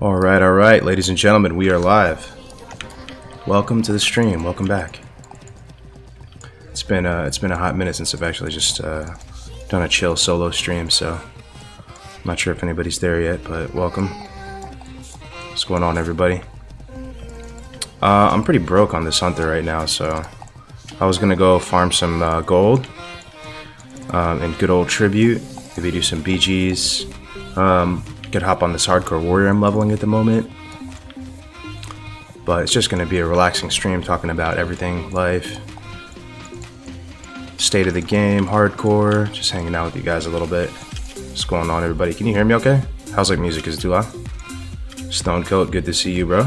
All right, ladies and gentlemen, we are live. Welcome to the stream. Welcome back. It's been a hot minute since I've actually just done a chill solo stream, so I'm not sure if anybody's there yet, but welcome. What's going on, everybody? I'm pretty broke on this hunter right now, so I was gonna go farm some gold and good old tribute. Maybe do some BGs. Could hop on this hardcore warrior I'm leveling at the moment, but it's just going to be a relaxing stream talking about everything, life, state of the game, hardcore, just hanging out with you guys a little bit. What's going on, everybody? Can you hear me okay? How's like music? Is it too loud? Stone Coat, good to see you, bro.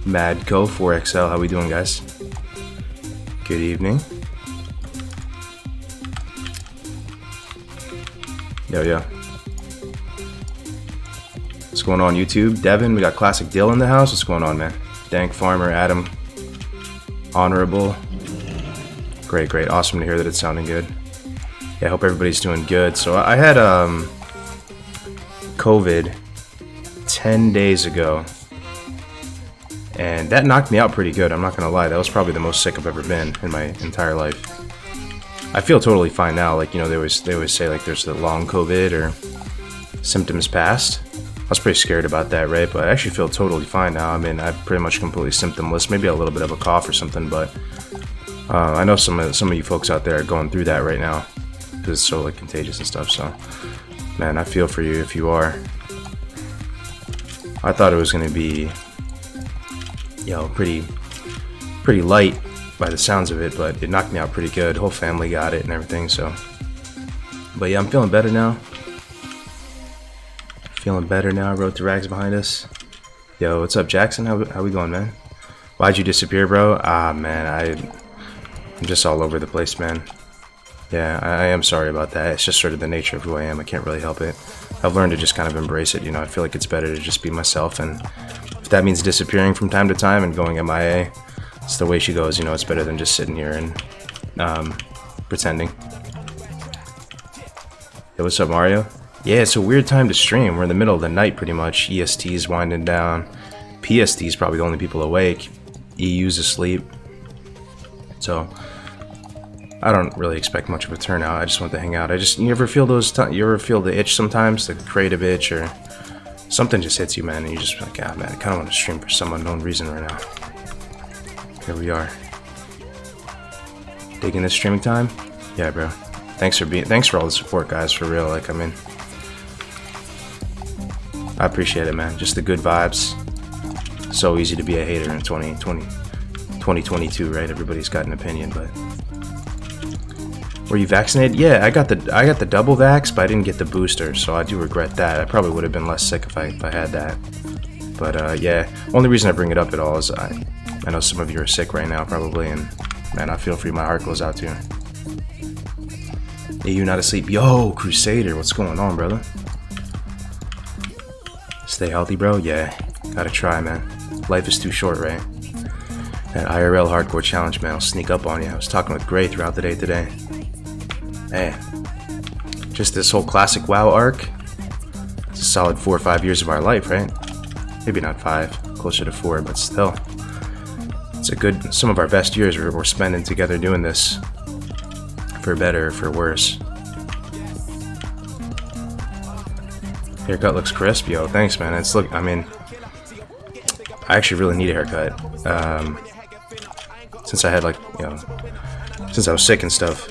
Madco 4XL, how we doing, guys? Good evening. Yo. What's going on, YouTube? Devin, we got Classic Dill in the house. What's going on, man? Dank Farmer, Adam, Honorable. Great. Awesome to hear that it's sounding good. Yeah, I hope everybody's doing good. So I had COVID 10 days ago, and that knocked me out pretty good. I'm not gonna lie. That was probably the most sick I've ever been in my entire life. I feel totally fine now. Like, you know, they always say like there's the long COVID or symptoms past. I was pretty scared about that, right? But I actually feel totally fine now. I mean, I'm pretty much completely symptomless. Maybe a little bit of a cough or something, but I know some of you folks out there are going through that right now because it's so like contagious and stuff. So, man, I feel for you if you are. I thought it was gonna be, you know, pretty light by the sounds of it, but it knocked me out pretty good. Whole family got it and everything. So, but yeah, I'm feeling better now. Feeling better now. Wrote the rags behind us. Yo, what's up, Jackson? How we going, man? Why'd you disappear, bro? Ah, man, I'm just all over the place, man. Yeah, I am sorry about that. It's just sort of the nature of who I am. I can't really help it. I've learned to just kind of embrace it, you know. I feel like it's better to just be myself, and if that means disappearing from time to time and going MIA, it's the way she goes, you know. It's better than just sitting here and pretending. Yo, what's up, Mario? Yeah, it's a weird time to stream. We're in the middle of the night pretty much. EST's winding down. PST's probably the only people awake. EU's asleep. So I don't really expect much of a turnout. I just want to hang out. You ever feel you ever feel the itch sometimes, the creative itch, or something just hits you, man, and you just like, ah, man, I kind of want to stream for some unknown reason right now. Here we are. Digging this streaming time? Yeah, bro. Thanks for all the support, guys, for real. Like, I mean, I appreciate it, man. Just the good vibes. So easy to be a hater in 2022, right? Everybody's got an opinion, but were you vaccinated? Yeah, I got the double vax, but I didn't get the booster, so I do regret that. I probably would have been less sick if I had that. But yeah, only reason I bring it up at all is I know some of you are sick right now, probably, and man, I feel for you. My heart goes out to you. Hey, you not asleep? Yo, Crusader, what's going on, brother? Stay healthy, bro. Yeah, gotta try, man. Life is too short, right? That IRL hardcore challenge, man, will sneak up on you. I was talking with Gray throughout the day today. Hey, just this whole classic WoW arc. It's a solid 4 or 5 years of our life, right? Maybe not 5, closer to 4, but still. It's a good, some of our best years we're spending together doing this. For better or for worse. Haircut looks crisp, yo. Thanks, man. It's look. I mean, I actually really need a haircut. Since I had like, you know, since I was sick and stuff.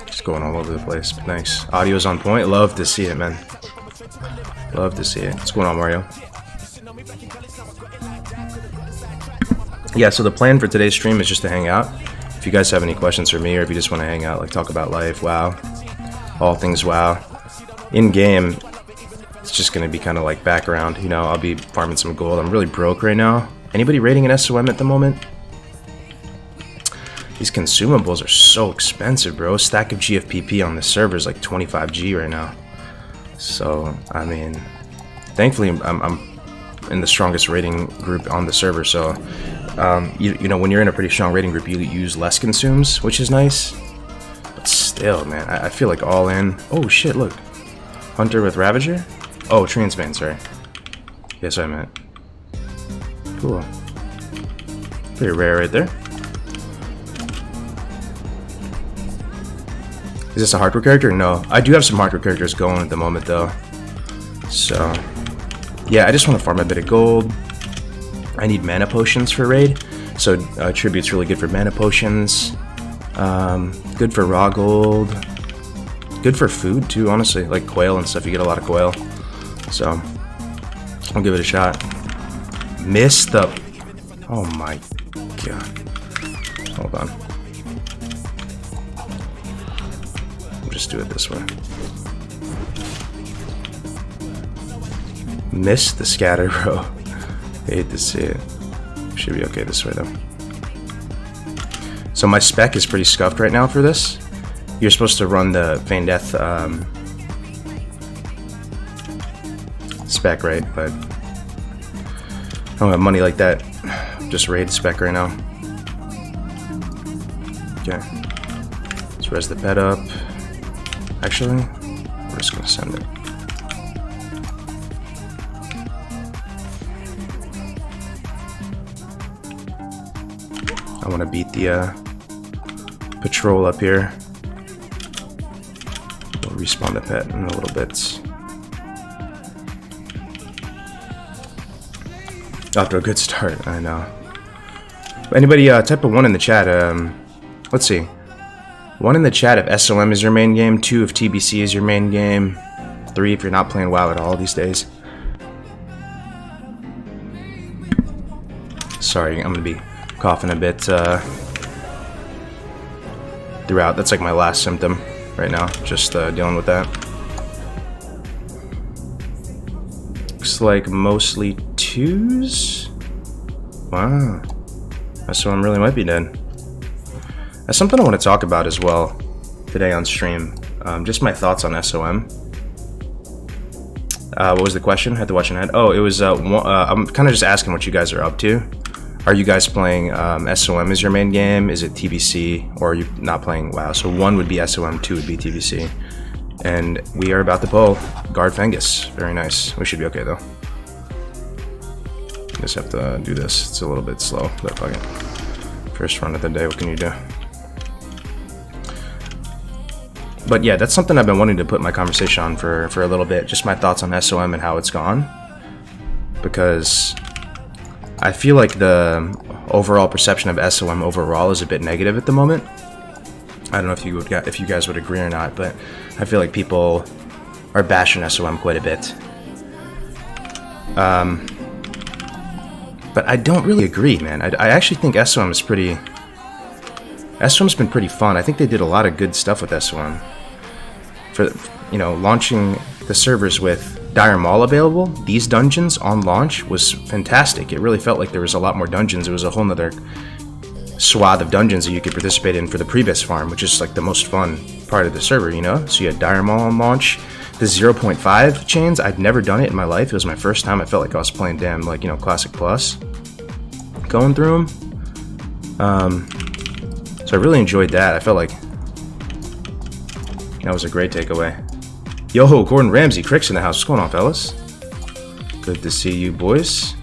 Just going all over the place. But thanks. Audio's on point. Love to see it, man. Love to see it. What's going on, Mario? Yeah. So the plan for today's stream is just to hang out. If you guys have any questions for me, or if you just want to hang out, like talk about life, WoW, all things WoW. In game, it's just gonna be kind of like background. You know, I'll be farming some gold. I'm really broke right now. Anybody raiding an SOM at the moment? These consumables are so expensive, bro. A stack of GFPP on this server is like 25G right now. So, I mean, thankfully I'm in the strongest rating group on the server. So, you know, when you're in a pretty strong rating group, you use less consumes, which is nice. But still, man, I feel like all in. Oh shit! Look, Hunter with Ravager. Oh, Transman. Sorry. Yes, I meant. Cool. Pretty rare right there. Is this a hardcore character? No. I do have some hardcore characters going at the moment, though. So, yeah, I just want to farm a bit of gold. I need mana potions for raid. So, Tribute's really good for mana potions. Good for raw gold. Good for food, too, honestly. Like quail and stuff. You get a lot of quail. So, I'll give it a shot. Missed the... Oh, my God. Hold on. Just do it this way. Missed the scatter, bro. Hate to see it. Should be okay this way though. So my spec is pretty scuffed right now for this. You're supposed to run the Feign Death spec, right? But I don't have money like that. Just raid spec right now. Okay. Let's res the pet up. Actually, we're just gonna send it. I want to beat the patrol up here. We'll respawn the pet in a little bit. Off to a good start, I know. Anybody type a 1 in the chat. Let's see. 1 in the chat if SOM is your main game. 2 if TBC is your main game. 3 if you're not playing WoW at all these days. Sorry, I'm gonna be coughing a bit throughout. That's like my last symptom right now. Just dealing with that. Looks like mostly 2s. Wow. SOM really might be dead. That's something I want to talk about as well today on stream. Just my thoughts on SOM. What was the question? I had to watch an ad. Oh, it was, I'm kind of just asking what you guys are up to. Are you guys playing SOM as your main game? Is it TBC? Or are you not playing WoW? So 1 would be SOM, 2 would be TBC. And we are about to pull Guard Fengus. Very nice. We should be okay though. Just have to do this. It's a little bit slow, but fuck it. First run of the day, what can you do? But yeah, that's something I've been wanting to put my conversation on for a little bit. Just my thoughts on SOM and how it's gone. Because I feel like the overall perception of SOM overall is a bit negative at the moment. I don't know if you guys would agree or not, but I feel like people are bashing SOM quite a bit. But I don't really agree, man. I actually think SOM is pretty... SOM's been pretty fun. I think they did a lot of good stuff with SOM. For, you know, launching the servers with Dire Maul available, these dungeons on launch was fantastic. It really felt like there was a lot more dungeons. It was a whole nother swath of dungeons that you could participate in for the Prebis farm, which is like the most fun part of the server, you know? So you had Dire Maul on launch. the 0.5 chains, I'd never done it in my life. It was my first time. I felt like I was playing damn, like, you know, Classic Plus. Going through them. So I really enjoyed that. I felt like that was a great takeaway. Yo, Gordon Ramsay, Crick's in the house. What's going on, fellas? Good to see you, boys.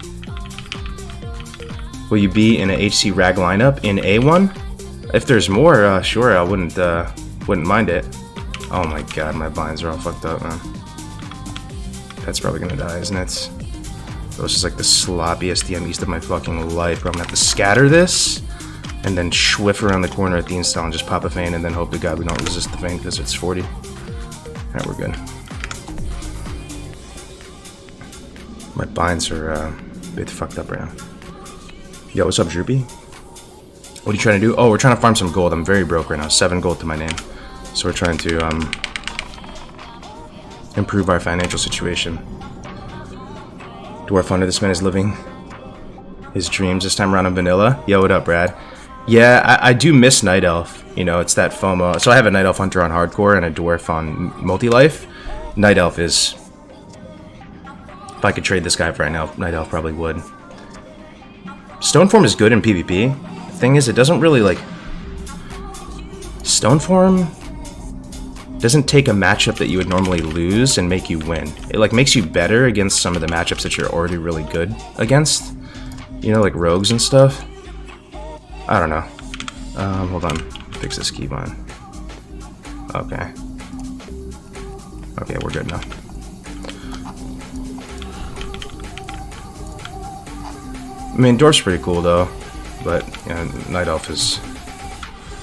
Will you be in an HC Rag lineup in A1? If there's more, sure, I wouldn't mind it. Oh my god, my binds are all fucked up, man. That's probably gonna die, isn't it? That was just like the sloppiest DM east of my fucking life. Bro, I'm gonna have to scatter this and then schwiff around the corner at the install and just pop a feint and then hope to god we don't resist the feint because it's 40. Alright, we're good. My binds are a bit fucked up right now. Yo, what's up, Droopy? What are you trying to do? Oh, we're trying to farm some gold. I'm very broke right now. 7 gold to my name. So we're trying to improve our financial situation. Dwarf Hunter, this man is living his dreams this time around on vanilla. Yo, what up, Brad? Yeah, I do miss Night Elf. You know, it's that FOMO. So I have a Night Elf Hunter on hardcore and a Dwarf on multi-life. Night Elf is... If I could trade this guy for Night Elf probably would. Stoneform is good in PvP. The thing is, it doesn't really, like... Stoneform doesn't take a matchup that you would normally lose and make you win. It, like, makes you better against some of the matchups that you're already really good against. You know, like rogues and stuff. I don't know. Hold on. Fix this keybind. Okay. Okay, we're good now. I mean, Dwarf's pretty cool though, but you know, Night Elf is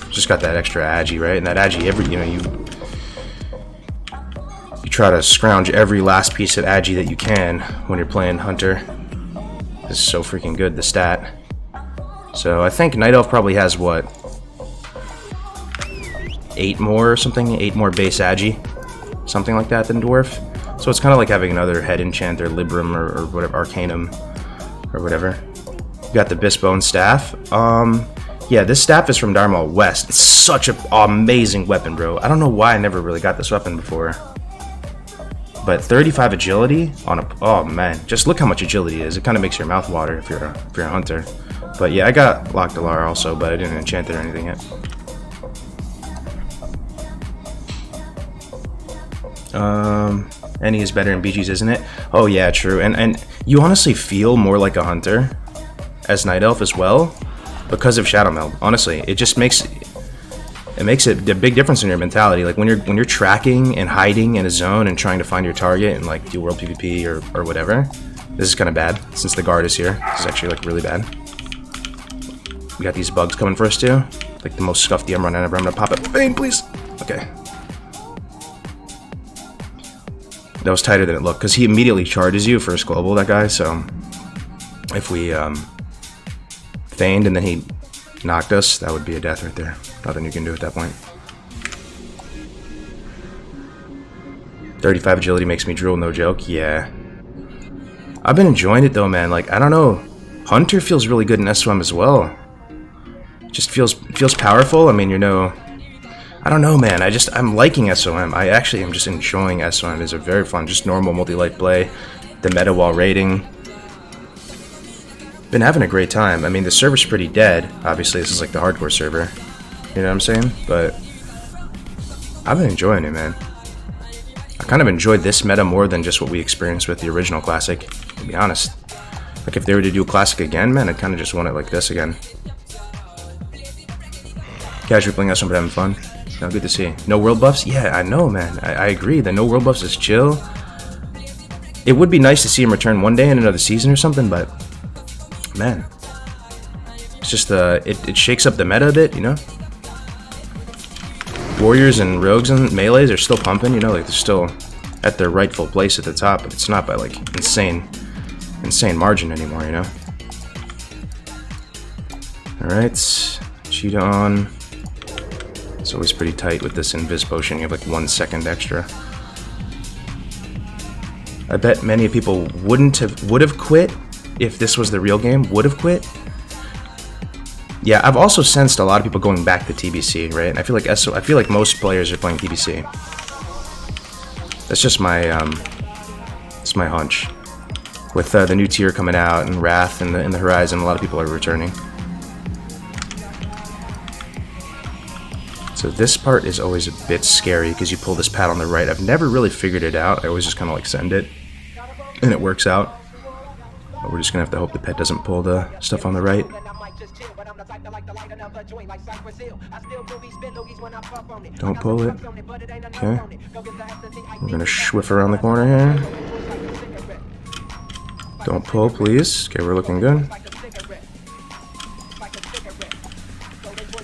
just got that extra agi, right? And that agi, you try to scrounge every last piece of agi that you can when you're playing Hunter. This is so freaking good, the stat. So I think Night Elf probably has what, 8 more or something, 8 more base agi, something like that than Dwarf. So it's kind of like having another head enchant or Librum or whatever, Arcanum or whatever. You got the Bisbone staff. Yeah, this staff is from Darmal West. It's such an amazing weapon, bro. I don't know why I never really got this weapon before. But 35 agility on a... Oh, man. Just look how much agility it is. It kind of makes your mouth water if you're a hunter. But yeah, I got Loctalar also, but I didn't enchant it or anything yet. Any is better in BGs, isn't it? Oh yeah, true. And you honestly feel more like a hunter as Night Elf as well because of Shadow Meld. Honestly, it just makes it a big difference in your mentality. Like when you're tracking and hiding in a zone and trying to find your target and like do world PvP or whatever. This is kind of bad since the guard is here. This is actually like really bad. We got these bugs coming for us too. Like the most scuffed DM run ever. I'm gonna pop it. Bane, please. Okay. That was tighter than it looked because he immediately charges you first global, that guy. So if we feigned and then he knocked us, that would be a death right there. Nothing you can do at that point. 35 agility makes me drool, no joke. Yeah. I've been enjoying it though, man. Like, I don't know. Hunter feels really good in SOM as well. Just feels powerful. I mean, you know, I don't know, man. I'm liking SOM. I actually am just enjoying SOM. It's a very fun, just normal multi-light play. The meta while raiding. Been having a great time. I mean, the server's pretty dead. Obviously, this is like the hardcore server. You know what I'm saying? But I've been enjoying it, man. I kind of enjoyed this meta more than just what we experienced with the original Classic, to be honest. Like, if they were to do Classic again, man, I'd kind of just want it like this again. Casually playing SOM but having fun. No, good to see. No world buffs? Yeah, I know, man. I agree. The no world buffs is chill. It would be nice to see him return one day in another season or something, but man, it's just it shakes up the meta a bit, you know. Warriors and rogues and melees are still pumping, you know, like they're still at their rightful place at the top, but it's not by like insane margin anymore, you know. All right, cheetah on. It's always pretty tight with this invis potion. You have like 1 second extra. I bet many people would have quit if this was the real game. Would have quit. Yeah, I've also sensed a lot of people going back to TBC, right? And I feel like most players are playing TBC. That's just my it's my hunch. With the new tier coming out and Wrath in the horizon, a lot of people are returning. So this part is always a bit scary because you pull this pad on the right. I've never really figured it out. I always just kind of like send it, and it works out. But we're just gonna have to hope the pet doesn't pull the stuff on the right. Don't pull it. Okay. We're gonna whiff around the corner here. Don't pull, please. Okay, we're looking good.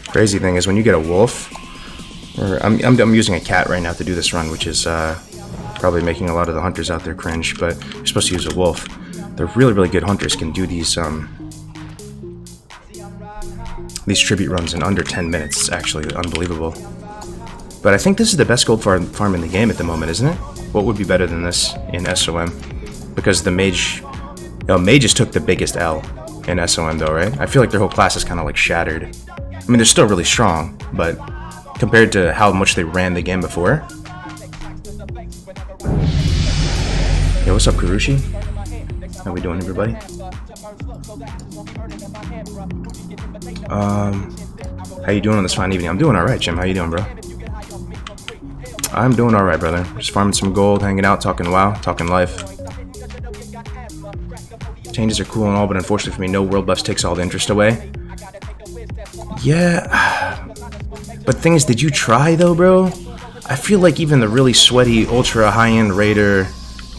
Crazy thing is when you get a wolf, or I'm using a cat right now to do this run, which is probably making a lot of the hunters out there cringe, but you're supposed to use a wolf. The really, really good hunters can do these tribute runs in under 10 minutes. It's actually unbelievable. But I think this is the best gold farm in the game at the moment, isn't it? What would be better than this in SOM? Because the mage... mages took the biggest L in SOM though, right? I feel like their whole class is kind of like shattered. I mean, they're still really strong, but compared to how much they ran the game before. Yo, what's up, Kurushi? How we doing, everybody? How you doing on this fine evening? I'm doing alright, Jim. How you doing, bro? I'm doing alright, brother. Just farming some gold, hanging out, talking WoW, talking life. Changes are cool and all, but unfortunately for me, no world buffs takes all the interest away. Yeah, but thing is, did you try though, bro? I feel like even the really sweaty, ultra high-end raider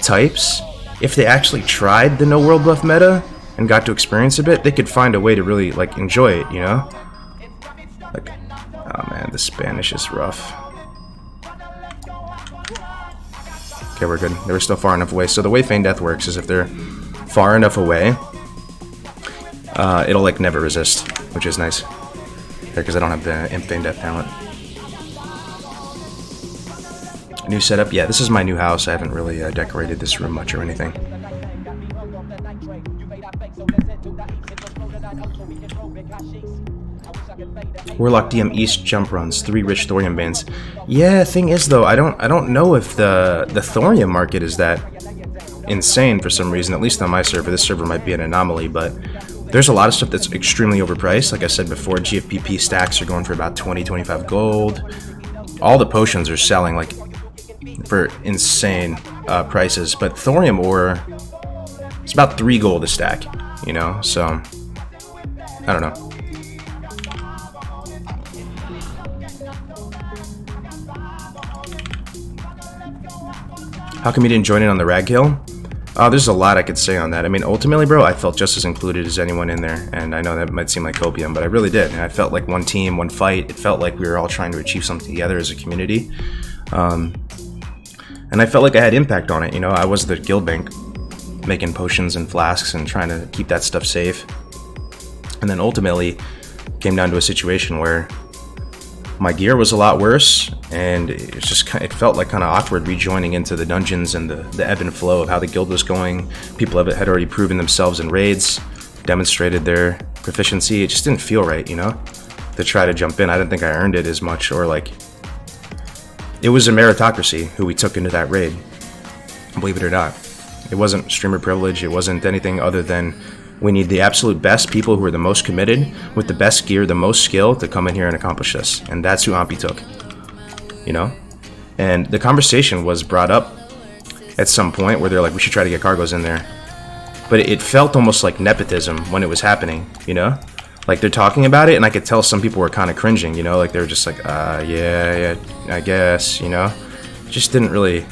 types, if they actually tried the no world buff meta and got to experience a bit, they could find a way to really like enjoy it, you know? Like, oh man, the Spanish is rough. Okay, we're good. They were still far enough away. So the way Feign Death works is if they're far enough away, it'll like never resist, which is nice. Because I don't have the Feign Death talent. New setup? Yeah, this is my new house. I haven't really decorated this room much or anything. Warlock DM East jump runs, 3 rich thorium bands. Yeah, thing is though, I don't know if the thorium market is that insane for some reason. At least on my server. This server might be an anomaly, but there's a lot of stuff that's extremely overpriced. Like I said before, GFPP stacks are going for about 20-25 gold. All the potions are selling like for insane prices, but thorium ore, it's about 3 gold a stack, you know, so I don't know. How come you didn't join in on the rag kill? There's a lot I could say on that. I mean, ultimately, bro, I felt just as included as anyone in there, and I know that might seem like copium, but I really did. And I felt like one team, one fight. It felt like we were all trying to achieve something together as a community. And I felt like I had impact on it, you know. I was the guild bank making potions and flasks and trying to keep that stuff safe. And then ultimately came down to a situation where my gear was a lot worse, and it felt like kind of awkward rejoining into the dungeons and the ebb and flow of how the guild was going. People had already proven themselves in raids, demonstrated their proficiency. It just didn't feel right, you know, to try to jump in. I didn't think I earned it as much, or like, it was a meritocracy who we took into that raid, believe it or not. It wasn't streamer privilege, it wasn't anything other than we need the absolute best people who are the most committed, with the best gear, the most skill, to come in here and accomplish this. And that's who Ampi took, you know? And the conversation was brought up at some point where they're like, we should try to get cargoes in there. But it felt almost like nepotism when it was happening, you know? Like, they're talking about it, and I could tell some people were kind of cringing, you know? Like, they were just like, yeah, I guess, you know? Just didn't really...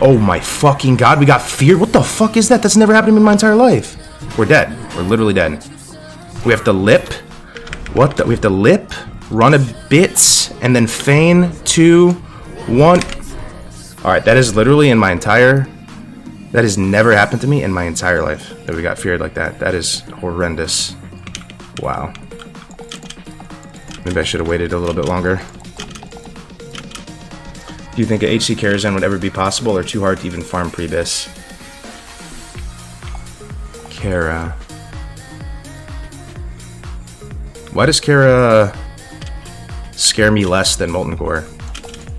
Oh my fucking god, we got feared? What the fuck is that? That's never happened in my entire life. We're dead. We're literally dead. We have to lip. What the? We have to lip, run a bit, and then feign 2, 1. Alright, that is literally in my entire... That has never happened to me in my entire life, that we got feared like that. That is horrendous. Wow. Maybe I should have waited a little bit longer. Do you think a HC Karazhan would ever be possible, or too hard to even farm pre-bis? Kara. Why does Kara scare me less than Molten Core?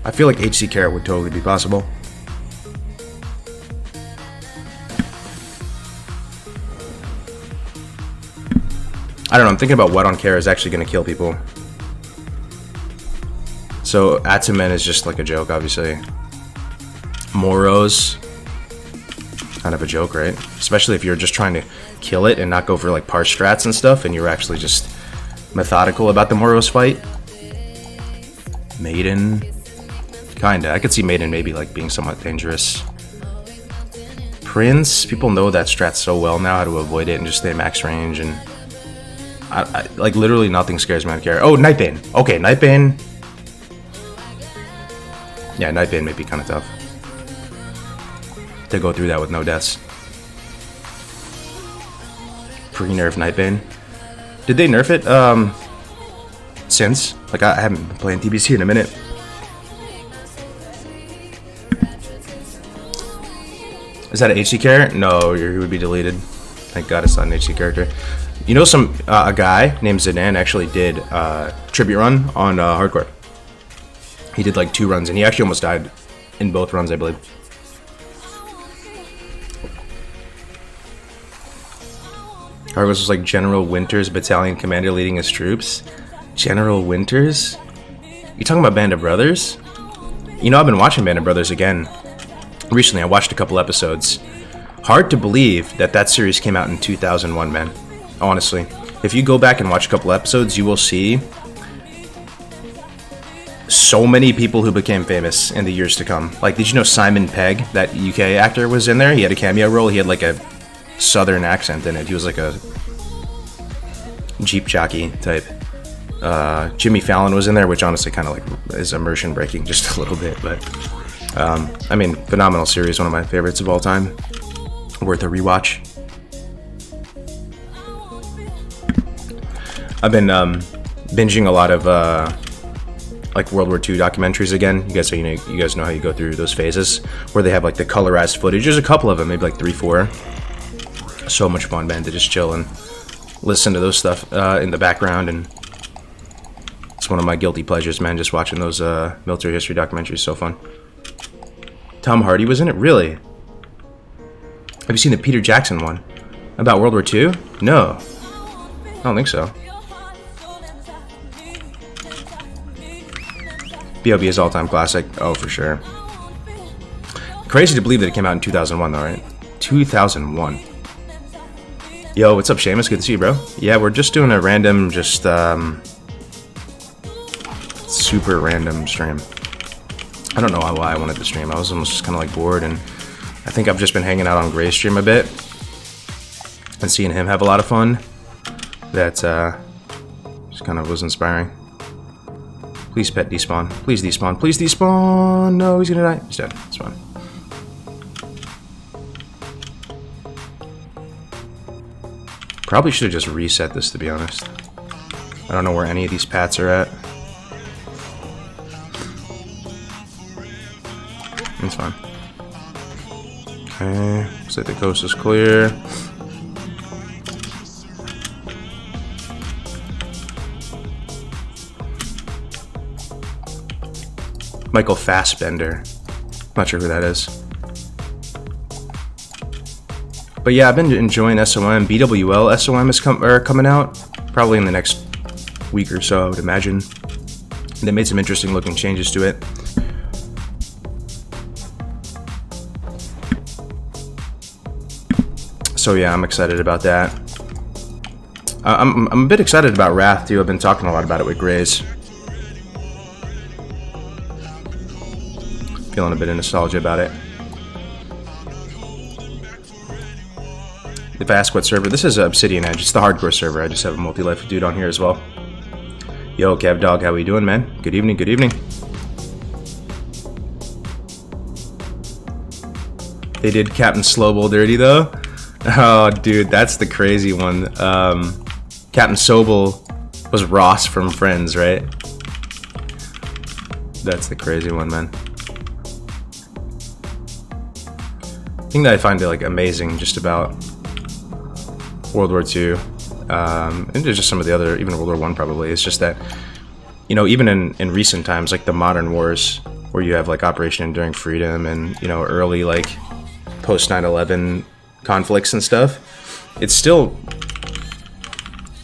I feel like HC Kara would totally be possible. I don't know, I'm thinking about what on care is actually going to kill people. So Ataman is just like a joke, obviously. Moros, kind of a joke, right? Especially if you're just trying to kill it and not go for like parse strats and stuff, and you're actually just methodical about the Moros fight. Maiden, kinda. I could see Maiden maybe like being somewhat dangerous. Prince, people know that strat so well now, how to avoid it and just stay max range, and I like literally nothing scares me on care. Oh, Nightbane. Okay, Nightbane. Yeah, Nightbane may be kind of tough to go through that with no deaths. Pre-nerf Nightbane. Did they nerf it? Since? Like, I haven't been playing TBC in a minute. Is that an HC character? No, he would be deleted. Thank God it's not an HC character. You know, a guy named Zidane actually did a tribute run on Hardcore. He did like 2 runs, and he actually almost died in both runs, I believe. Argos was like General Winters, battalion commander leading his troops. General Winters? You talking about Band of Brothers? You know, I've been watching Band of Brothers again. Recently, I watched a couple episodes. Hard to believe that that series came out in 2001, man. Honestly. If you go back and watch a couple episodes, you will see so many people who became famous in the years to come. Like, did you know Simon Pegg, that UK actor, was in there? He had a cameo role. He had like a southern accent in it. He was like a Jeep jockey type. Jimmy Fallon was in there, which honestly kind of like is immersion breaking just a little bit, but I mean, phenomenal series, one of my favorites of all time. Worth a rewatch. I've been binging a lot of like World War II documentaries again. You guys know how you go through those phases where they have like the colorized footage. There's a couple of them, maybe like 3, 4. So much fun, man, to just chill and listen to those stuff in the background, and it's one of my guilty pleasures, man, just watching those military history documentaries. So fun. Tom Hardy was in it? Really? Have you seen the Peter Jackson one about World War II? No, I don't think so. B.O.B. is all-time classic. Oh, for sure. Crazy to believe that it came out in 2001, though, right? 2001. Yo, what's up, Seamus? Good to see you, bro. Yeah, we're just doing a random, just super random stream. I don't know why I wanted to stream. I was almost just kind of like bored, and I think I've just been hanging out on Gray's stream a bit and seeing him have a lot of fun. That just kind of was inspiring. Please pet despawn. Please despawn. Please despawn. No, he's gonna die. He's dead. It's fine. Probably should have just reset this, to be honest. I don't know where any of these pats are at. It's fine. Okay, looks like the coast is clear. Michael Fassbender. Not sure who that is. But yeah, I've been enjoying SOM. BWL SOM is coming out probably in the next week or so, I would imagine. They made some interesting looking changes to it. So yeah, I'm excited about that. I'm a bit excited about Wrath too. I've been talking a lot about it with Grays. Feeling a bit of nostalgia about it. If I ask what server, this is Obsidian Edge. It's the hardcore server. I just have a multi-life dude on here as well. Yo, Kev Dog, how we doing, man? Good evening, good evening. They did Captain Slowbull dirty though. Oh, dude, that's the crazy one. Captain Sobel was Ross from Friends, right? That's the crazy one, man. The thing that I find like amazing just about World War II, and just some of the other, even World War I probably, is just that, you know, even in recent times, like the modern wars, where you have like Operation Enduring Freedom and, you know, early like post 9/11 conflicts and stuff, it's still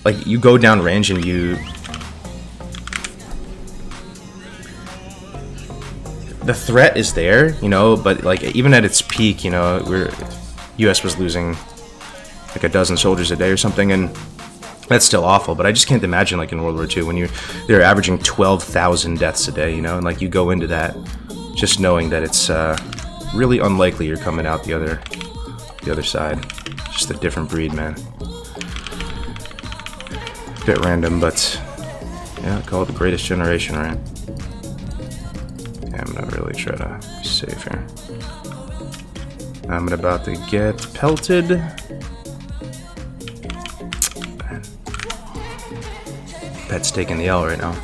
like you go down range and the threat is there, you know, but like even at its peak, you know, US was losing like a dozen soldiers a day or something, and that's still awful. But I just can't imagine like in World War II when they're averaging 12,000 deaths a day, you know, and like you go into that just knowing that it's really unlikely you're coming out the other side. Just a different breed, man. Bit random, but yeah, call it the greatest generation, right? Yeah, I'm gonna really try to be safe here. I'm about to get pelted. Pet's taking the L right now.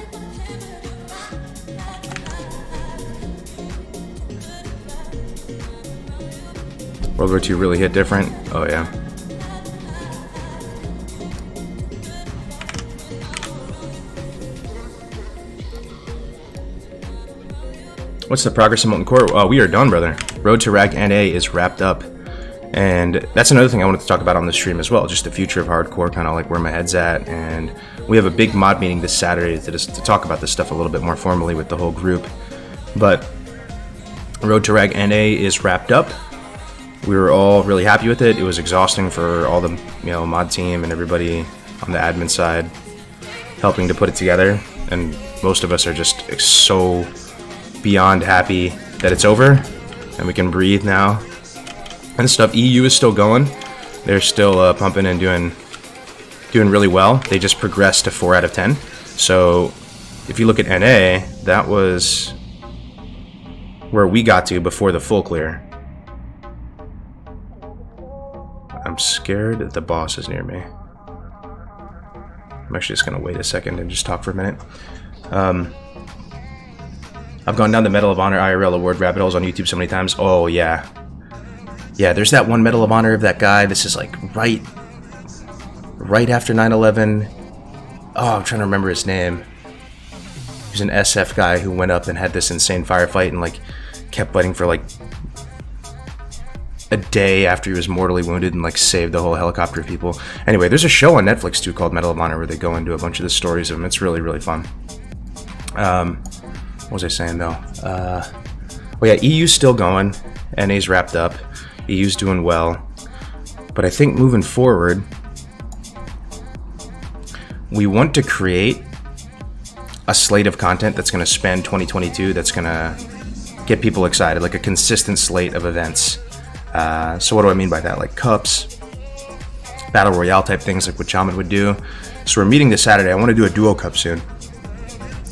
World War II really hit different. Oh yeah. What's the progress in Molten Core? Oh, we are done, brother. Road to Rag NA is wrapped up. And that's another thing I wanted to talk about on the stream as well. Just the future of hardcore, kind of like where my head's at. And we have a big mod meeting this Saturday to talk about this stuff a little bit more formally with the whole group. But Road to Rag NA is wrapped up. We were all really happy with it. It was exhausting for all the mod team and everybody on the admin side helping to put it together. And most of us are just so beyond happy that it's over and we can breathe now and stuff. EU is still going. They're still pumping and doing really well. They just progressed to 4 out of 10. So if you look at NA, that was where we got to before the full clear. I'm scared that the boss is near me. I'm actually just gonna wait a second and just talk for a minute. I've gone down the Medal of Honor IRL award rabbit holes on YouTube so many times. Oh yeah. Yeah, there's that one Medal of Honor of that guy. This is like right after 9/11. Oh, I'm trying to remember his name. He's an SF guy who went up and had this insane firefight and like kept fighting for like a day after he was mortally wounded and like saved the whole helicopter of people. Anyway, there's a show on Netflix too called Medal of Honor where they go into a bunch of the stories of him. It's really, really fun. What was I saying though? Well, yeah, EU's still going. NA's wrapped up. EU's doing well. But I think moving forward, we want to create a slate of content that's going to span 2022, that's going to get people excited, like a consistent slate of events. So what do I mean by that? Like cups, battle royale type things like what Shaman would do. So we're meeting this Saturday. I want to do a duo cup soon.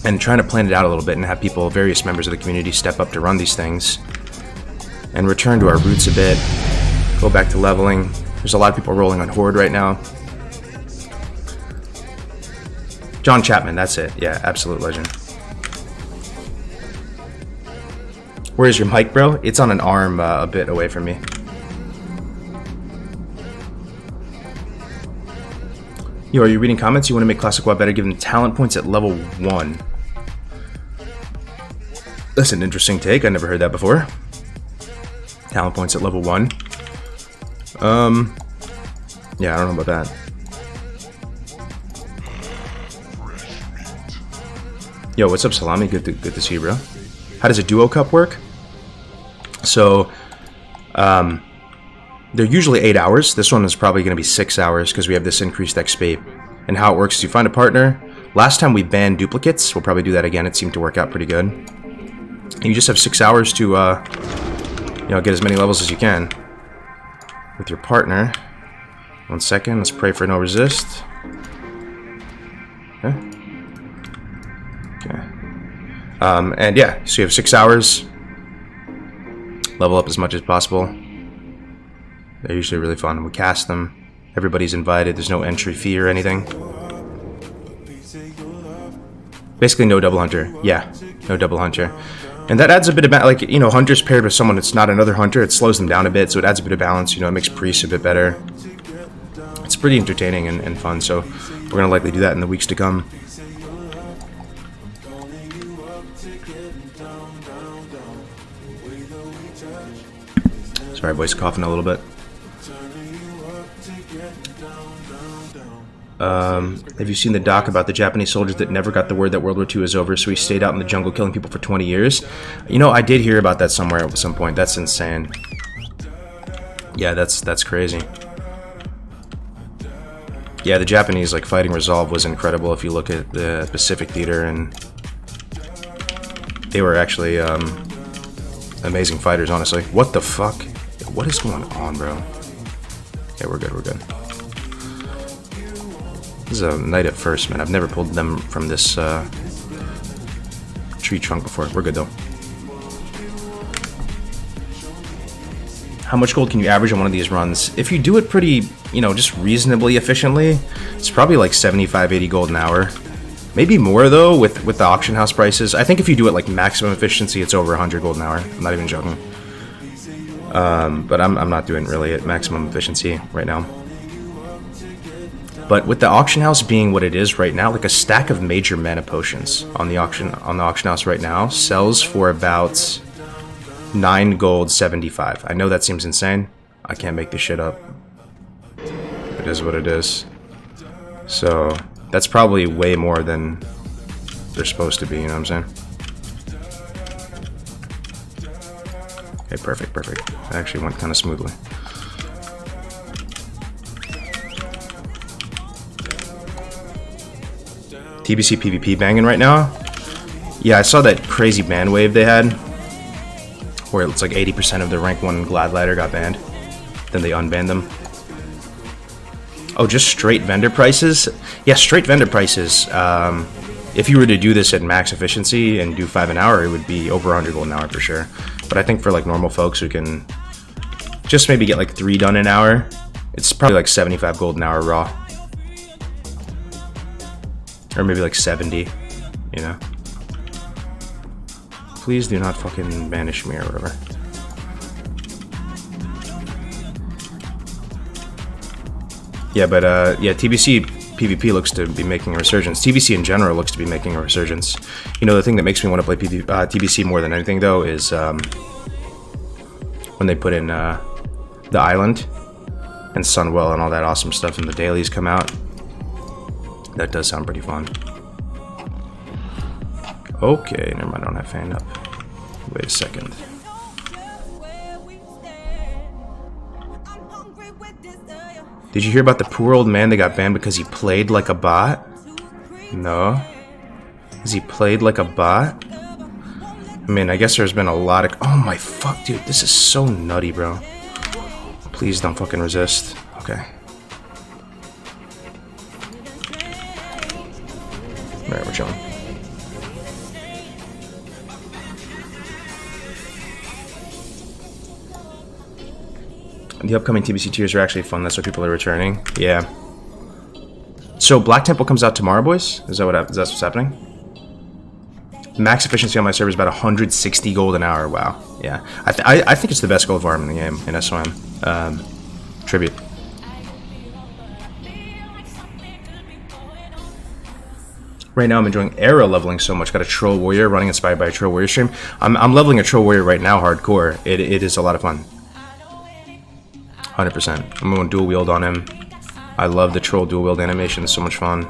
And trying to plan it out a little bit and have people, various members of the community, step up to run these things and return to our roots a bit, go back to leveling. There's a lot of people rolling on Horde right now. John Chapman, that's it. Yeah, absolute legend. Where's your mic, bro? It's on an arm a bit away from me. Yo, are you reading comments? You want to make Classic WoW better? Give them talent points at level 1. That's an interesting take. I never heard that before. Talent points at level 1. Yeah, I don't know about that. Yo, what's up, Salami? Good to see you, bro. How does a duo cup work? So, they're usually 8 hours. This one is probably going to be 6 hours because we have this increased XP. And how it works is you find a partner. Last time we banned duplicates. We'll probably do that again. It seemed to work out pretty good. And you just have 6 hours to, get as many levels as you can with your partner. 1 second. Let's pray for no resist. Okay. Okay. And yeah, so you have 6 hours. Level up as much as possible. They're usually really fun. We cast them. Everybody's invited. There's no entry fee or anything. Basically no double hunter. Yeah, no double hunter. And that adds a bit of like, hunters paired with someone that's not another hunter, it slows them down a bit, so it adds a bit of balance, it makes priests a bit better. It's pretty entertaining and fun, so we're going to likely do that in the weeks to come. Sorry, boys, coughing a little bit. Have you seen the doc about the Japanese soldiers that never got the word that World War II is over, so he stayed out in the jungle killing people for 20 years? You know, I did hear about that somewhere at some point. That's insane. Yeah, that's crazy. Yeah, the Japanese, like, fighting resolve was incredible if you look at the Pacific Theater, and they were actually, amazing fighters, honestly. What the fuck? What is going on, bro? Okay, we're good, we're good. This is a knight at first, man. I've never pulled them from this, tree trunk before. We're good, though. How much gold can you average on one of these runs? If you do it pretty, you know, just reasonably efficiently, it's probably like 75, 80 gold an hour. Maybe more, though, with the auction house prices. I think if you do it like maximum efficiency, it's over 100 gold an hour. I'm not even joking. But I'm not doing really at maximum efficiency right now. But with the auction house being what it is right now, like a stack of major mana potions on the auction house right now sells for about 9 gold 75. I know that seems insane. I can't make this shit up. It is what it is. So that's probably way more than they're supposed to be, you know what I'm saying? Okay, perfect, perfect. It actually went kind of smoothly. TBC PVP banging right now? Yeah, I saw that crazy ban wave they had, where it's like 80% of the rank 1 Glad Ladder got banned. Then they unbanned them. Oh, just straight vendor prices? Yeah, straight vendor prices. If you were to do this at max efficiency and do 5 an hour, it would be over 100 gold an hour for sure. But I think for like normal folks who can just maybe get like 3 done an hour, it's probably like 75 gold an hour raw. Or maybe like 70, you know? Please do not fucking banish me or whatever. Yeah, but yeah, TBC PVP looks to be making a resurgence. TBC in general looks to be making a resurgence. You know, the thing that makes me want to play TBC more than anything, though, is when they put in the island and Sunwell and all that awesome stuff and the dailies come out. That does sound pretty fun. Okay, never mind, I don't have fan up. Wait a second. Did you hear about the poor old man that got banned because he played like a bot? No. Has he played like a bot? I mean, I guess there's been a lot of... Oh my fuck, dude, this is so nutty, bro. Please don't fucking resist. Okay. Alright, we're chilling. The upcoming TBC tiers are actually fun. That's why people are returning. Yeah. So Black Temple comes out tomorrow, boys? Is that what's happening? Max efficiency on my server is about 160 gold an hour. Wow. Yeah. I think it's the best gold farm in the game in SOM. Tribute. Right now I'm enjoying era leveling so much. Got a Troll Warrior running inspired by a Troll Warrior stream. I'm leveling a Troll Warrior right now hardcore. It is a lot of fun. 100%. I'm going dual wield on him. I love the Troll dual wield animation. It's so much fun.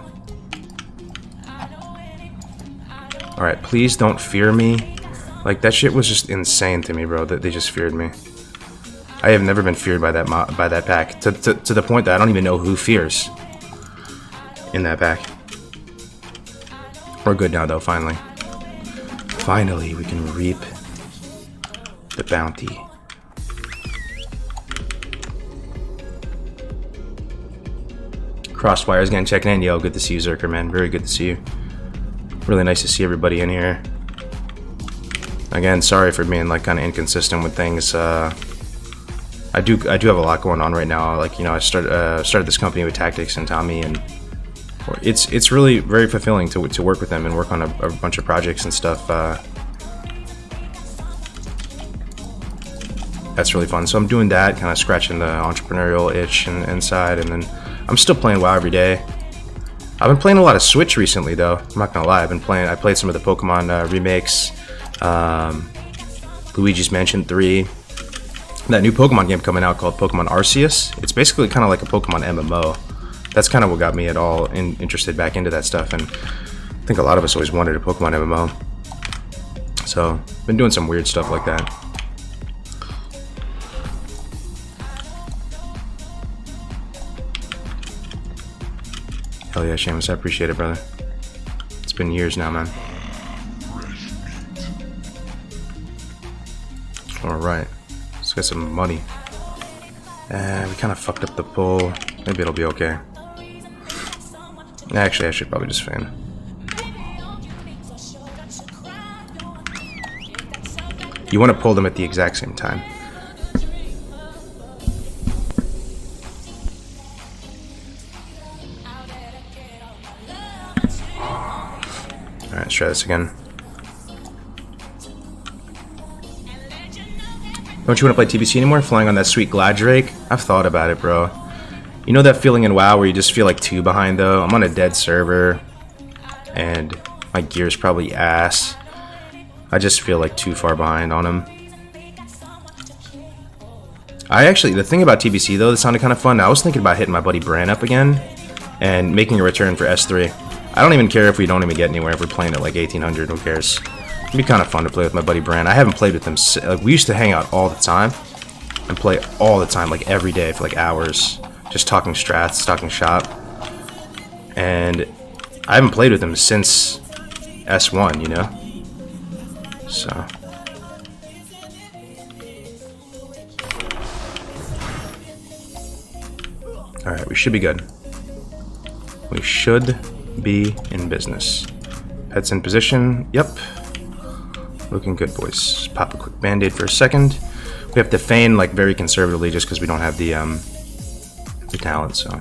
Alright, please don't fear me. Like, that shit was just insane to me, bro. That they just feared me. I have never been feared by that pack. To the point that I don't even know who fears in that pack. We're good now, though, finally. Finally, we can reap the bounty. Crossfire's again checking in. Yo, good to see you, Zerker, man. Very good to see you. Really nice to see everybody in here. Again, sorry for being like kind of inconsistent with things. I do have a lot going on right now. Like, you know, I started this company with Tactics and Tommy, and it's really very fulfilling to work with them and work on a bunch of projects and stuff. That's really fun. So I'm doing that, kind of scratching the entrepreneurial itch inside, and then I'm still playing WoW every day. I've been playing a lot of Switch recently, though. I'm not gonna lie. I played some of the Pokemon remakes, Luigi's Mansion 3. That new Pokemon game coming out called Pokemon Arceus. It's basically kind of like a Pokemon MMO. That's kind of what got me at all interested back into that stuff, and I think a lot of us always wanted a Pokemon MMO. So, been doing some weird stuff like that. Hell yeah, Seamus, I appreciate it, brother. It's been years now, man. Alright, let's get some money. And we kind of fucked up the pull. Maybe it'll be okay. Actually, I should probably just feign. You want to pull them at the exact same time. Alright, let's try this again. Don't you want to play TBC anymore? Flying on that sweet Gladrake? I've thought about it, bro. You know that feeling in WoW where you just feel like 2 behind, though? I'm on a dead server, and my gear's probably ass. I just feel like 2 far behind on him. The thing about TBC, though, that sounded kind of fun. I was thinking about hitting my buddy Bran up again and making a return for S3. I don't even care if we don't even get anywhere if we're playing at like 1800, who cares? It'd be kind of fun to play with my buddy Bran. I haven't played with him, like, we used to hang out all the time and play all the time, like every day for like hours, just talking strats, talking shop. And I haven't played with him since S1, you know? So. Alright, we should be good. We should be in business. Heads in position. Yep. Looking good, boys. Pop a quick band-aid for a second. We have to feign like very conservatively just because we don't have the talent, so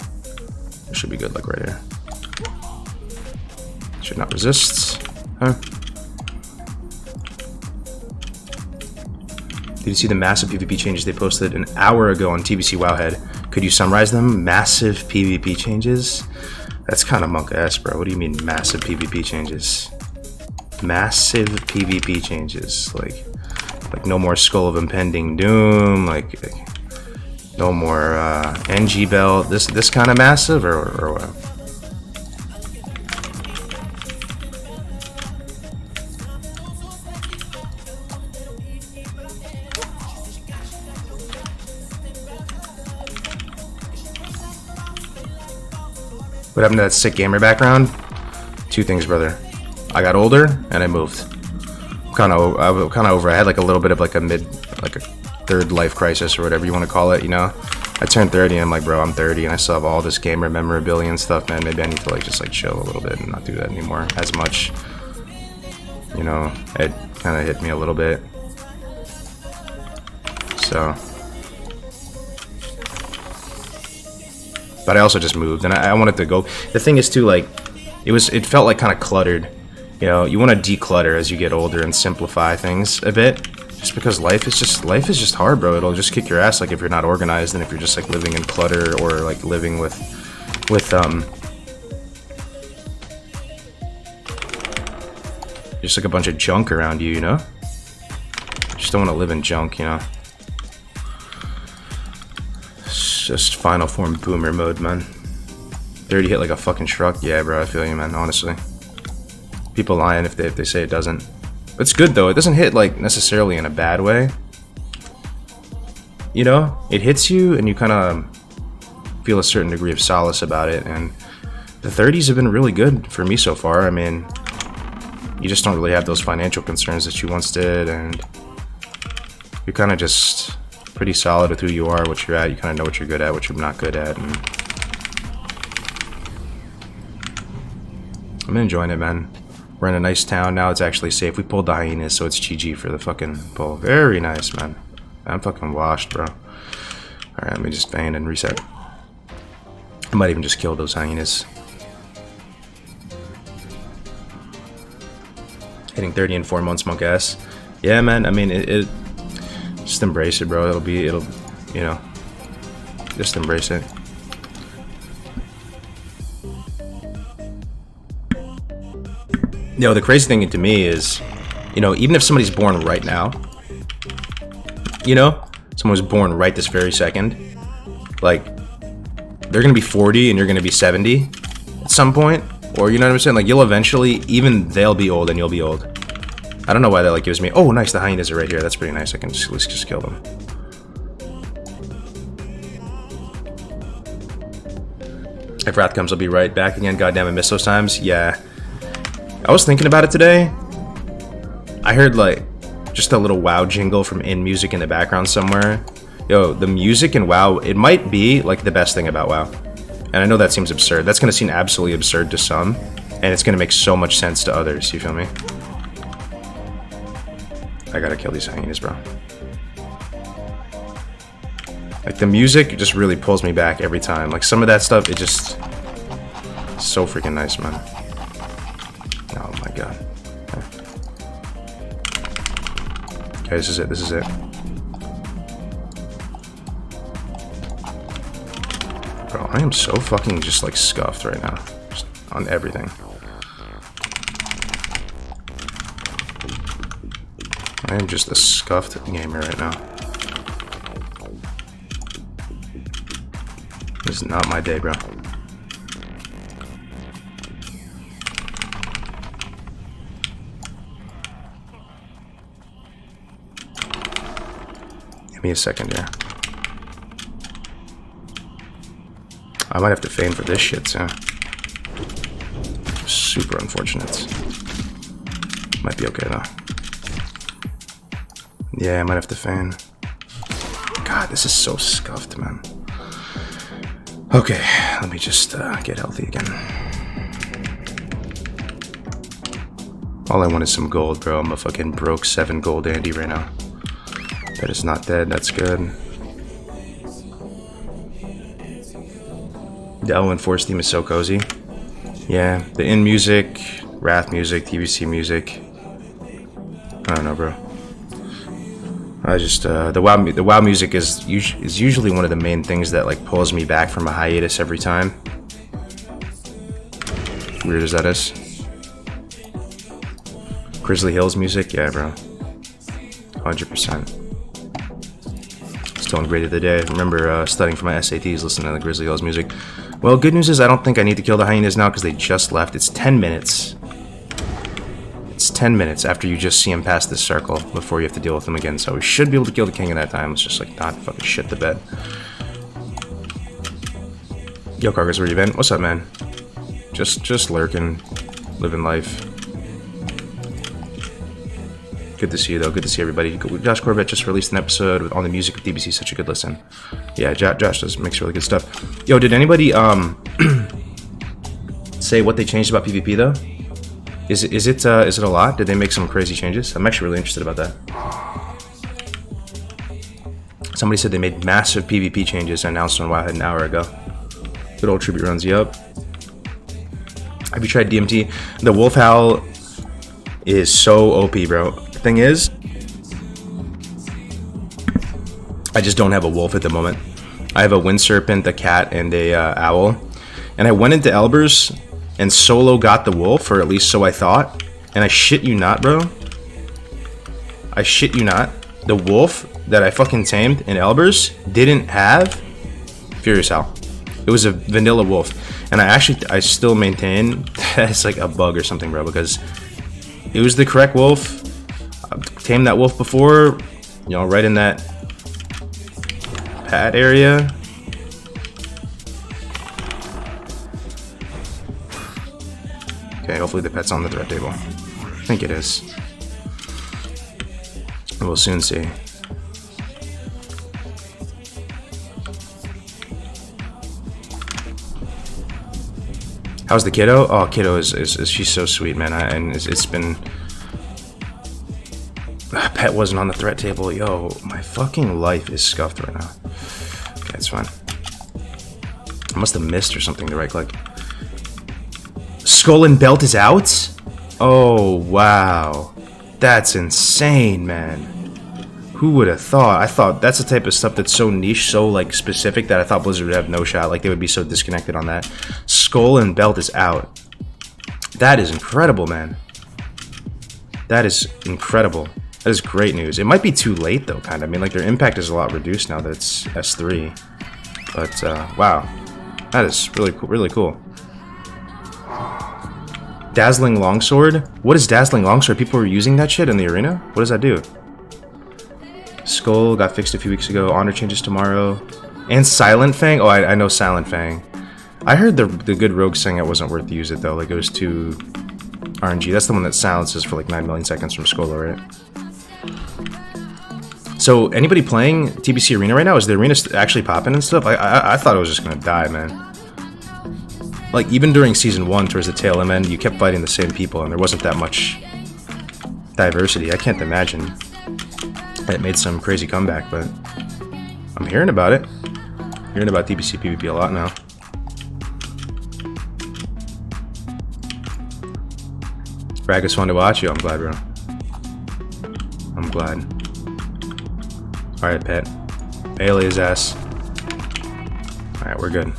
it should be good, like right here. Should not resist. Huh? Did you see the massive PvP changes they posted an hour ago on TBC Wowhead? Could you summarize them? Massive PvP changes? That's kind of monk-ass, bro. What do you mean massive PvP changes? Massive PvP changes, like no more Skull of Impending Doom, like no more NG Belt. This kind of massive, or what? What happened to that sick gamer background? 2 things, brother. I got older and I moved. I was kind of over. I had like a little bit of like a third life crisis or whatever you want to call it, you know. I turned 30 and I'm like, bro, I'm 30 and I still have all this gamer memorabilia and stuff, man. Maybe I need to like just like chill a little bit and not do that anymore as much. You know, it kind of hit me a little bit. So, but I also just moved and I wanted to go. The thing is too, like, it felt like kind of cluttered. You know, you want to declutter as you get older and simplify things a bit, just because life is just hard, bro. It'll just kick your ass, like, if you're not organized and if you're just like living in clutter or like living with just like a bunch of junk around you, you know. Just don't want to live in junk, you know. It's just final form boomer mode, man. 30 hit like a fucking truck. Yeah, bro, I feel you, man, honestly. People lying if they say it doesn't. It's good, though. It doesn't hit, like, necessarily in a bad way. You know? It hits you, and you kind of feel a certain degree of solace about it, and the 30s have been really good for me so far. I mean, you just don't really have those financial concerns that you once did, and you're kind of just pretty solid with who you are, what you're at. You kind of know what you're good at, what you're not good at, and I'm enjoying it, man. We're in a nice town now. It's actually safe. We pulled the hyenas, so it's GG for the fucking pull. Very nice, man. I'm fucking washed, bro. Alright, let me just feign and reset. I might even just kill those hyenas. Hitting 30 in 4 months, monk ass. Yeah, man. I mean, it just embrace it, bro. It'll, you know, just embrace it. You know, the crazy thing to me is, you know, even if somebody's born right now, you know, someone was born right this very second, like, they're gonna be 40 and you're gonna be 70 at some point, or you know what I'm saying? Like you'll eventually, even they'll be old and you'll be old. I don't know why that like gives me. Oh, nice, the hyenas are right here. That's pretty nice. I can just, let's just kill them. If Wrath comes, I'll be right back again. Goddamn, I miss those times. Yeah, I was thinking about it today. I heard like just a little WoW jingle from in music in the background somewhere. Yo, the music in WoW, it might be like the best thing about WoW. And I know that seems absurd. That's gonna seem absolutely absurd to some, and it's gonna make so much sense to others. You feel me? I gotta kill these hyenas, bro. Like the music just really pulls me back every time. Like some of that stuff, it just so freaking nice, man. Oh my god. Okay, this is it. This is it. Bro, I am so fucking just like scuffed right now. Just on everything. I am just a scuffed gamer right now. This is not my day, bro. Give me a second here. I might have to feign for this shit, too. Super unfortunate. Might be okay, though. Yeah, I might have to feign. God, this is so scuffed, man. Okay, let me just get healthy again. All I want is some gold, bro. I'm a fucking broke 7 gold Andy right now. That is not dead, that's good. The L1 Force theme is so cozy. Yeah, the in music, Wrath music, TBC music. I don't know, bro. I just the WoW music is usually one of the main things that like pulls me back from a hiatus every time. Weird as that is. Grizzly Hills music, yeah, bro. 100%. Still great of the day. Remember studying for my SATs, listening to the Grizzly Hills music. Well, good news is I don't think I need to kill the hyenas now because they just left. It's 10 minutes. It's 10 minutes after you just see him pass this circle before you have to deal with him again. So we should be able to kill the king in that time. Let's just like not fucking shit the bed. Yo, Cargos, where you been? What's up, man? Just lurking, living life. Good to see you, though. Good to see everybody. Josh Corbett just released an episode with all the music of TBC. Such a good listen. Yeah, Josh does makes really good stuff. Yo, did anybody say what they changed about PvP though? Is it a lot? Did they make some crazy changes? I'm actually really interested about that. Somebody said they made massive PvP changes and announced on Wowhead an hour ago. Good old tribute runs. Yup. Have you tried DMT? The Wolf Howl is so OP, bro. The thing is, I just don't have a wolf at the moment. I have a wind serpent, a cat, and a owl. And I went into Elbers and solo got the wolf, or at least so I thought. And I shit you not, bro. I shit you not. The wolf that I fucking tamed in Elbers didn't have Furious Howl. It was a vanilla wolf. And I still maintain that it's like a bug or something, bro, because it was the correct wolf. I've tamed that wolf before, you know, right in that pad area. Okay, hopefully the pet's on the threat table. I think it is. We'll soon see. How's the kiddo? Oh, kiddo is she's so sweet, man. And it's been. Pet wasn't on the threat table. Yo, my fucking life is scuffed right now. Okay, it's fine. I must have missed or something to right click. Skull and Belt is out? Oh, wow. That's insane, man. Who would have thought? I thought that's the type of stuff that's so niche, so like specific that I thought Blizzard would have no shot. Like they would be so disconnected on that. Skull and Belt is out. That is incredible, man. That is incredible. That is great news. It might be too late though, kind of. I mean, like their impact is a lot reduced now that it's S3. But wow. That is really cool. Really cool. Dazzling Longsword? What is Dazzling Longsword? People were using that shit in the arena? What does that do? Skull got fixed a few weeks ago. Honor changes tomorrow. And Silent Fang? Oh, I know Silent Fang. I heard the good rogue saying it wasn't worth to use it though. Like it was too RNG. That's the one that silences for like 9 million seconds from Skull, right? So anybody playing TBC Arena right now? Is the arena actually popping and stuff? I thought it was just gonna die, man. Like, even during Season 1, towards the tail end, you kept fighting the same people, and there wasn't that much diversity. I can't imagine that it made some crazy comeback, but I'm hearing about it. Hearing about TBC PVP a lot now. Bragg is fun to watch you. I'm glad, bro. I'm glad. Alright, Pet. Bailey his ass. Alright, we're good.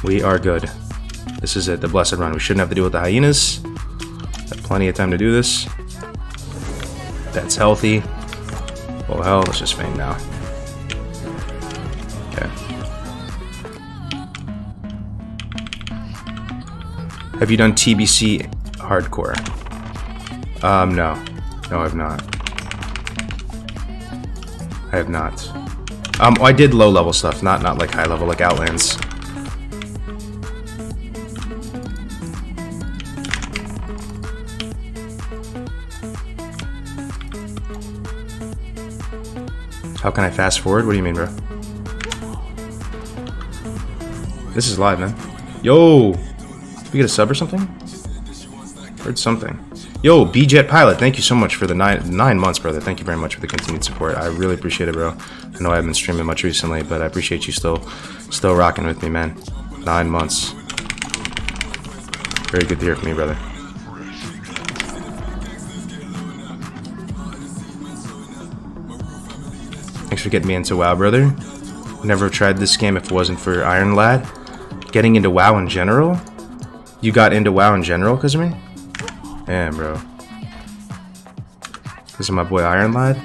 We are good. This is it, the blessed run. We shouldn't have to deal with the hyenas. Got plenty of time to do this. That's healthy. Oh hell, let's just faint now. Okay. Have you done TBC hardcore? No. No, I've not. I have not. I did low level stuff, not like high level, like Outlands. How can I fast forward? What do you mean, bro? This is live, man. Yo! Did we get a sub or something? Heard something. Yo, B-Jet Pilot, thank you so much for the nine months, brother. Thank you very much for the continued support. I really appreciate it, bro. I know I haven't been streaming much recently, but I appreciate you still rocking with me, man. 9 months. Very good to hear from you, brother. Thanks for getting me into WoW, brother. Never tried this game if it wasn't for Iron Lad. Getting into WoW in general? You got into WoW in general because of me? Damn, bro. This is my boy Iron Lad.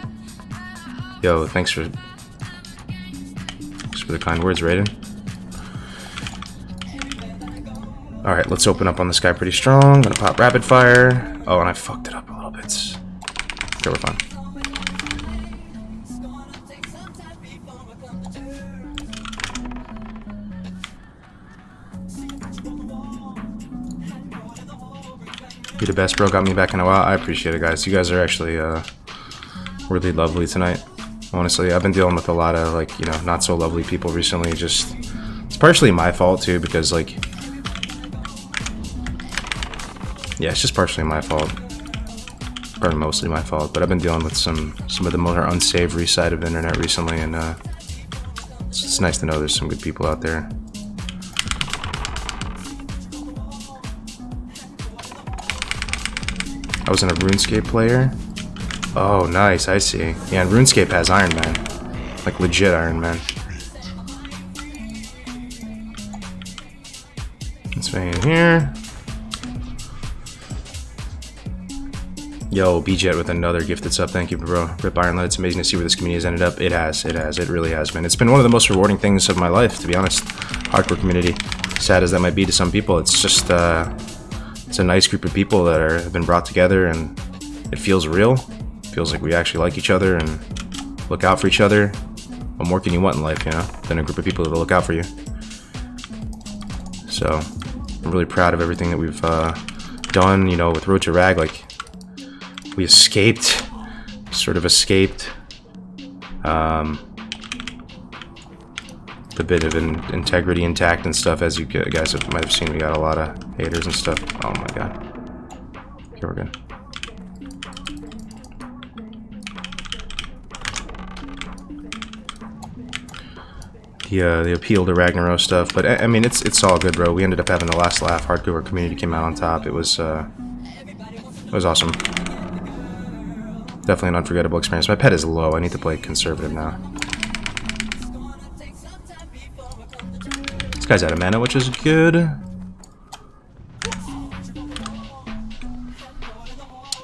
Yo, thanks for the kind words, Raiden. Alright, let's open up on this guy pretty strong. Gonna pop rapid fire. Oh, and I fucked it up a little bit. Okay, we're fine. You're the best, bro. Got me back in a while. I appreciate it, guys. You guys are actually really lovely tonight. Honestly, I've been dealing with a lot of, like, you know, not so lovely people recently. Just, it's partially my fault too, because, like, yeah, it's just partially my fault, or mostly my fault. But I've been dealing with some of the more unsavory side of the internet recently, and it's nice to know there's some good people out there. I was in a RuneScape player. Oh, nice, I see. Yeah, and RuneScape has Iron Man. Like, legit Iron Man. Let's bang in here. Yo, B-Jet with another gifted sub. Thank you, bro. Rip Iron Lad. It's amazing to see where this community has ended up. It has. It really has been. It's been one of the most rewarding things of my life, to be honest. Hardcore community. Sad as that might be to some people, it's just, it's a nice group of people that have been brought together, and it feels real. It feels like we actually like each other and look out for each other. What more can you want in life, you know, than a group of people that'll look out for you? So, I'm really proud of everything that we've done, you know, with Road to Rag. Like, we escaped, sort of escaped the bit of integrity intact and stuff. As you guys might have seen, we got a lot of haters and stuff. Oh my god. Okay, we're good. The appeal to Ragnarok stuff, but I mean, it's all good, bro. We ended up having the last laugh. Hardcore community came out on top. It was awesome. Definitely an unforgettable experience. My pet is low. I need to play conservative now. This guy's out of mana, which is good.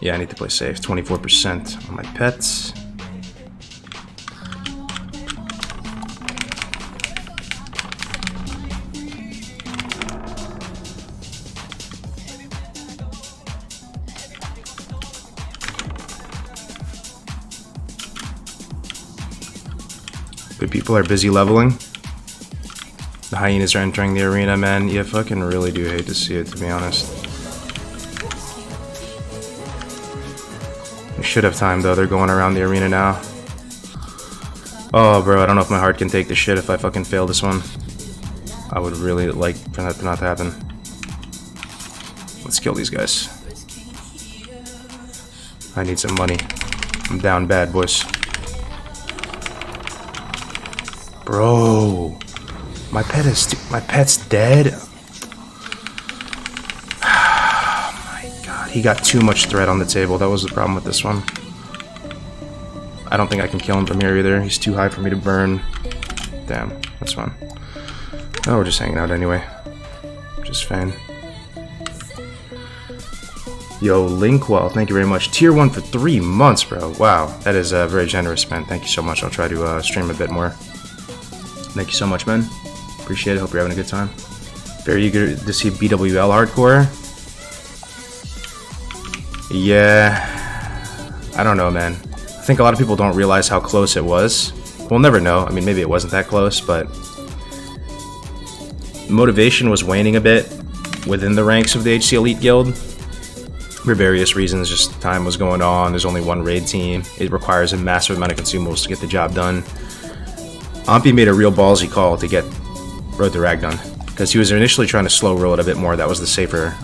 Yeah, I need to play safe. 24% on my pets. Good people are busy leveling. The hyenas are entering the arena, man. You fucking really do hate to see it, to be honest. We should have time, though. They're going around the arena now. Oh, bro, I don't know if my heart can take the shit if I fucking fail this one. I would really like for that to not happen. Let's kill these guys. I need some money. I'm down bad, boys. Bro, my pet's dead. Oh my god, he got too much threat on the table. That was the problem with this one. I don't think I can kill him from here either. He's too high for me to burn. Damn, that's fine. Oh, we're just hanging out anyway. Just fine. Yo, Linkwell, thank you very much. Tier 1 for 3 months, bro. Wow, that is very generous, man. Thank you so much. I'll try to stream a bit more. Thank you so much, man. Appreciate it. Hope you're having a good time. Very eager to see BWL hardcore. Yeah, I don't know, man. I think a lot of people don't realize how close it was. We'll never know. I mean, maybe it wasn't that close, but motivation was waning a bit within the ranks of the HC Elite Guild. For various reasons, just time was going on. There's only one raid team. It requires a massive amount of consumables to get the job done. Ampi made a real ballsy call to get Road to Rag done, because he was initially trying to slow roll it a bit more. That was the safer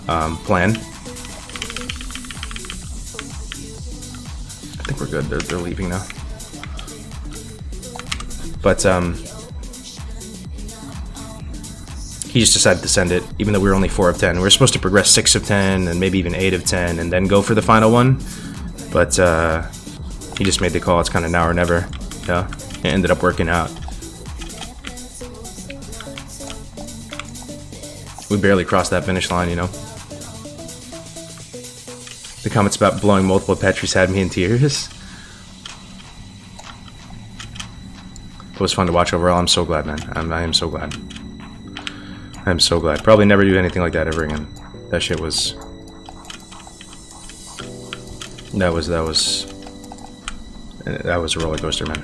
plan. I think we're good. They're leaving now. But he just decided to send it, even though we were only 4 of 10. We were supposed to progress 6 of 10, and maybe even 8 of 10, and then go for the final one. But he just made the call. It's kind of now or never. Yeah, it ended up working out. We barely crossed that finish line, you know. The comments about blowing multiple Petries had me in tears. It was fun to watch overall. I'm so glad, man. I am so glad. I'm so glad. Probably never do anything like that ever again. That shit was... That was a roller coaster, man.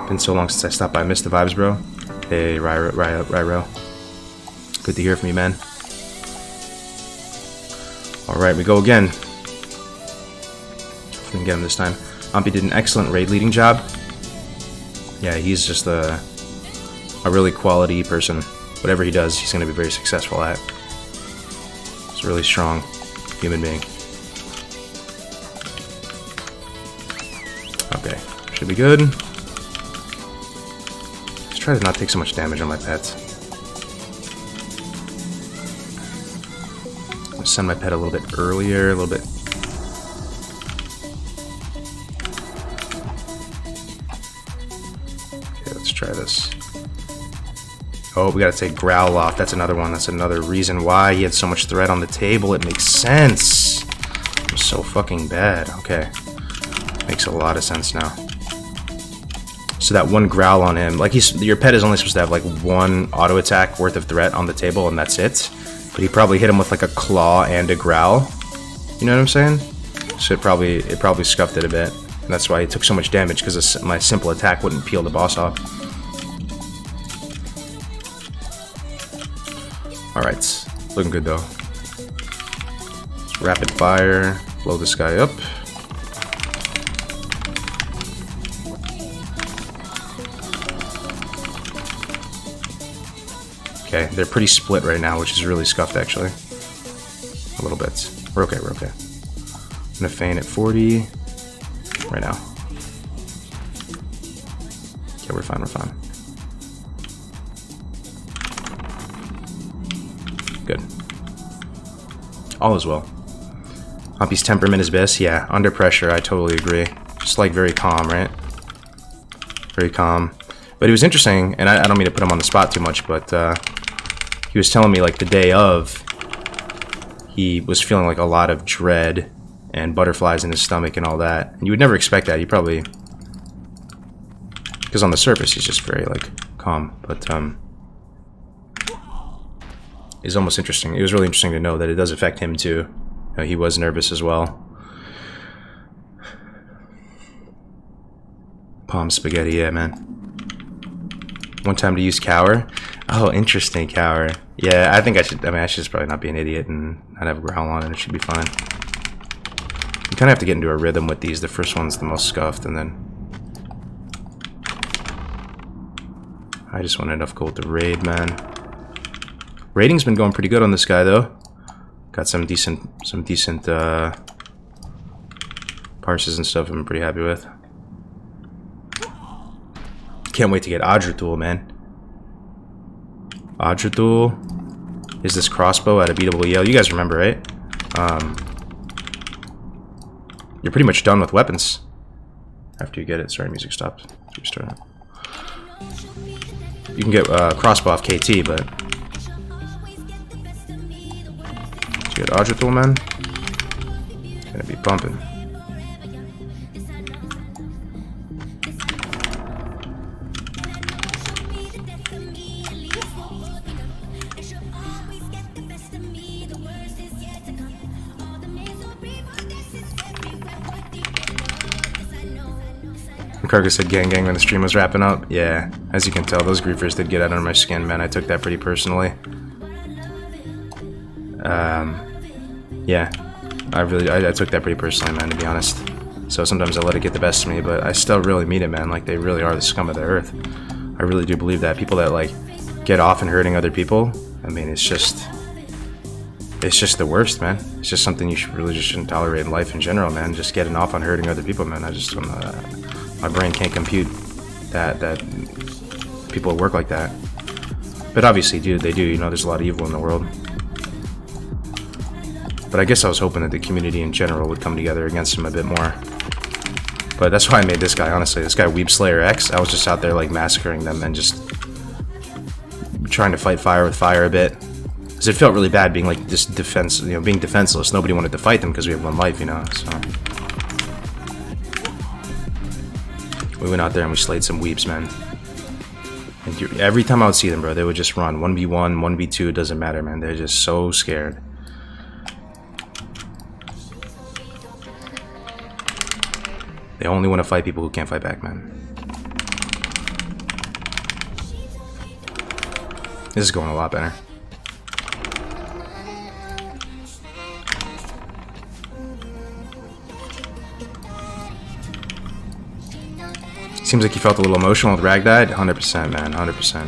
Been so long since I stopped by. Missed the vibes, bro. Hey, Ryro. Good to hear from you, man. Alright, we go again. Hopefully we can get him this time. Ampi did an excellent raid leading job. Yeah, he's just a really quality person. Whatever he does, he's going to be very successful at. He's a really strong human being. Okay, should be good. Let's try to not take so much damage on my pets. I'm going to send my pet a little bit earlier, a little bit. Try this. Oh, we gotta take Growl off. That's another one. That's another reason why he had so much threat on the table. It makes sense. I'm so fucking bad. Okay. Makes a lot of sense now. So that one Growl on him, like your pet is only supposed to have like 1 auto attack worth of threat on the table, and that's it. But he probably hit him with like a Claw and a Growl. You know what I'm saying? So it probably scuffed it a bit. And that's why he took so much damage, because my simple attack wouldn't peel the boss off. Alright, looking good though. Rapid fire, blow this guy up. Okay, they're pretty split right now, which is really scuffed actually. A little bit. We're okay, we're okay. I'm gonna feign at 40 right now. Okay, we're fine, we're fine. Good. All is well. Ampi's temperament is best. Yeah, under pressure, I totally agree. Just like very calm, right? Very calm. But it was interesting, and I don't mean to put him on the spot too much, but he was telling me like the day of, he was feeling like a lot of dread and butterflies in his stomach and all that. And you would never expect that. You probably, because on the surface he's just very like calm, but it's almost interesting. It was really interesting to know that it does affect him too. You know, he was nervous as well. Palm spaghetti, yeah, man. One time to use cower. Oh, interesting, cower. Yeah, I think I should. I mean, I should just probably not be an idiot and not have a growl on, and it should be fine. You kind of have to get into a rhythm with these. The first one's the most scuffed, and then I just want enough gold to raid, man. Raiding's been going pretty good on this guy, though. Got some decent parses and stuff I'm pretty happy with. Can't wait to get Adratul, man. Adratul is this crossbow at a beatable Yale. You guys remember, right? You're pretty much done with weapons after you get it. Sorry, music stopped. Restart it. You can get crossbow off KT, but get Adratul, man. Gonna be bumping. Karga said gang gang when the stream was wrapping up. Yeah, as you can tell, those griefers did get out under my skin, man. I took that pretty personally. Yeah, I took that pretty personally, man, to be honest. So sometimes I let it get the best of me, but I still really mean it, man. Like, they really are the scum of the earth. I really do believe that. People that, like, get off and hurting other people, I mean, it's just the worst, man. It's just something you really just shouldn't tolerate in life in general, man. Just getting off on hurting other people, man. I just don't my brain can't compute that people work like that. But obviously, dude, they do. You know, there's a lot of evil in the world. But I guess I was hoping that the community in general would come together against him a bit more. But that's why I made this guy, honestly. This guy, Weeb Slayer X, I was just out there, like, massacring them and just trying to fight fire with fire a bit. Because it felt really bad being, like, just being defenseless. Nobody wanted to fight them because we have one life, you know, so. We went out there and we slayed some weeps, man. And every time I would see them, bro, they would just run. 1v1, 1v2, it doesn't matter, man. They're just so scared. They only want to fight people who can't fight back, man. This is going a lot better. Seems like you felt a little emotional with Rag died. 100%, man. 100%.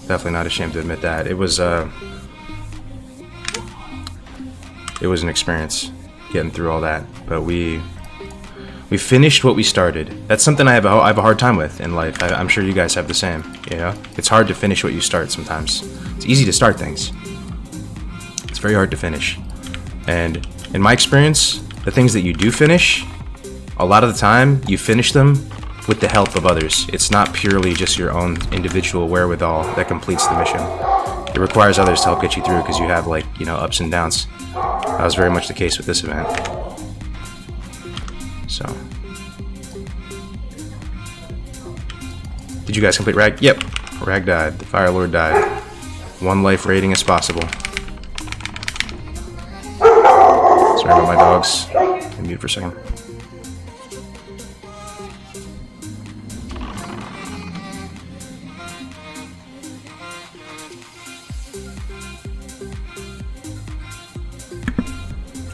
Definitely not ashamed to admit that. It was an experience getting through all that. But we finished what we started. That's something I have a hard time with in life. I'm sure you guys have the same. You know, it's hard to finish what you start sometimes. It's easy to start things. It's very hard to finish. And in my experience, the things that you do finish, a lot of the time you finish them with the help of others. It's not purely just your own individual wherewithal that completes the mission. It requires others to help get you through because you have, like, you know, ups and downs. That was very much the case with this event. So, did you guys complete Rag? Yep. Rag died. The Fire Lord died. One life rating as possible. Sorry about my dogs. I'm mute for a second.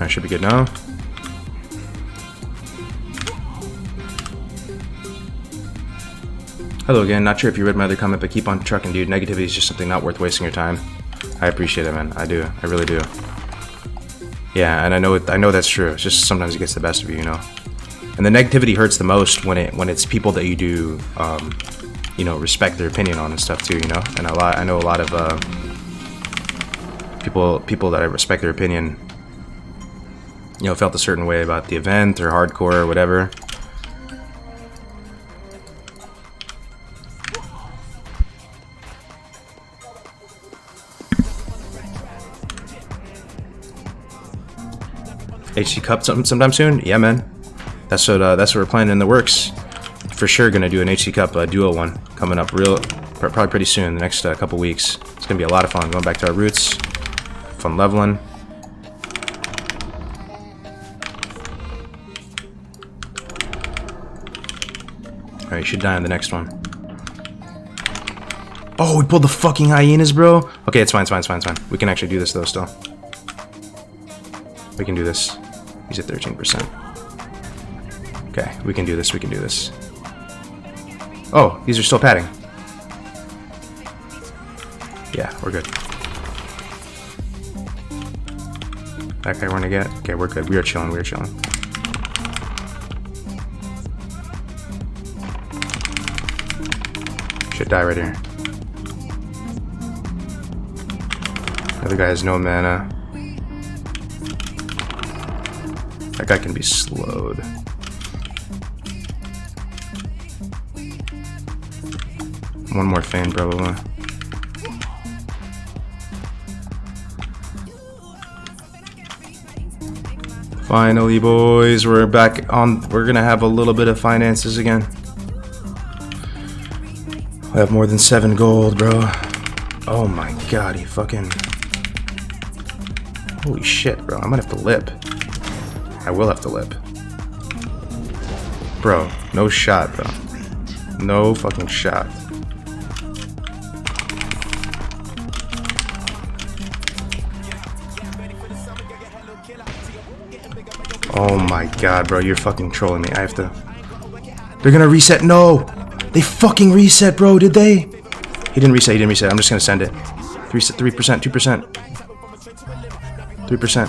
I should be good now. Hello again, not sure if you read my other comment, but keep on trucking, dude. Negativity is just something not worth wasting your time. I appreciate it, man. I do. I really do. Yeah, and I know that's true. It's just sometimes it gets the best of you, you know. And the negativity hurts the most when it's people that you do, you know, respect their opinion on and stuff too, you know. And I know a lot of people that I respect their opinion, you know, felt a certain way about the event or hardcore or whatever. HC Cup sometime soon? Yeah, man. That's what we're planning in the works. For sure, gonna do an HC Cup duo one coming up probably pretty soon. The next couple weeks. It's gonna be a lot of fun. Going back to our roots, fun leveling. Alright, you should die on the next one. Oh, we pulled the fucking hyenas, bro. Okay, it's fine, it's fine, it's fine, it's fine. We can actually do this, though, still. We can do this. He's at 13%. Okay, we can do this, we can do this. Oh, these are still padding. Yeah, we're good. That guy we're gonna get? Okay, we're good. We are chilling, we are chilling. Should die right here. Other guy has no mana. That guy can be slowed. One more fan, probably. Finally, boys, we're back on. We're gonna have a little bit of finances again. I have more than 7 gold, bro. Oh my god, he fucking... Holy shit, bro. I might have to lip. I will have to lip. Bro, no shot, bro. No fucking shot. Oh my god, bro, you're fucking trolling me. I have to... They're gonna reset. No! They fucking reset, bro, did they? He didn't reset, he didn't reset. I'm just gonna send it. 3%, 2%. 3%.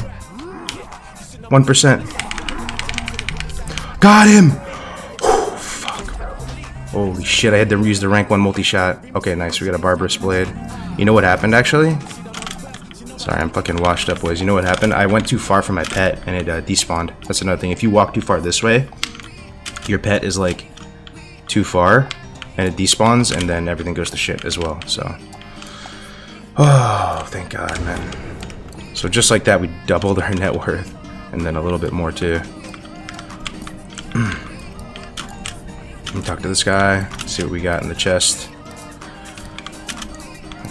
1%. Got him! Whew, fuck, bro. Holy shit, I had to use the rank 1 multi-shot. Okay, nice, we got a Barbarous Blade. You know what happened, actually? Sorry, I'm fucking washed up, boys. You know what happened? I went too far from my pet, and it despawned. That's another thing. If you walk too far this way, your pet is, like, too far, and it despawns, and then everything goes to shit as well, so... Oh, thank God, man. So just like that, we doubled our net worth, and then a little bit more, too. Let me talk to this guy, see what we got in the chest.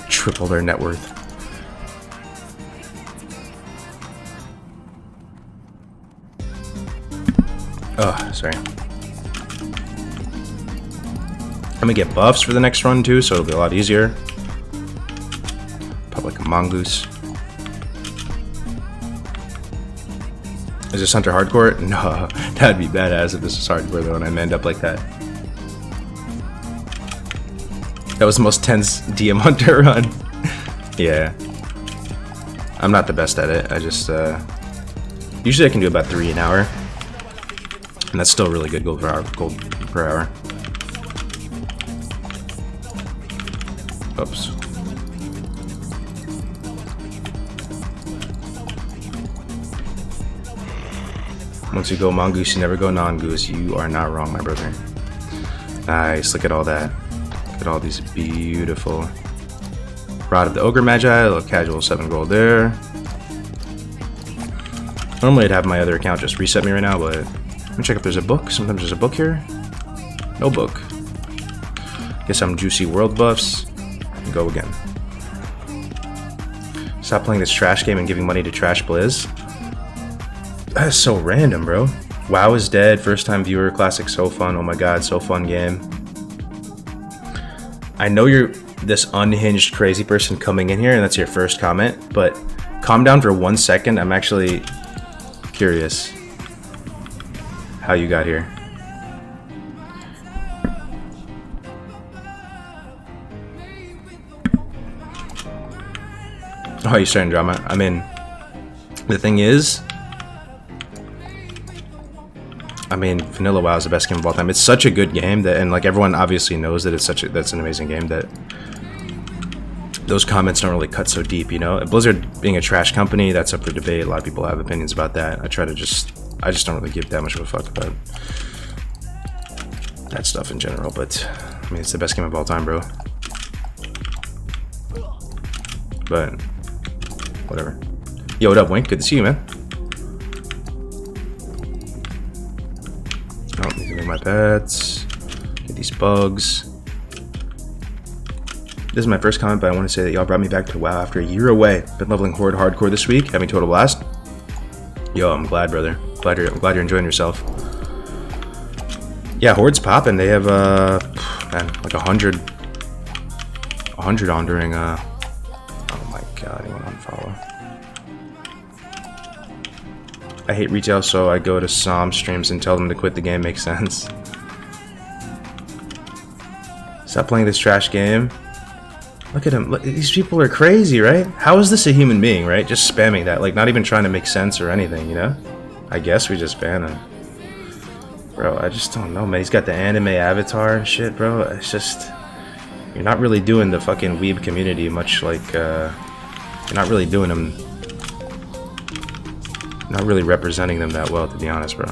Tripled our net worth. Oh, sorry. I'm gonna get buffs for the next run too, so it'll be a lot easier. Probably like a mongoose. Is this Hunter hardcore? No, that'd be badass if this was hardcore though, and I end up like that. That was the most tense DM Hunter run. Yeah. I'm not the best at it. I just, usually I can do about 3 an hour. And that's still really good gold per hour. Oops. Once you go mongoose, you never go non-goose. You are not wrong, my brother. Nice, look at all that. Look at all these beautiful... Rod of the Ogre Magi, a little casual 7 gold there. Normally I'd have my other account just reset me right now, but... Let me check if there's a book. Sometimes there's a book here. No book. Guess I'm juicy world buffs. And go again. Stop playing this trash game and giving money to Trash Blizz. That is so random, bro. WoW is dead. First time viewer. Classic. So fun. Oh my god. So fun game. I know you're this unhinged crazy person coming in here and that's your first comment, but calm down for 1 second. I'm actually curious how you got here. Oh, you're starting drama. I mean, the thing is, Vanilla WoW is the best game of all time. It's such a good game that, and like everyone obviously knows that that's an amazing game, that those comments don't really cut so deep, you know? Blizzard being a trash company, that's up for debate. A lot of people have opinions about that. I just don't really give that much of a fuck about that stuff in general, but I mean, it's the best game of all time, bro. But whatever. Yo, what up, Wink? Good to see you, man. Oh, these are my pets. Get these bugs. This is my first comment, but I want to say that y'all brought me back to WoW after a year away. Been leveling Horde hardcore this week, having total blast. Yo, I'm glad, brother. I'm glad you're enjoying yourself. Yeah, Horde's popping. They have man, like 100 on during oh my god, anyone unfollow. I hate retail, so I go to SOM streams and tell them to quit the game. Makes sense. Stop playing this trash game. Look at him. Look, these people are crazy, right? How is this a human being, right? Just spamming that, like not even trying to make sense or anything, you know? I guess we just ban him. Bro, I just don't know, man. He's got the anime avatar and shit, bro. It's just... You're not really doing the fucking weeb community much like, you're not really doing them... Not really representing them that well, to be honest, bro.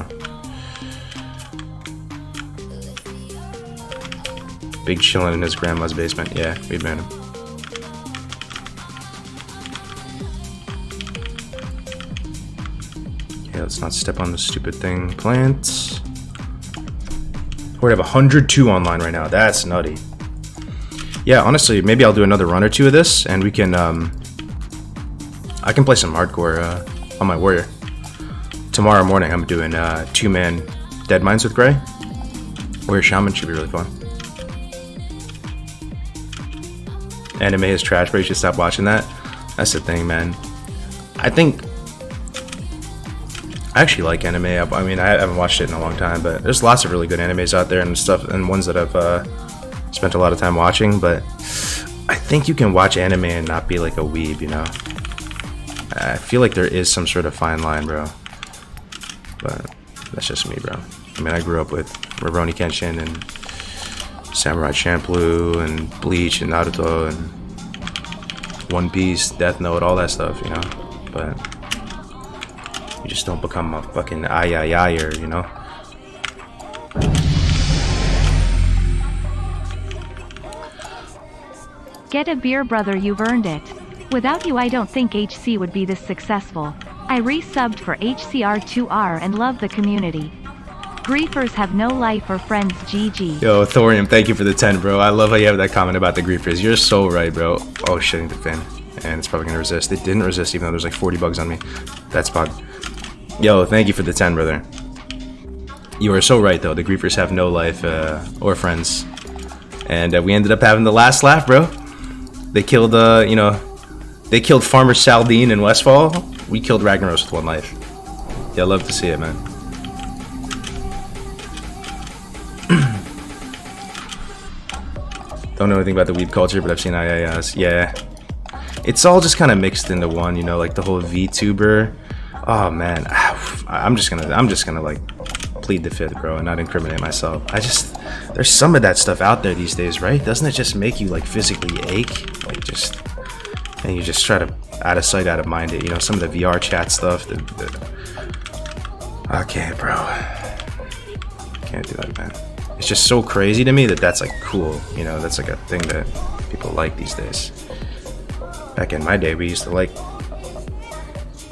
Big chillin' in his grandma's basement. Yeah, we banned him. Okay, let's not step on the stupid thing. Plants. We have 102 online right now. That's nutty. Yeah, honestly, maybe I'll do another run or two of this, and we can, I can play some hardcore on my warrior. Tomorrow morning, I'm doing 2-man Dead Mines with Gray. Warrior Shaman should be really fun. Anime is trash, but you should stop watching that. That's the thing, man. I think... I actually like anime. I mean, I haven't watched it in a long time, but there's lots of really good animes out there and stuff, and ones that I've spent a lot of time watching, but I think you can watch anime and not be like a weeb, you know? I feel like there is some sort of fine line, bro. But that's just me, bro. I mean, I grew up with Rurouni Kenshin and Samurai Champloo and Bleach and Naruto and One Piece, Death Note, all that stuff, you know? But you just don't become a fucking ay-ay-ayer, you know? Get a beer, brother, you've earned it. Without you I don't think HC would be this successful. I resubbed for HCR2R and love the community. Griefers have no life or friends, GG. Yo, Thorium, thank you for the 10, bro. I love how you have that comment about the Griefers. You're so right, bro. Oh, shit, the fin. And it's probably gonna resist. It didn't resist even though there's like 40 bugs on me. That's bug. Yo, thank you for the 10, brother. You are so right, though. The Griefers have no life or friends. And we ended up having the last laugh, bro. They killed, you know, they killed Farmer Saldine in Westfall. We killed Ragnaros with 1 life. Yeah, I love to see it, man. Don't know anything about the weeb culture, but I've seen IIS. Yeah. It's all just kind of mixed into one, you know, like the whole VTuber. Oh, man. I'm just gonna, like, plead the fifth, bro, and not incriminate myself. There's some of that stuff out there these days, right? Doesn't it just make you like physically ache, like just, and you just try to out of sight, out of mind it, you know? Some of the VR chat stuff. Okay, bro, can't do that, man. It's just so crazy to me that that's like cool, you know? That's like a thing that people like these days. Back in my day, we used to like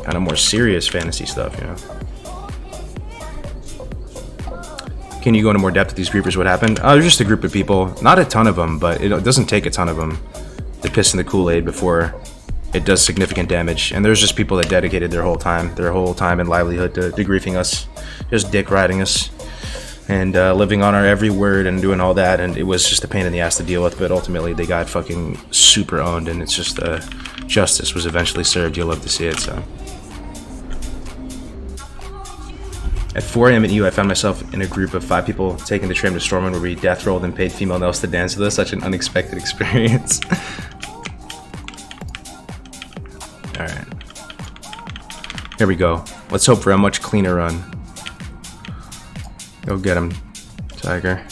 kind of more serious fantasy stuff, you know? Can you go into more depth with these Griefers? What happened? Oh, there's just a group of people. Not a ton of them, but it doesn't take a ton of them to piss in the Kool-Aid before it does significant damage. And there's just people that dedicated their whole time and livelihood to griefing us, just dick riding us, and living on our every word and doing all that. And it was just a pain in the ass to deal with, but ultimately they got fucking super owned, and it's just justice was eventually served. You'll love to see it, so. At 4 AM at U, I found myself in a group of 5 people taking the tram to Stormwind where we death rolled and paid female Nels to dance with us. Such an unexpected experience. Alright. Here we go. Let's hope for a much cleaner run. Go get him, Tiger.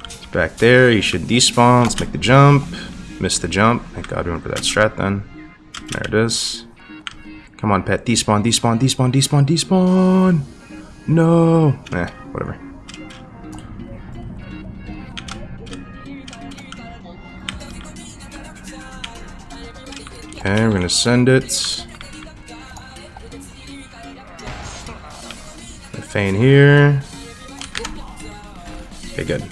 He's back there. He should despawn. Let's make the jump. Missed the jump. Thank God we went for that strat then. There it is. Come on, pet. Despawn, despawn, despawn, despawn, despawn. No. Whatever. Okay, we're gonna send it. The Feign here. Okay, good.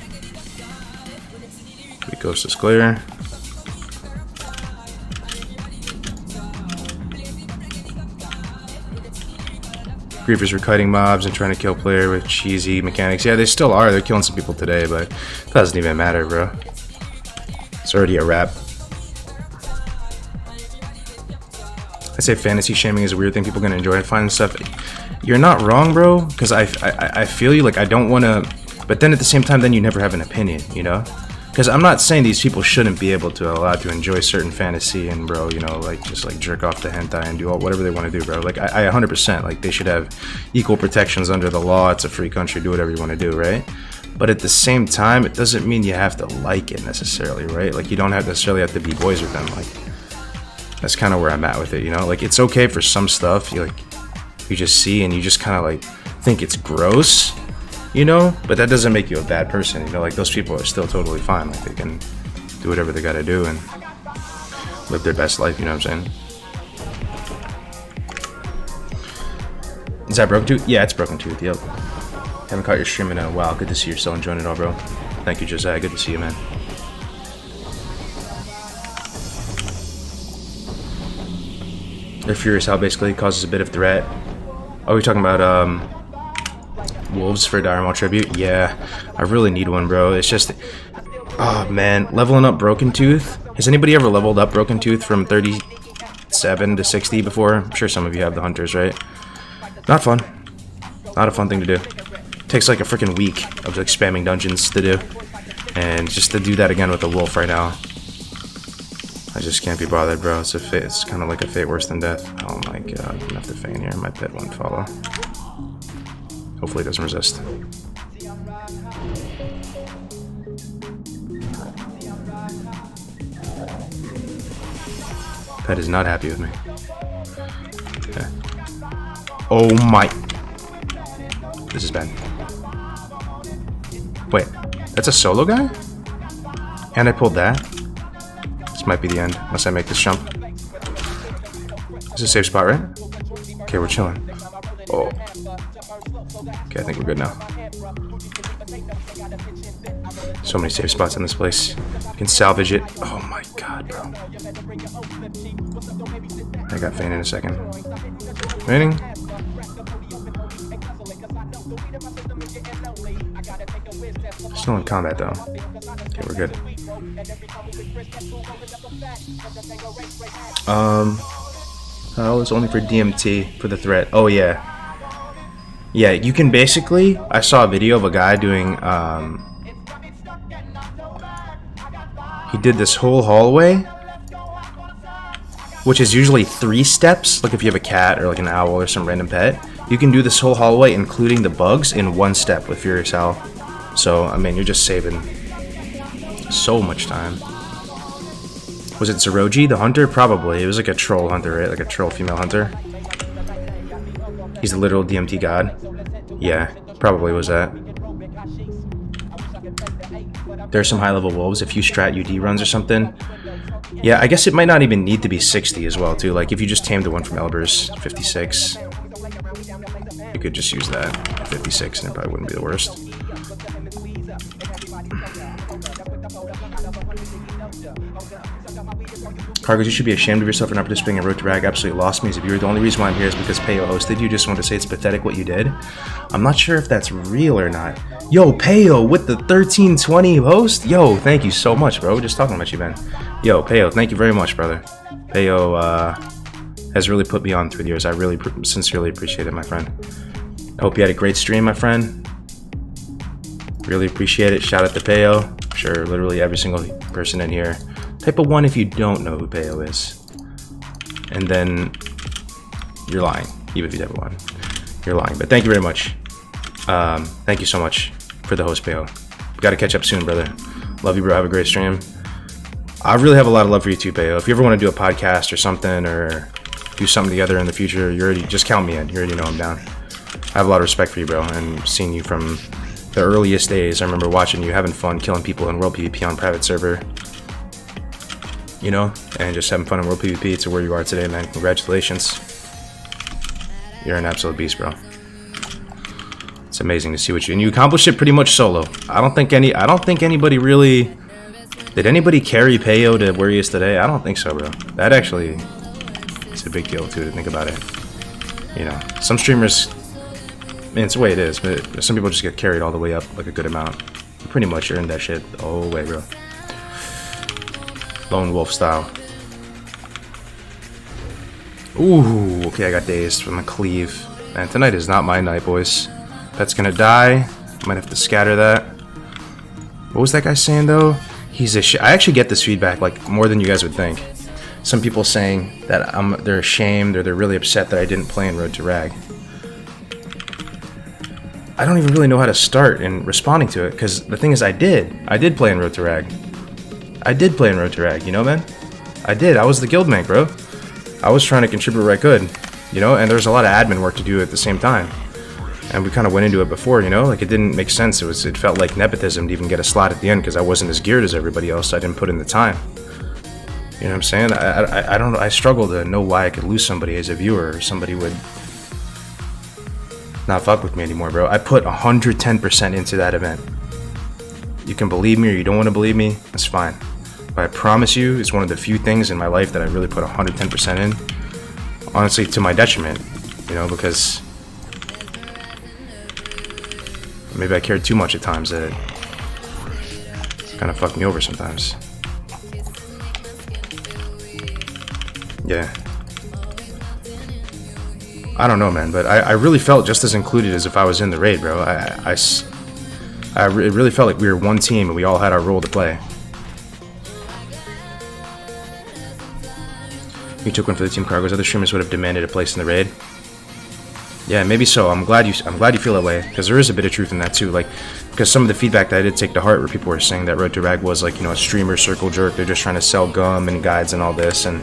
The Ghost is clear. Griefers were kiting mobs and trying to kill player with cheesy mechanics. Yeah, they still are. They're killing some people today, but it doesn't even matter, bro. It's already a wrap. I say fantasy shaming is a weird thing people are gonna enjoy and find stuff. You're not wrong, bro, because I feel you. Like, I don't want to, but then at the same time, then you never have an opinion, you know? Because I'm not saying these people shouldn't be able to allow to enjoy certain fantasy and, bro, you know, like, just like jerk off the hentai and do whatever they want to do, bro. Like, I 100%, like, they should have equal protections under the law. It's a free country. Do whatever you want to do, right? But at the same time, it doesn't mean you have to like it necessarily, right? Like, you don't necessarily have to be boys with them. Like, that's kind of where I'm at with it, you know? Like, it's okay for some stuff you just see and you just kind of like think it's gross, you know? But that doesn't make you a bad person, you know? Like, those people are still totally fine. Like, they can do whatever they gotta do and live their best life, you know what I'm saying? Is that Broken Tooth? Yeah, it's Broken Tooth, yep. Haven't caught your stream in a while. Good to see you're still enjoying it all, bro. Thank you, Josiah. Good to see you, man. They're furious how basically causes a bit of threat. Oh, you're talking about wolves for Dire Maul tribute? Yeah, I really need one, bro. It's just, oh man, leveling up Broken Tooth. Has anybody ever leveled up Broken Tooth from 37 to 60 before? I'm sure some of you have the hunters, right? Not fun. Not a fun thing to do. Takes like a freaking week of like spamming dungeons to do, and just to do that again with a wolf right now, I just can't be bothered, bro. It's a fate. It's kind of like a fate worse than death. Oh my god, I'm gonna have to feign here. My pet won't follow. Hopefully it doesn't resist. Pet is not happy with me. Okay. Oh my. This is bad. Wait, that's a solo guy? And I pulled that? This might be the end, unless I make this jump. This is a safe spot, right? Okay, we're chilling. Oh. Okay, I think we're good now. So many safe spots in this place. You can salvage it. Oh my god, bro. I got feign in a second. Feigning. Still in combat though. Okay, we're good. Oh, it's only for DMT for the threat. Oh yeah. Yeah, you can basically, I saw a video of a guy doing he did this whole hallway, which is usually 3 steps. Like if you have a cat or like an owl or some random pet, you can do this whole hallway including the bugs in 1 step with Furious Owl. So, I mean, you're just saving so much time. Was it Zeroji, the hunter? Probably. It was like a troll hunter, right? Like a troll female hunter. He's the literal DMT god. Yeah, probably was that. There's some high-level wolves. If you strat UD runs or something. Yeah, I guess it might not even need to be 60 as well, too. Like, if you just tamed the one from Elber's, 56. You could just use that, 56, and it probably wouldn't be the worst. Cargos, you should be ashamed of yourself for not participating in Road to Rag. Absolutely lost me as a viewer. The only reason why I'm here is because Payo hosted you. Just want to say it's pathetic what you did. I'm not sure if that's real or not. Yo, Payo with the 1320 host. Yo, thank you so much, bro. Just talking about you, man. Yo, Payo, thank you very much, brother. Payo has really put me on through the years. I really sincerely appreciate it, my friend. I hope you had a great stream, my friend. Really appreciate it. Shout out to Payo. I'm sure literally every single person in here. Type a 1 if you don't know who Payo is. And then you're lying. Even if you type a 1. You're lying. But thank you very much. Thank you so much for the host, Payo. Gotta catch up soon, brother. Love you, bro. Have a great stream. I really have a lot of love for you too, Payo. If you ever want to do a podcast or something, or do something together in the future, you already just count me in. You already know I'm down. I have a lot of respect for you, bro, and seeing you from the earliest days. I remember watching you having fun, killing people in World PvP on private server. You know, and just having fun in World PvP to where you are today, man. Congratulations. You're an absolute beast, bro. It's amazing to see what you accomplished it pretty much solo. I don't think anybody really. Did anybody carry Payo to where he is today? I don't think so, bro. That actually is a big deal too, to think about it. You know, some streamers mean, it's the way it is, but some people just get carried all the way up like a good amount. You pretty much earned that shit the whole way, bro. Lone wolf style. Ooh, okay, I got dazed from the cleave. Man, tonight is not my night, boys. Pet's gonna die. Might have to scatter that. What was that guy saying, though? He's a I actually get this feedback, like, more than you guys would think. Some people saying that they're ashamed or they're really upset that I didn't play in Road to Rag. I don't even really know how to start in responding to it, because the thing is, I did play in Road to Rag. I did play in Road to Rag, you know, man? I did. I was the guild mate, bro. I was trying to contribute where I could, you know, and there's a lot of admin work to do at the same time. And we kind of went into it before, you know, like, it didn't make sense. It felt like nepotism to even get a slot at the end because I wasn't as geared as everybody else. So I didn't put in the time. You know what I'm saying? I don't know. I struggle to know why I could lose somebody as a viewer, or somebody would not fuck with me anymore, bro. I put 110% into that event. You can believe me or you don't want to believe me, that's fine. But I promise you, it's one of the few things in my life that I really put 110% in. Honestly, to my detriment, you know, because maybe I cared too much at times that it kind of fucked me over sometimes. Yeah. I don't know, man, but I really felt just as included as if I was in the raid, bro. It really felt like we were one team and we all had our role to play. You took one for the team cargoes. Other streamers would have demanded a place in the raid. Yeah, maybe so. I'm glad you feel that way, because there is a bit of truth in that too. Like, because some of the feedback that I did take to heart, where people were saying that Road to Rag was like, you know, a streamer circle jerk. They're just trying to sell gum and guides and all this, and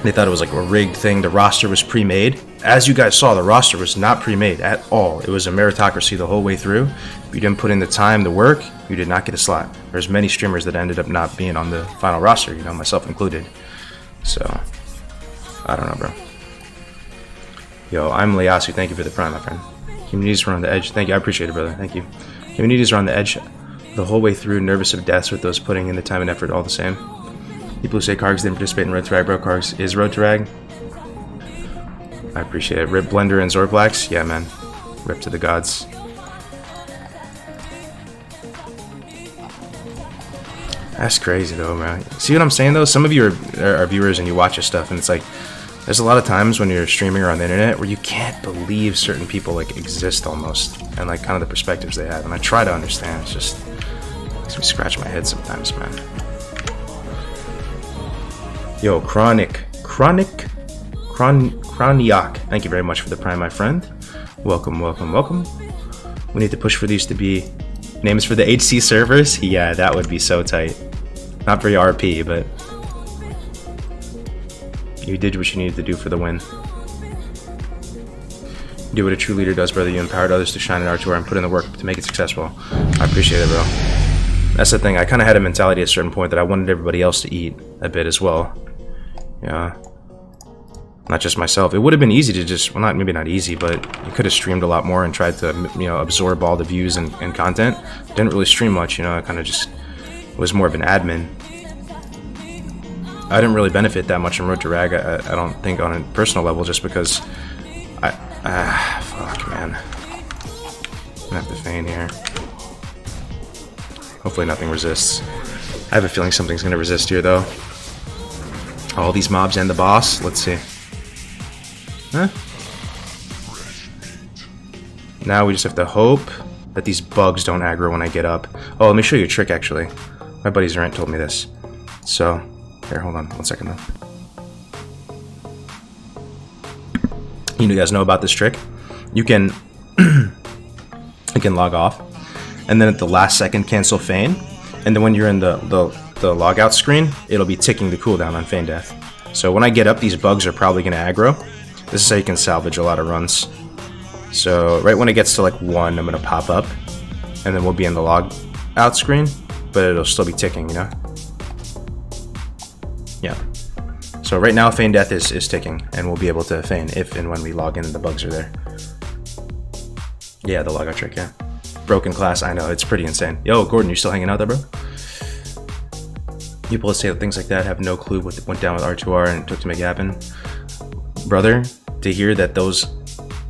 they thought it was like a rigged thing. The roster was pre-made. As you guys saw, the roster was not pre-made at all. It was a meritocracy the whole way through. If you didn't put in the time, the work, you did not get a slot. There's many streamers that ended up not being on the final roster, you know, myself included. So, I don't know, bro. Yo, I'm Leasu. Thank you for the prime, my friend. Communities are on the edge. Thank you. I appreciate it, brother. Thank you. Communities are on the edge the whole way through, nervous of deaths with those putting in the time and effort all the same. People who say Kargs didn't participate in Road to Rag, bro. Kargs is Road to Rag. I appreciate it. Rip Blender and Zorblax. Yeah, man. Rip to the gods. That's crazy, though, man. See what I'm saying, though? Some of you are viewers and you watch this stuff, and it's like, there's a lot of times when you're streaming or on the internet where you can't believe certain people, like, exist almost, and, like, kind of the perspectives they have. And I try to understand. It's just makes me scratch my head sometimes, man. Yo, Chronic. Thank you very much for the prime, my friend. Welcome, welcome, welcome. We need to push for these to be names for the HC servers. Yeah, that would be so tight. Not very RP, but you did what you needed to do for the win. Do what a true leader does, brother. You empowered others to shine in R2R and put in the work to make it successful. I appreciate it, bro. That's the thing. I kind of had a mentality at a certain point that I wanted everybody else to eat a bit as well. Yeah. Not just myself. It would have been easy to just, well, maybe not easy, but you could have streamed a lot more and tried to, you know, absorb all the views and content. Didn't really stream much, you know. I kind of just was more of an admin. I didn't really benefit that much from Road to Rag. I don't think on a personal level, just because fuck, man. I'm gonna have to feign here. Hopefully nothing resists. I have a feeling something's gonna resist here, though. All these mobs and the boss. Let's see. Huh? Now we just have to hope that these bugs don't aggro when I get up. Oh, let me show you a trick, actually. My buddy Zerant told me this. So, here, hold on 1 second, though. You guys know about this trick? You can you can log off, and then at the last second cancel feign, and then when you're in the logout screen, it'll be ticking the cooldown on feign death. So when I get up, these bugs are probably going to aggro. This is how you can salvage a lot of runs. So right when it gets to like 1, I'm going to pop up, and then we'll be in the logout screen, but it'll still be ticking, you know? Yeah. So right now, feign death is ticking, and we'll be able to feign if and when we log in and the bugs are there. Yeah, the logout trick, yeah. Broken class, I know, it's pretty insane. Yo, Gordon, you still hanging out there, bro? People that say things like that have no clue what went down with R2R and it took to make it happen. Brother, to hear that those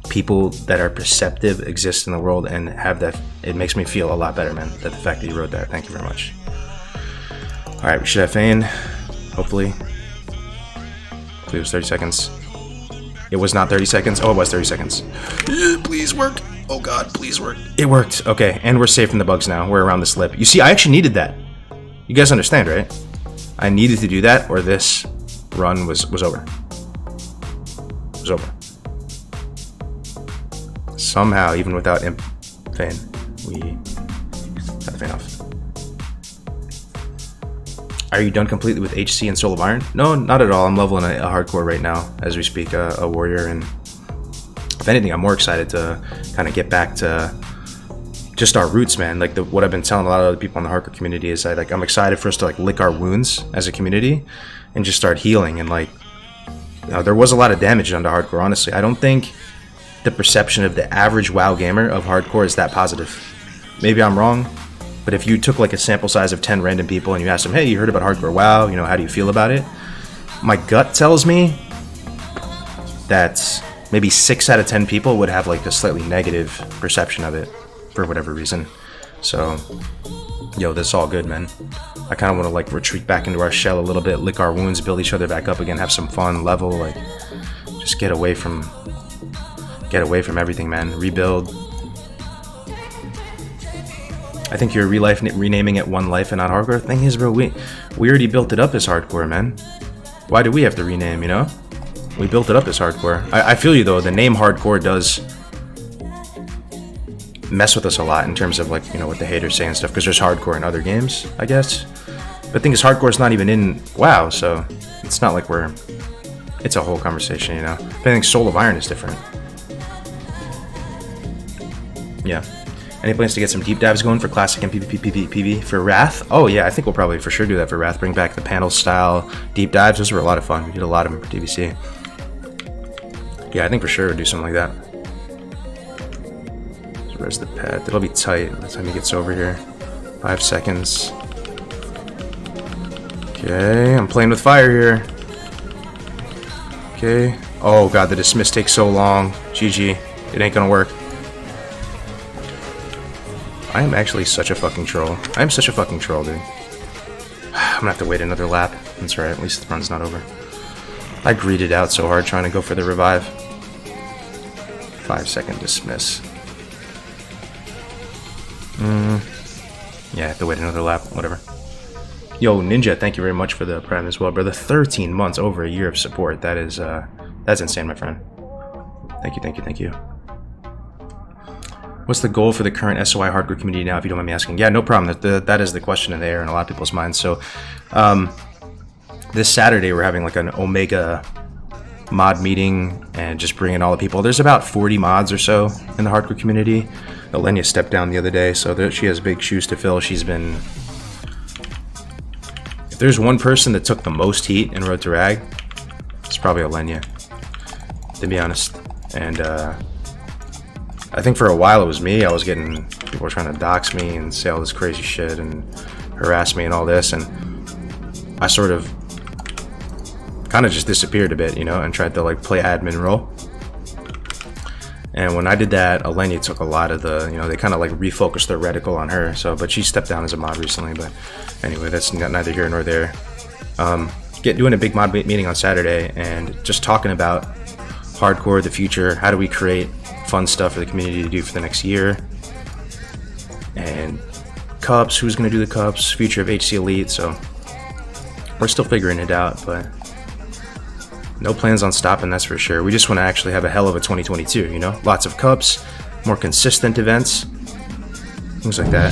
people that are perceptive exist in the world and have that, it makes me feel a lot better, man, that the fact that you wrote that. Thank you very much. All right, we should have Fane, hopefully. Hopefully it was 30 seconds. It was not 30 seconds. Oh, it was 30 seconds. Please work. Oh God, please work. It worked. Okay, and we're safe from the bugs now. We're around the slip. You see, I actually needed that. You guys understand, right? I needed to do that, or this run was over. It was over. Somehow, even without Imp Fane, we got the Fane off. Are you done completely with HC and Soul of Iron? No, not at all. I'm leveling a hardcore right now as we speak, a warrior, and if anything, I'm more excited to kind of get back to just our roots, man. Like what I've been telling a lot of other people in the hardcore community is I'm excited for us to like lick our wounds as a community and just start healing. And like, you know, there was a lot of damage done to hardcore, honestly. I don't think the perception of the average WoW gamer of hardcore is that positive. Maybe I'm wrong, but if you took like a sample size of 10 random people and you asked them, hey, you heard about hardcore WoW, you know, how do you feel about it? My gut tells me that maybe 6 out of 10 people would have like a slightly negative perception of it for whatever reason. So, yo, this is all good, man. I kind of want to like retreat back into our shell a little bit, lick our wounds, build each other back up again, have some fun, level, like just get away from everything, man. Rebuild. I think you're renaming it One Life and not Hardcore. Thing is, bro, we already built it up as Hardcore, man. Why do we have to rename, you know? We built it up as Hardcore. I feel you, though. The name Hardcore does mess with us a lot in terms of, like, you know, what the haters say and stuff, because there's Hardcore in other games, I guess. But the thing is, Hardcore's not even in WoW, so it's not like it's a whole conversation, you know? But I think Soul of Iron is different. Yeah. Any plans to get some deep dives going for Classic and PvP for Wrath? Oh yeah, I think we'll probably for sure do that for Wrath. Bring back the panel style deep dives. Those were a lot of fun. We did a lot of them for TBC. Yeah, I think for sure we'll do something like that. So where's the pad? It'll be tight by the time he gets over here. 5 seconds. Okay, I'm playing with fire here. Okay. Oh god, the dismiss takes so long. GG. It ain't gonna work. I am actually such a fucking troll. I am such a fucking troll, dude. I'm gonna have to wait another lap. That's right, at least the run's not over. I greeted out so hard trying to go for the revive. 5-second dismiss. Yeah, I have to wait another lap, whatever. Yo, Ninja, thank you very much for the prime as well, brother. 13 months, over a year of support. That is, that's insane, my friend. Thank you, thank you, thank you. What's the goal for the current SOI hardcore community now, if you don't mind me asking? Yeah, no problem. That is the question in the air in a lot of people's minds. So, this Saturday we're having like an Omega mod meeting and just bringing all the people. There's about 40 mods or so in the hardcore community. Elenia stepped down the other day, so she has big shoes to fill. She's been... If there's one person that took the most heat in Road to Rag, it's probably Elenia, to be honest. And, I think for a while it was me. I was getting people were trying to dox me and say all this crazy shit and harass me and all this, and I sort of kind of just disappeared a bit, you know, and tried to like play admin role. And when I did that, Elenia took a lot of the, you know, they kind of like refocused their reticle on her. So, but she stepped down as a mod recently. But anyway, that's neither here nor there. Doing a big mod meeting on Saturday and just talking about hardcore, the future. How do we create fun stuff for the community to do for the next year, and cups, who's going to do the cups, future of HC Elite. So we're still figuring it out, but no plans on stopping, that's for sure. We just want to actually have a hell of a 2022, you know, lots of cups, more consistent events, things like that,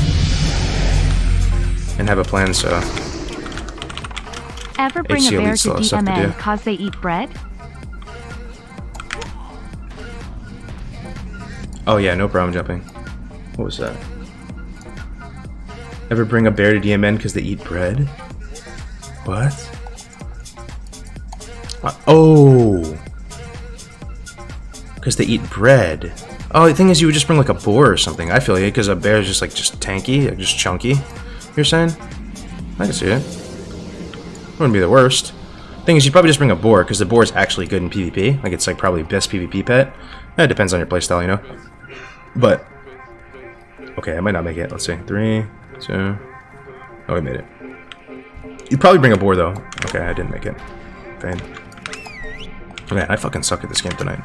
and have a plan. So ever bring a bear to DMN cause they eat bread? Oh yeah, no problem jumping. What was that? Ever bring a bear to DMN because they eat bread? What? Oh! Because they eat bread. Oh, the thing is you would just bring like a boar or something. I feel you, because a bear is just like tanky, like just chunky. You're saying? I can see it. Wouldn't be the worst. Thing is, you probably just bring a boar, because the boar is actually good in PvP. Like, it's like probably best PvP pet. It depends on your playstyle, you know? But, okay, I might not make it. Let's see. 3, 2... Oh, I made it. You'd probably bring a boar, though. Okay, I didn't make it. Fine. Man, I fucking suck at this game tonight.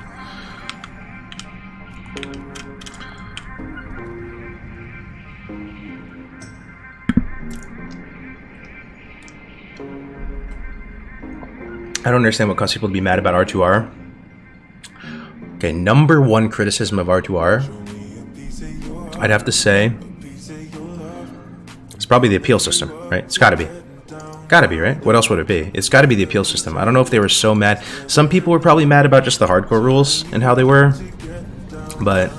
I don't understand what causes people to be mad about R2R. Okay, number one criticism of R2R, I'd have to say, it's probably the appeal system, right? It's gotta be. Gotta be, right? What else would it be? It's gotta be the appeal system. I don't know if they were so mad. Some people were probably mad about just the hardcore rules and how they were. But,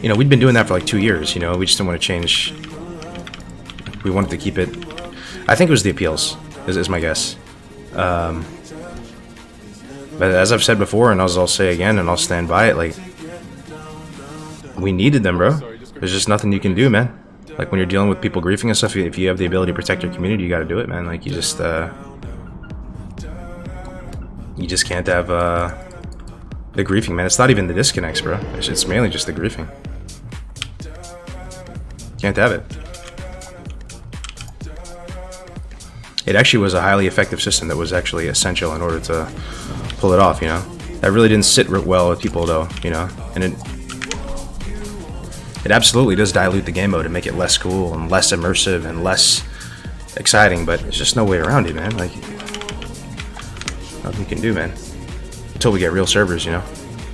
you know, we'd been doing that for like 2 years, you know? We just didn't want to change. We wanted to keep it. I think it was the appeals, is my guess. But as I've said before, and as I'll say again, and I'll stand by it, like, we needed them, bro. There's just nothing you can do, man. Like, when you're dealing with people griefing and stuff, if you have the ability to protect your community, you gotta do it, man. Like, you just can't have, the griefing, man. It's not even the disconnects, bro. It's mainly just the griefing. Can't have it. It actually was a highly effective system that was actually essential in order to pull it off, you know? That really didn't sit well with people, though, you know? And it absolutely does dilute the game mode and make it less cool and less immersive and less exciting, but there's just no way around it, man. Like, nothing you can do, man. Until we get real servers, you know?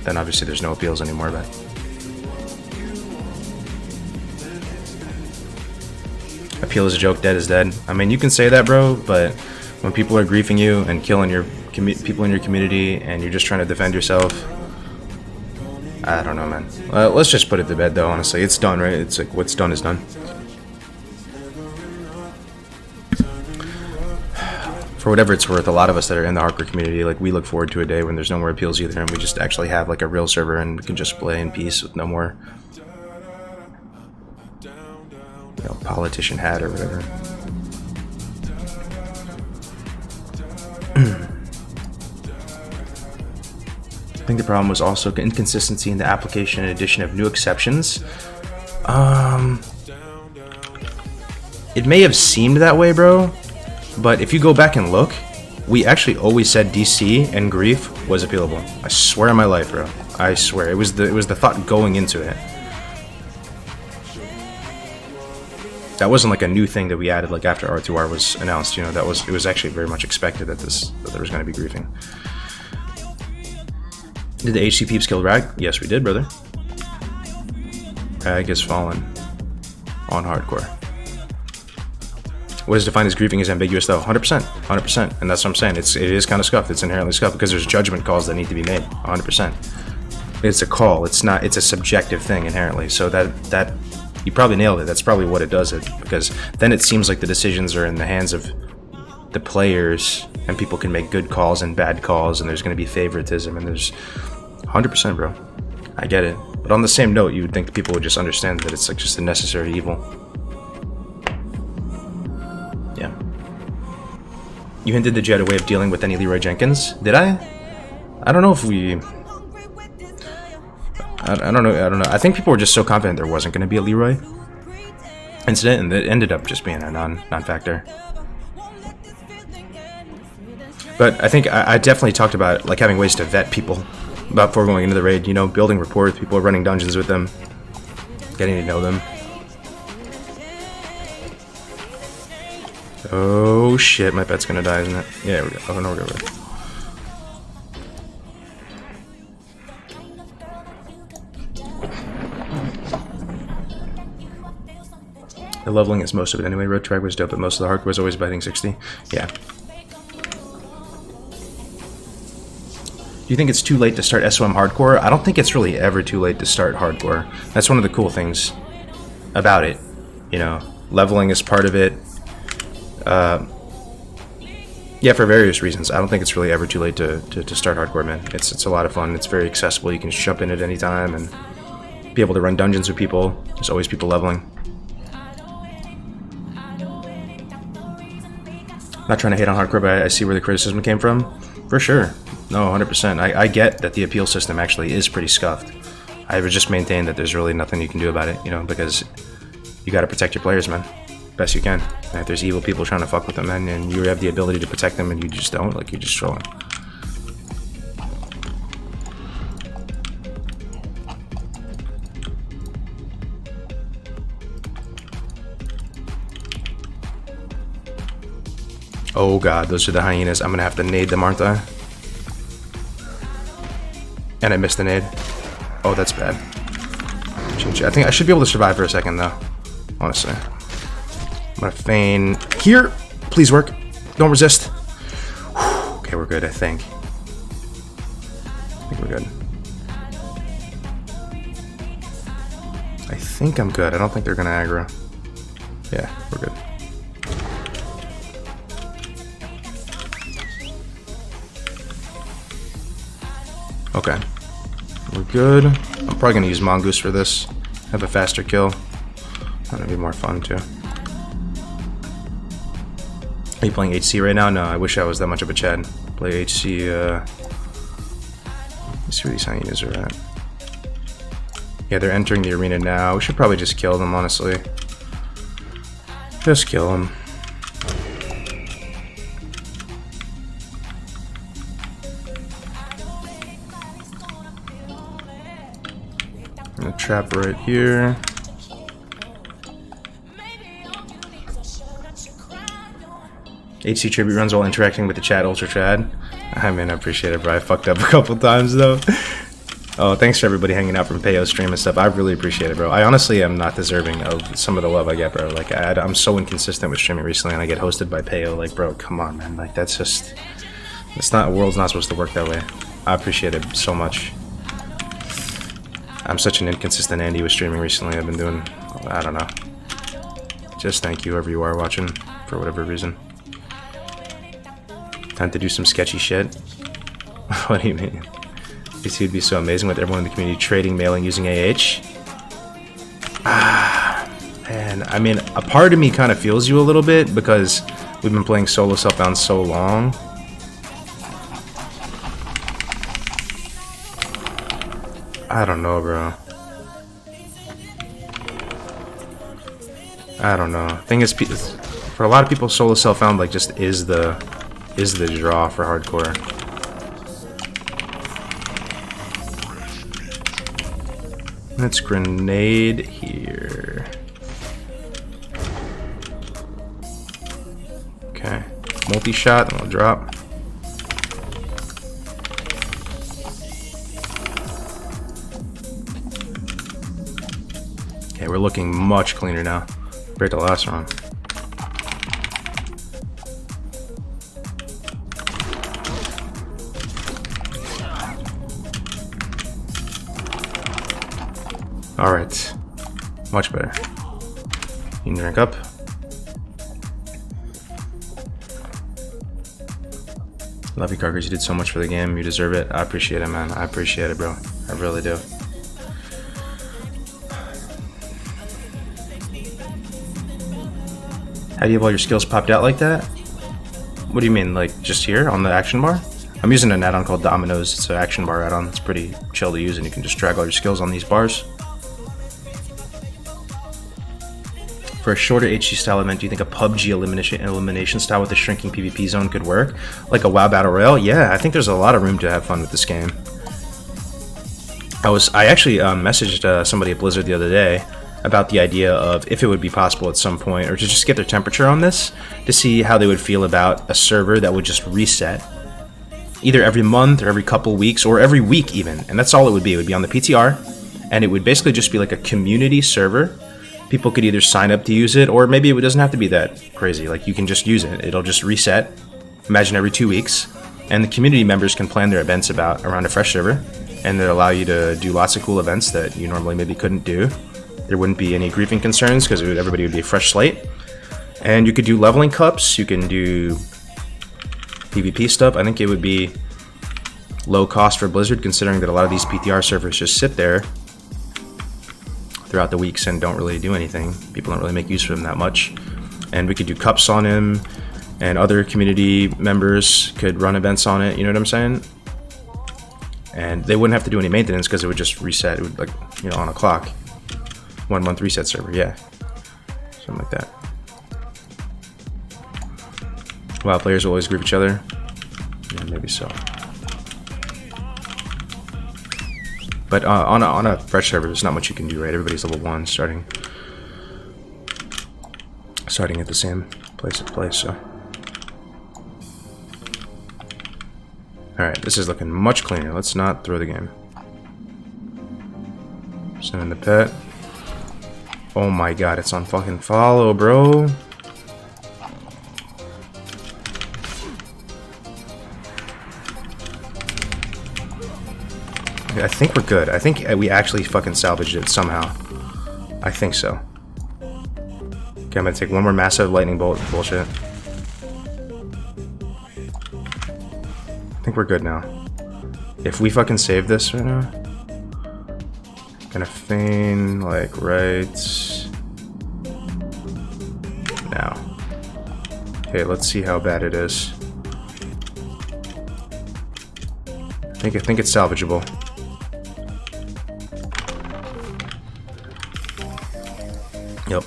Then obviously there's no appeals anymore, but... Appeal is a joke, dead is dead. I mean, you can say that, bro, but when people are griefing you and killing your people in your community and you're just trying to defend yourself, I don't know, man. Let's just put it to bed, though, honestly. It's done, right? It's like, what's done is done. For whatever it's worth, a lot of us that are in the hardcore community, like, we look forward to a day when there's no more appeals either, and we just actually have, like, a real server and we can just play in peace with no more, you know, politician hat or whatever. I think the problem was also inconsistency in the application and addition of new exceptions. It may have seemed that way, bro, but if you go back and look, we actually always said DC and grief was appealable. I swear on my life, bro. I swear. It was the thought going into it. That wasn't like a new thing that we added like after R2R was announced, you know. It was actually very much expected that there was going to be griefing. Did the HC peeps kill Rag? Yes, we did, brother. Rag has fallen on hardcore. What is defined as griefing is ambiguous, though. 100%, 100%, and that's what I'm saying. It is kind of scuffed. It's inherently scuffed because there's judgment calls that need to be made. 100%. It's a call. It's not. It's a subjective thing inherently. So that you probably nailed it. That's probably what it does. It because then it seems like the decisions are in the hands of the players, and people can make good calls and bad calls, and there's going to be favoritism, and there's 100%, bro. I get it. But on the same note, you would think people would just understand that it's like just a necessary evil. Yeah. You hinted the Jet a way of dealing with any Leroy Jenkins. Did I? I don't know if we... I don't know. I think people were just so confident there wasn't going to be a Leroy incident, and it ended up just being a non-factor. But I think I definitely talked about like having ways to vet people before going into the raid, you know, building rapport with people, running dungeons with them, getting to know them. Oh shit, my pet's gonna die, isn't it? Yeah, there we go. Oh no, we're good. The leveling is most of it anyway. Road Track was dope, but most of the hardcore was always biting 60. Yeah. Do you think it's too late to start SOM hardcore? I don't think it's really ever too late to start hardcore. That's one of the cool things about it. You know, leveling is part of it. Yeah, for various reasons. I don't think it's really ever too late to start hardcore, man. It's a lot of fun. It's very accessible. You can jump in at any time and be able to run dungeons with people. There's always people leveling. Not trying to hate on hardcore, but I see where the criticism came from. For sure. No, 100%. I get that the appeal system actually is pretty scuffed. I would just maintain that there's really nothing you can do about it, you know, because you got to protect your players, man. Best you can. And if there's evil people trying to fuck with them, man, and you have the ability to protect them and you just don't, like, you're just trolling. Oh god, those are the hyenas. I'm gonna have to nade them, aren't I? And I missed the nade. Oh, that's bad. I think I should be able to survive for a second, though. Honestly. I'm gonna feign here. Please work. Don't resist. Whew. Okay, we're good, I think. I think we're good. I think I'm good. I don't think they're gonna aggro. Yeah, we're good. Okay, we're good. I'm probably gonna use Mongoose for this. Have a faster kill. That'd be more fun too. Are you playing HC right now? No, I wish I was that much of a Chad. Play HC. Let's see where these hyenas are at. Yeah, they're entering the arena now. We should probably just kill them, honestly. Just kill them. I'm gonna trap right here. HC tribute runs while interacting with the chat, Ultra Chad. I mean, I appreciate it, bro. I fucked up a couple times though. Oh, thanks for everybody hanging out from Payo's stream and stuff. I really appreciate it, bro. I honestly am not deserving of some of the love I get, bro. Like, I'm so inconsistent with streaming recently, and I get hosted by Payo. Like, bro, come on, man. Like, that's just... It's not... The world's not supposed to work that way. I appreciate it so much. I'm such an inconsistent Andy with streaming recently. I've been doing... I don't know. Just thank you, whoever you are watching, for whatever reason. Time to do some sketchy shit. What do you mean? This would be so amazing with everyone in the community trading, mailing, using AH. Ah, man. I mean, a part of me kind of feels you a little bit because we've been playing solo Selfbound so long. I don't know, bro. I don't know. Thing is, for a lot of people, solo Selfbound like just is the draw for hardcore. Let's grenade here. Okay, multi-shot, and we'll drop. Okay, we're looking much cleaner now. Break the last round. Alright, much better. You can drink up. Love you, Cargers. You did so much for the game. You deserve it. I appreciate it, man. I appreciate it, bro. I really do. How do you have all your skills popped out like that? What do you mean, like just here on the action bar? I'm using an add-on called Dominoes. It's an action bar add-on. It's pretty chill to use, and you can just drag all your skills on these bars. For a shorter HC style event, do you think a PUBG elimination style with a shrinking PvP zone could work? Like a WoW Battle Royale? Yeah, I think there's a lot of room to have fun with this game. I actually messaged somebody at Blizzard the other day about the idea of if it would be possible at some point, or to just get their temperature on this, to see how they would feel about a server that would just reset either every month or every couple weeks or every week even. And that's all it would be. It would be on the PTR, and it would basically just be like a community server. People could either sign up to use it, or maybe it doesn't have to be that crazy. Like, you can just use it. It'll just reset, imagine every 2 weeks, and the community members can plan their events around a fresh server, and it'll allow you to do lots of cool events that you normally maybe couldn't do. There wouldn't be any griefing concerns because everybody would be a fresh slate. And you could do leveling cups, you can do PvP stuff. I think it would be low cost for Blizzard, considering that a lot of these PTR servers just sit there throughout the weeks and don't really do anything. People don't really make use of them that much. And we could do cups on him, and other community members could run events on it, you know what I'm saying? And they wouldn't have to do any maintenance because it would just reset. It would, like, you know, on a clock. 1 month reset server, yeah. Something like that. Wow, players will always group each other. Yeah, maybe so. But on a fresh server, there's not much you can do, right? Everybody's level 1 starting at the same place to play, so. Alright, this is looking much cleaner. Let's not throw the game. Send in the pet. Oh my god, it's on fucking follow, bro. I think we're good. I think we actually fucking salvaged it somehow. I think so. Okay, I'm gonna take one more massive lightning bolt bullshit. I think we're good now. If we fucking save this right now, gonna feign like right now. Okay, let's see how bad it is. I think it's salvageable. Yep.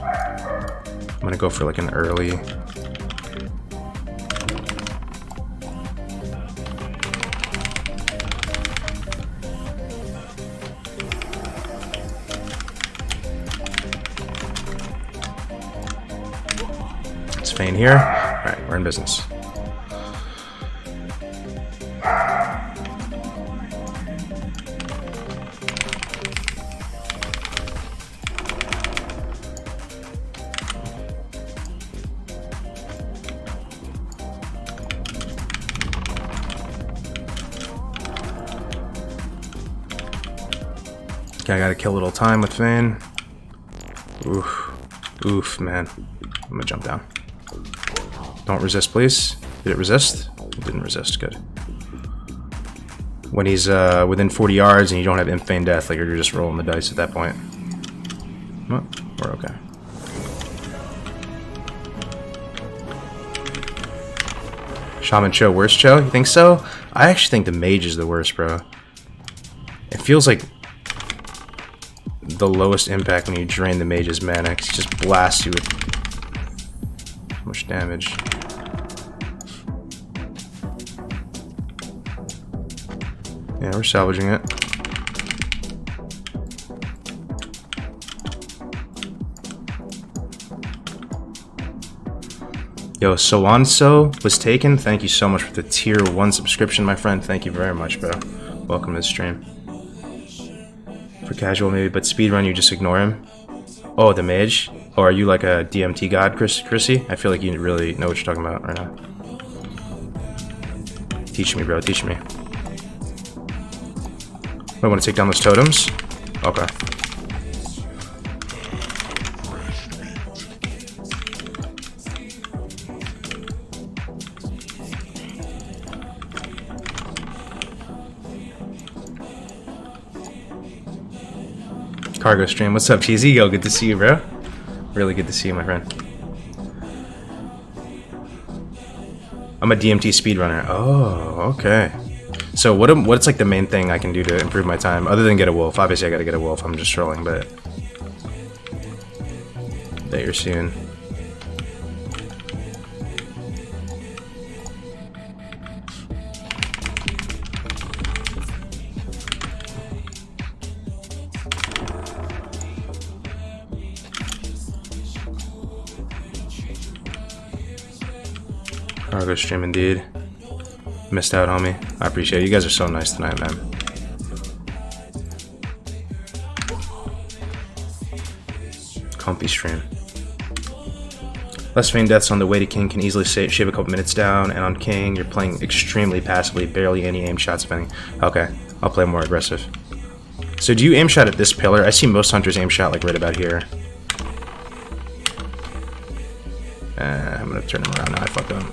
I'm gonna go for like an early. Let's feign here. Alright, we're in business. Okay, I gotta kill a little time with Feign. Oof. Oof, man. I'm gonna jump down. Don't resist, please. Did it resist? It didn't resist. Good. When he's within 40 yards and you don't have imp feign death, like you're just rolling the dice at that point. Well, we're okay. Shaman Cho, worst Cho? You think so? I actually think the mage is the worst, bro. It feels like the lowest impact when you drain the mage's mana. It just blasts you with so much damage. Yeah, we're salvaging it. Yo, Soanso was taken. Thank you so much for the tier 1 subscription, my friend. Thank you very much, bro. Welcome to the stream. For casual maybe, but speedrun you just ignore him. Oh, the mage? Or are you like a DMT god, Chrissy? I feel like you really know what you're talking about right now. Teach me, bro, teach me. I want to take down those totems? Okay. Cargo stream. What's up, Cheesy? Yo, good to see you, bro. Really good to see you, my friend. I'm a DMT speedrunner. Oh, okay. So what's like the main thing I can do to improve my time other than get a wolf? Obviously, I gotta get a wolf. I'm just trolling, but that you're seeing. Cargo stream indeed. Missed out on me. I appreciate it. You guys are so nice tonight, man. Comfy stream. Less feign deaths on the way to king can easily shave a couple minutes down, and on king you're playing extremely passively, barely any aim shots, if any. Okay, I'll play more aggressive. So do you aim shot at this pillar? I see most hunters aim shot like right about here. I'm gonna turn him around now. I fucked up.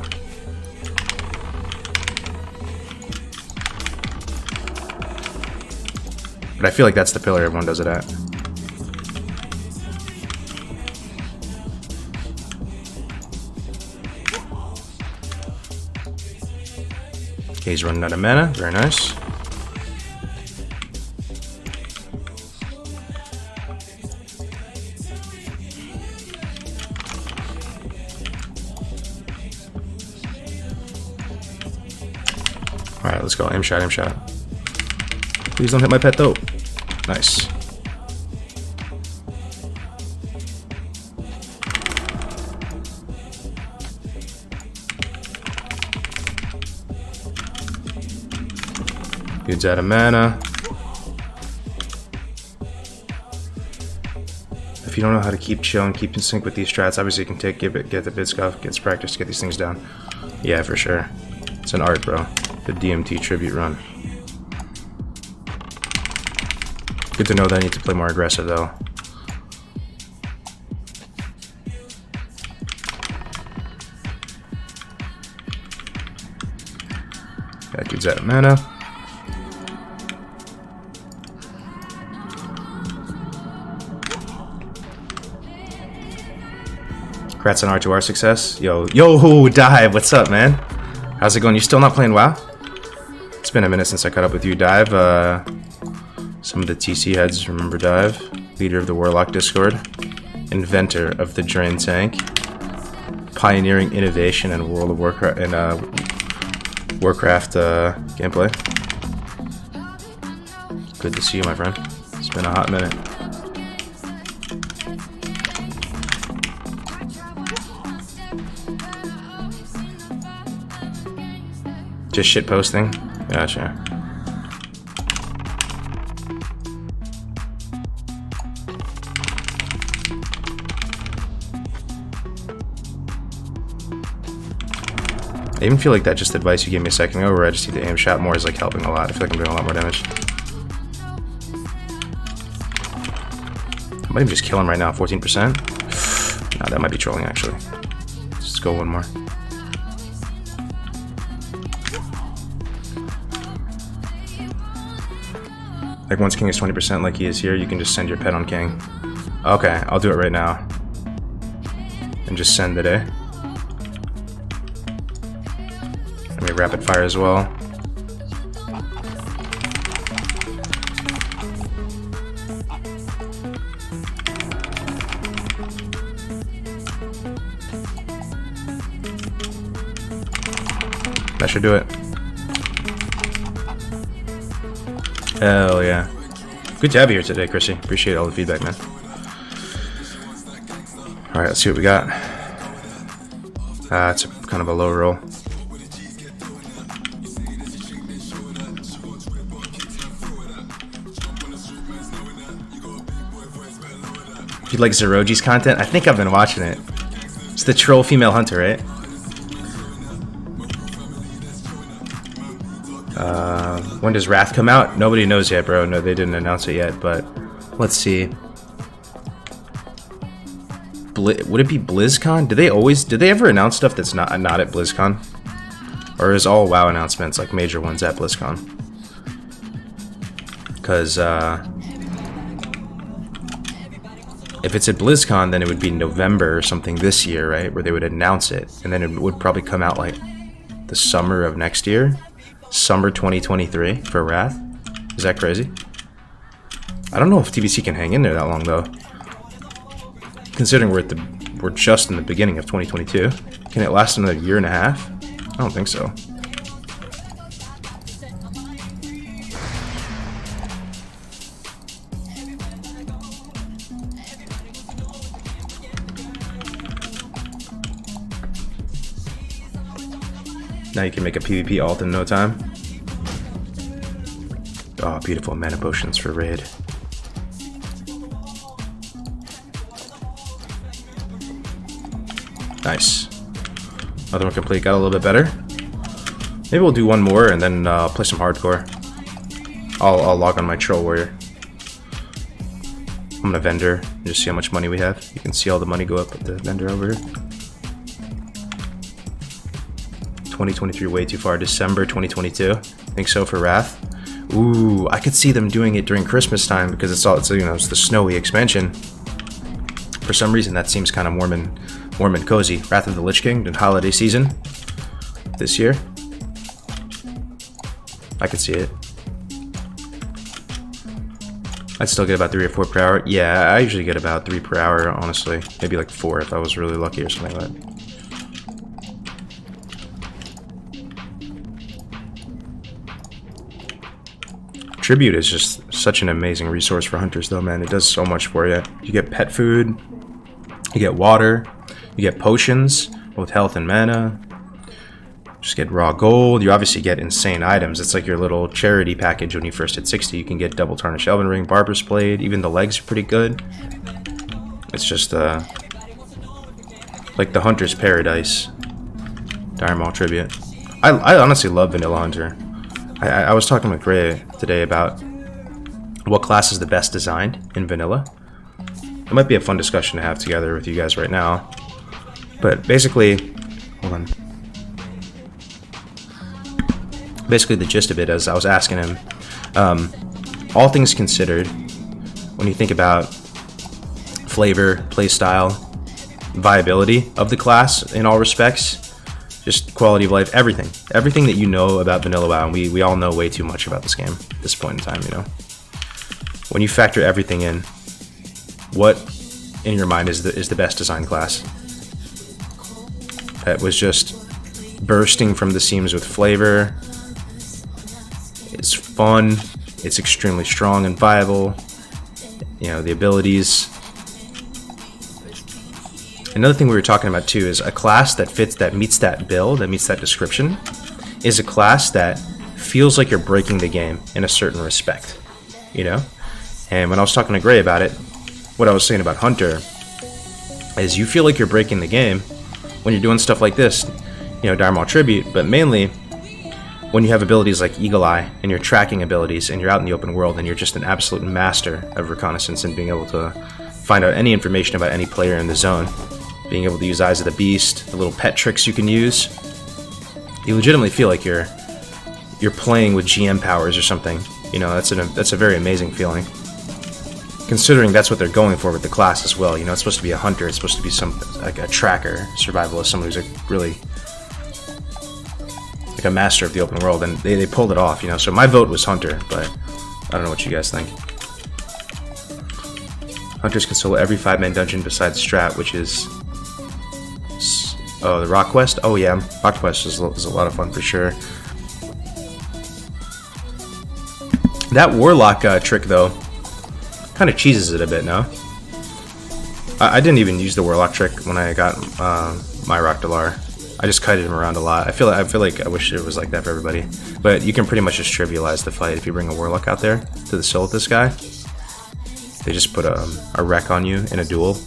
But I feel like that's the pillar everyone does it at. Okay, he's running out of mana. Very nice. Alright, let's go. Aim shot, aim shot. Please don't hit my pet though. Nice. Dude's out of mana. If you don't know how to keep chill and keep in sync with these strats, obviously you can get the bid scuff, get practice to get these things down. Yeah, for sure. It's an art, bro. The DMT tribute run. Good to know that I need to play more aggressive though. That dude's out of mana. Congrats on R2R success. Yo, Dive, what's up, man? How's it going? You still not playing WoW? It's been a minute since I caught up with you, Dive. Some of the TC heads remember Dive, leader of the Warlock Discord, inventor of the Drain Tank, pioneering innovation in World of Warcraft and Warcraft gameplay. Good to see you, my friend. It's been a hot minute. Just shit posting? Gotcha. I even feel like that just advice you gave me a second ago where I just need to aim shot more is like helping a lot. I feel like I'm doing a lot more damage. I might even just kill him right now, 14%. No, that might be trolling actually. Let's just go one more. Like once King is 20% like he is here, you can just send your pet on King. Okay, I'll do it right now. And just send it, eh? Let me rapid fire as well. That should do it. Hell yeah. Good to have you here today, Chrissy. Appreciate all the feedback, man. Alright, let's see what we got. It's kind of a low roll. If you like Zeroji's content, I think I've been watching it. It's the troll female hunter, right? When does Wrath come out? Nobody knows yet, bro. No, they didn't announce it yet, but let's see. Would it be BlizzCon? Did they ever announce stuff that's not at BlizzCon? Or is all WoW announcements, like major ones, at BlizzCon? Because, if it's at BlizzCon, then it would be November or something this year, right? Where they would announce it. And then it would probably come out, like, the summer of next year. Summer 2023 for Wrath. Is that crazy? I don't know if TBC can hang in there that long, though. Considering we're just in the beginning of 2022. Can it last another year and a half? I don't think so. Now you can make a PvP alt in no time. Oh, beautiful mana potions for raid. Nice. Another one complete. Got a little bit better. Maybe we'll do one more and then play some hardcore. I'll log on my troll warrior. I'm gonna vendor and just see how much money we have. You can see all the money go up at the vendor over here. 2023 way too far. December 2022. Think so for Wrath. Ooh, I could see them doing it during Christmas time because it's the snowy expansion. For some reason, that seems kind of warm and cozy. Wrath of the Lich King and holiday season this year. I can see it. I'd still get about 3 or 4 per hour. Yeah, I usually get about 3 per hour, honestly. Maybe like 4 if I was really lucky or something like that. Tribute is just such an amazing resource for hunters though, man. It does so much for you. You get pet food, you get water, you get potions, both health and mana. Just get raw gold. You obviously get insane items. It's like your little charity package when you first hit 60. You can get double tarnished elven ring, barber's blade. Even the legs are pretty good. It's just like the hunter's paradise. Dire Maul tribute. I honestly love Vanilla Hunter. I was talking with Gray today about what class is the best designed in Vanilla. It might be a fun discussion to have together with you guys right now. But basically, hold on. Basically, the gist of it is I was asking him, all things considered, when you think about flavor, playstyle, viability of the class in all respects, just quality of life, everything that you know about Vanilla WoW, and we all know way too much about this game at this point in time, you know. When you factor everything in, what in your mind is the best design class? That was just bursting from the seams with flavor. It's fun. It's extremely strong and viable. You know, the abilities. Another thing we were talking about too is a class that fits, that meets that bill, that meets that description, is a class that feels like you're breaking the game in a certain respect, you know? And when I was talking to Gray about it, what I was saying about Hunter is you feel like you're breaking the game when you're doing stuff like this, you know, Dire Maul Tribute, but mainly when you have abilities like Eagle Eye and your tracking abilities and you're out in the open world and you're just an absolute master of reconnaissance and being able to find out any information about any player in the zone, being able to use Eyes of the Beast, the little pet tricks you can use. You legitimately feel like you're playing with GM powers or something. You know, that's a very amazing feeling. Considering that's what they're going for with the class as well. You know, it's supposed to be a hunter. It's supposed to be like a tracker, survivalist, someone who's really like a master of the open world, and they pulled it off. You know, so my vote was hunter, but I don't know what you guys think. Hunters can solo every 5-man dungeon besides Strat, which is the Rock Quest. Oh yeah, Rock Quest is a lot of fun for sure. That Warlock trick though kind of cheeses it a bit, no? I didn't even use the Warlock trick when I got my Rock Dalar. I just kited him around a lot. I feel like I wish it was like that for everybody. But you can pretty much just trivialize the fight if you bring a Warlock out there to the soul with this guy. They just put a wreck on you in a duel,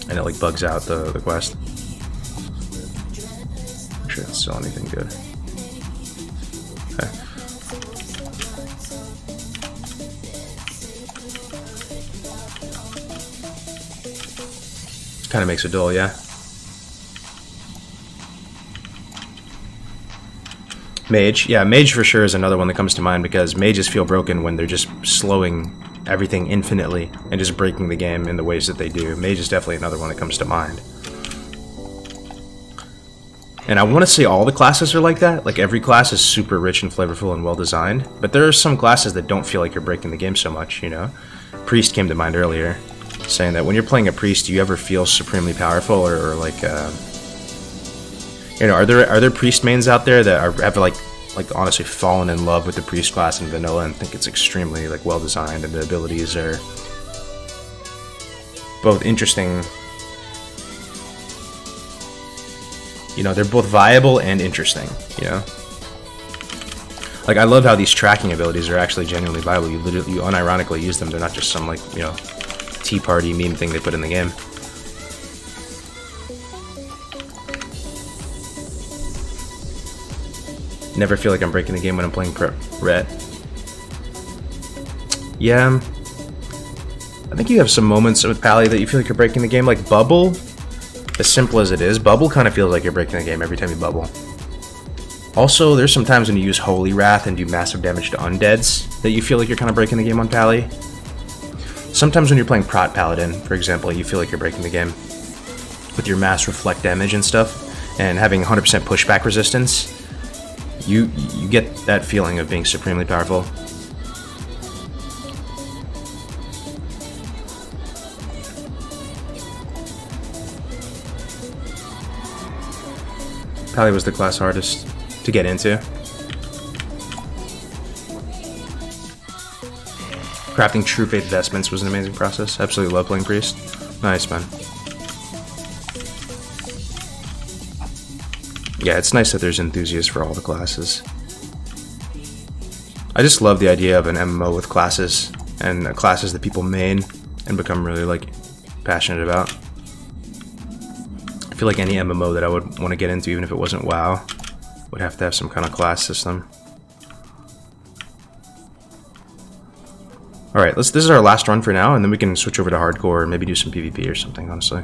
and it like bugs out the quest. Make sure it's still anything good. Okay. Kind of makes it dull, yeah. Mage, yeah, Mage for sure is another one that comes to mind because mages feel broken when they're just slowing everything infinitely and just breaking the game in the ways that they do. Mage is definitely another one that comes to mind. And I want to say all the classes are like that. Like every class is super rich and flavorful and well designed, but there are some classes that don't feel like you're breaking the game so much, you know? Priest came to mind earlier, saying that when you're playing a priest, do you ever feel supremely powerful or like, you know, are there priest mains out there that have like honestly fallen in love with the priest class in vanilla and think it's extremely like well designed and the abilities are both interesting, you know, they're both viable and interesting, you know? Like I love how these tracking abilities are actually genuinely viable. You unironically use them. They're not just some like, you know, Tea Party meme thing they put in the game. Never feel like I'm breaking the game when I'm playing Ret. Yeah, I think you have some moments with Pally that you feel like you're breaking the game. Like Bubble, as simple as it is, Bubble kind of feels like you're breaking the game every time you bubble. Also, there's some times when you use Holy Wrath and do massive damage to undeads that you feel like you're kind of breaking the game on Pally. Sometimes when you're playing Prot Paladin, for example, you feel like you're breaking the game with your mass reflect damage and stuff, and having 100% pushback resistance. You get that feeling of being supremely powerful. Probably was the class hardest to get into. Crafting True Faith vestments was an amazing process. Absolutely love playing Priest. Nice, man. Yeah, it's nice that there's enthusiasts for all the classes. I just love the idea of an MMO with classes, and classes that people main and become really, like, passionate about. I feel like any MMO that I would want to get into, even if it wasn't WoW, would have to have some kind of class system. Alright, this is our last run for now, and then we can switch over to hardcore and maybe do some PvP or something, honestly.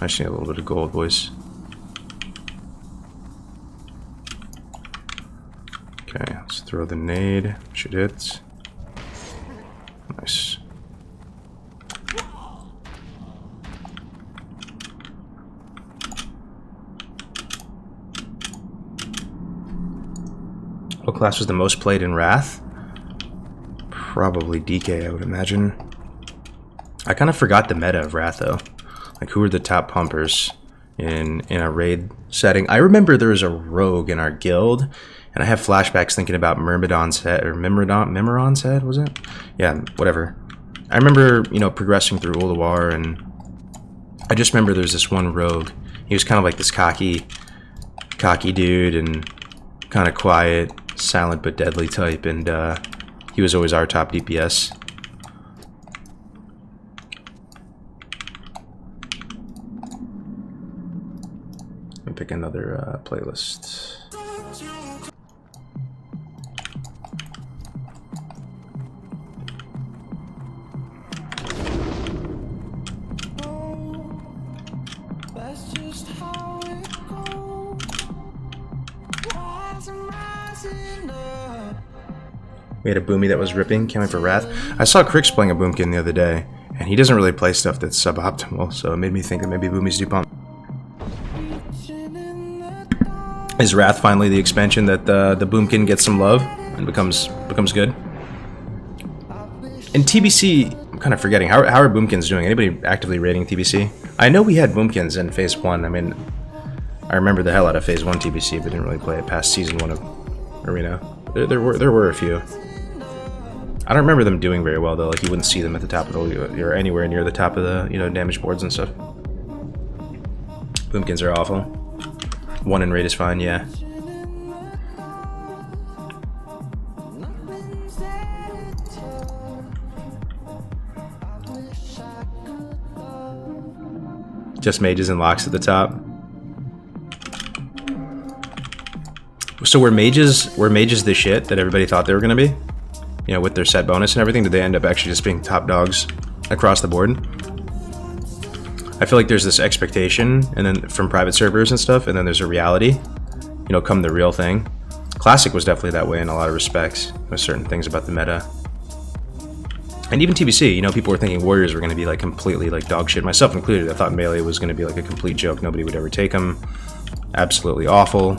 I just need a little bit of gold, boys. Okay, let's throw the nade. Should hit. Nice. What class was the most played in Wrath? Probably DK, I would imagine. I kind of forgot the meta of Wrath, though. Like, who were the top pumpers in a raid setting? I remember there was a rogue in our guild, and I have flashbacks thinking about Myrmidon's head, or Mimiron's head, was it? Yeah, whatever. I remember, you know, progressing through Ulduar, and I just remember there's this one rogue. He was kind of like this cocky dude, and kind of quiet, silent but deadly type, and he was always our top DPS. Let me pick another playlist. We had a Boomy that was ripping, can't wait for Wrath. I saw Crix playing a Boomkin the other day, and he doesn't really play stuff that's suboptimal, so it made me think that maybe Boomies do pump. Is Wrath finally the expansion that the Boomkin gets some love and becomes good? In TBC, I'm kind of forgetting, how are Boomkins doing? Anybody actively raiding TBC? I know we had Boomkins in Phase 1, I mean, I remember the hell out of Phase 1 TBC, but didn't really play it past Season 1 of Arena. There were a few. I don't remember them doing very well though. Like, you wouldn't see them at the top of the, or anywhere near the top of the, you know, damage boards and stuff. Boomkins are awful. 1 in raid is fine, yeah. Just mages and locks at the top. So were mages the shit that everybody thought they were gonna be? You know, with their set bonus and everything, did they end up actually just being top dogs across the board? I feel like there's this expectation, and then from private servers and stuff, and then there's a reality. You know, come the real thing. Classic was definitely that way in a lot of respects, with certain things about the meta. And even TBC, you know, people were thinking Warriors were going to be like completely like dog shit, myself included. I thought Melee was going to be like a complete joke. Nobody would ever take them. Absolutely awful.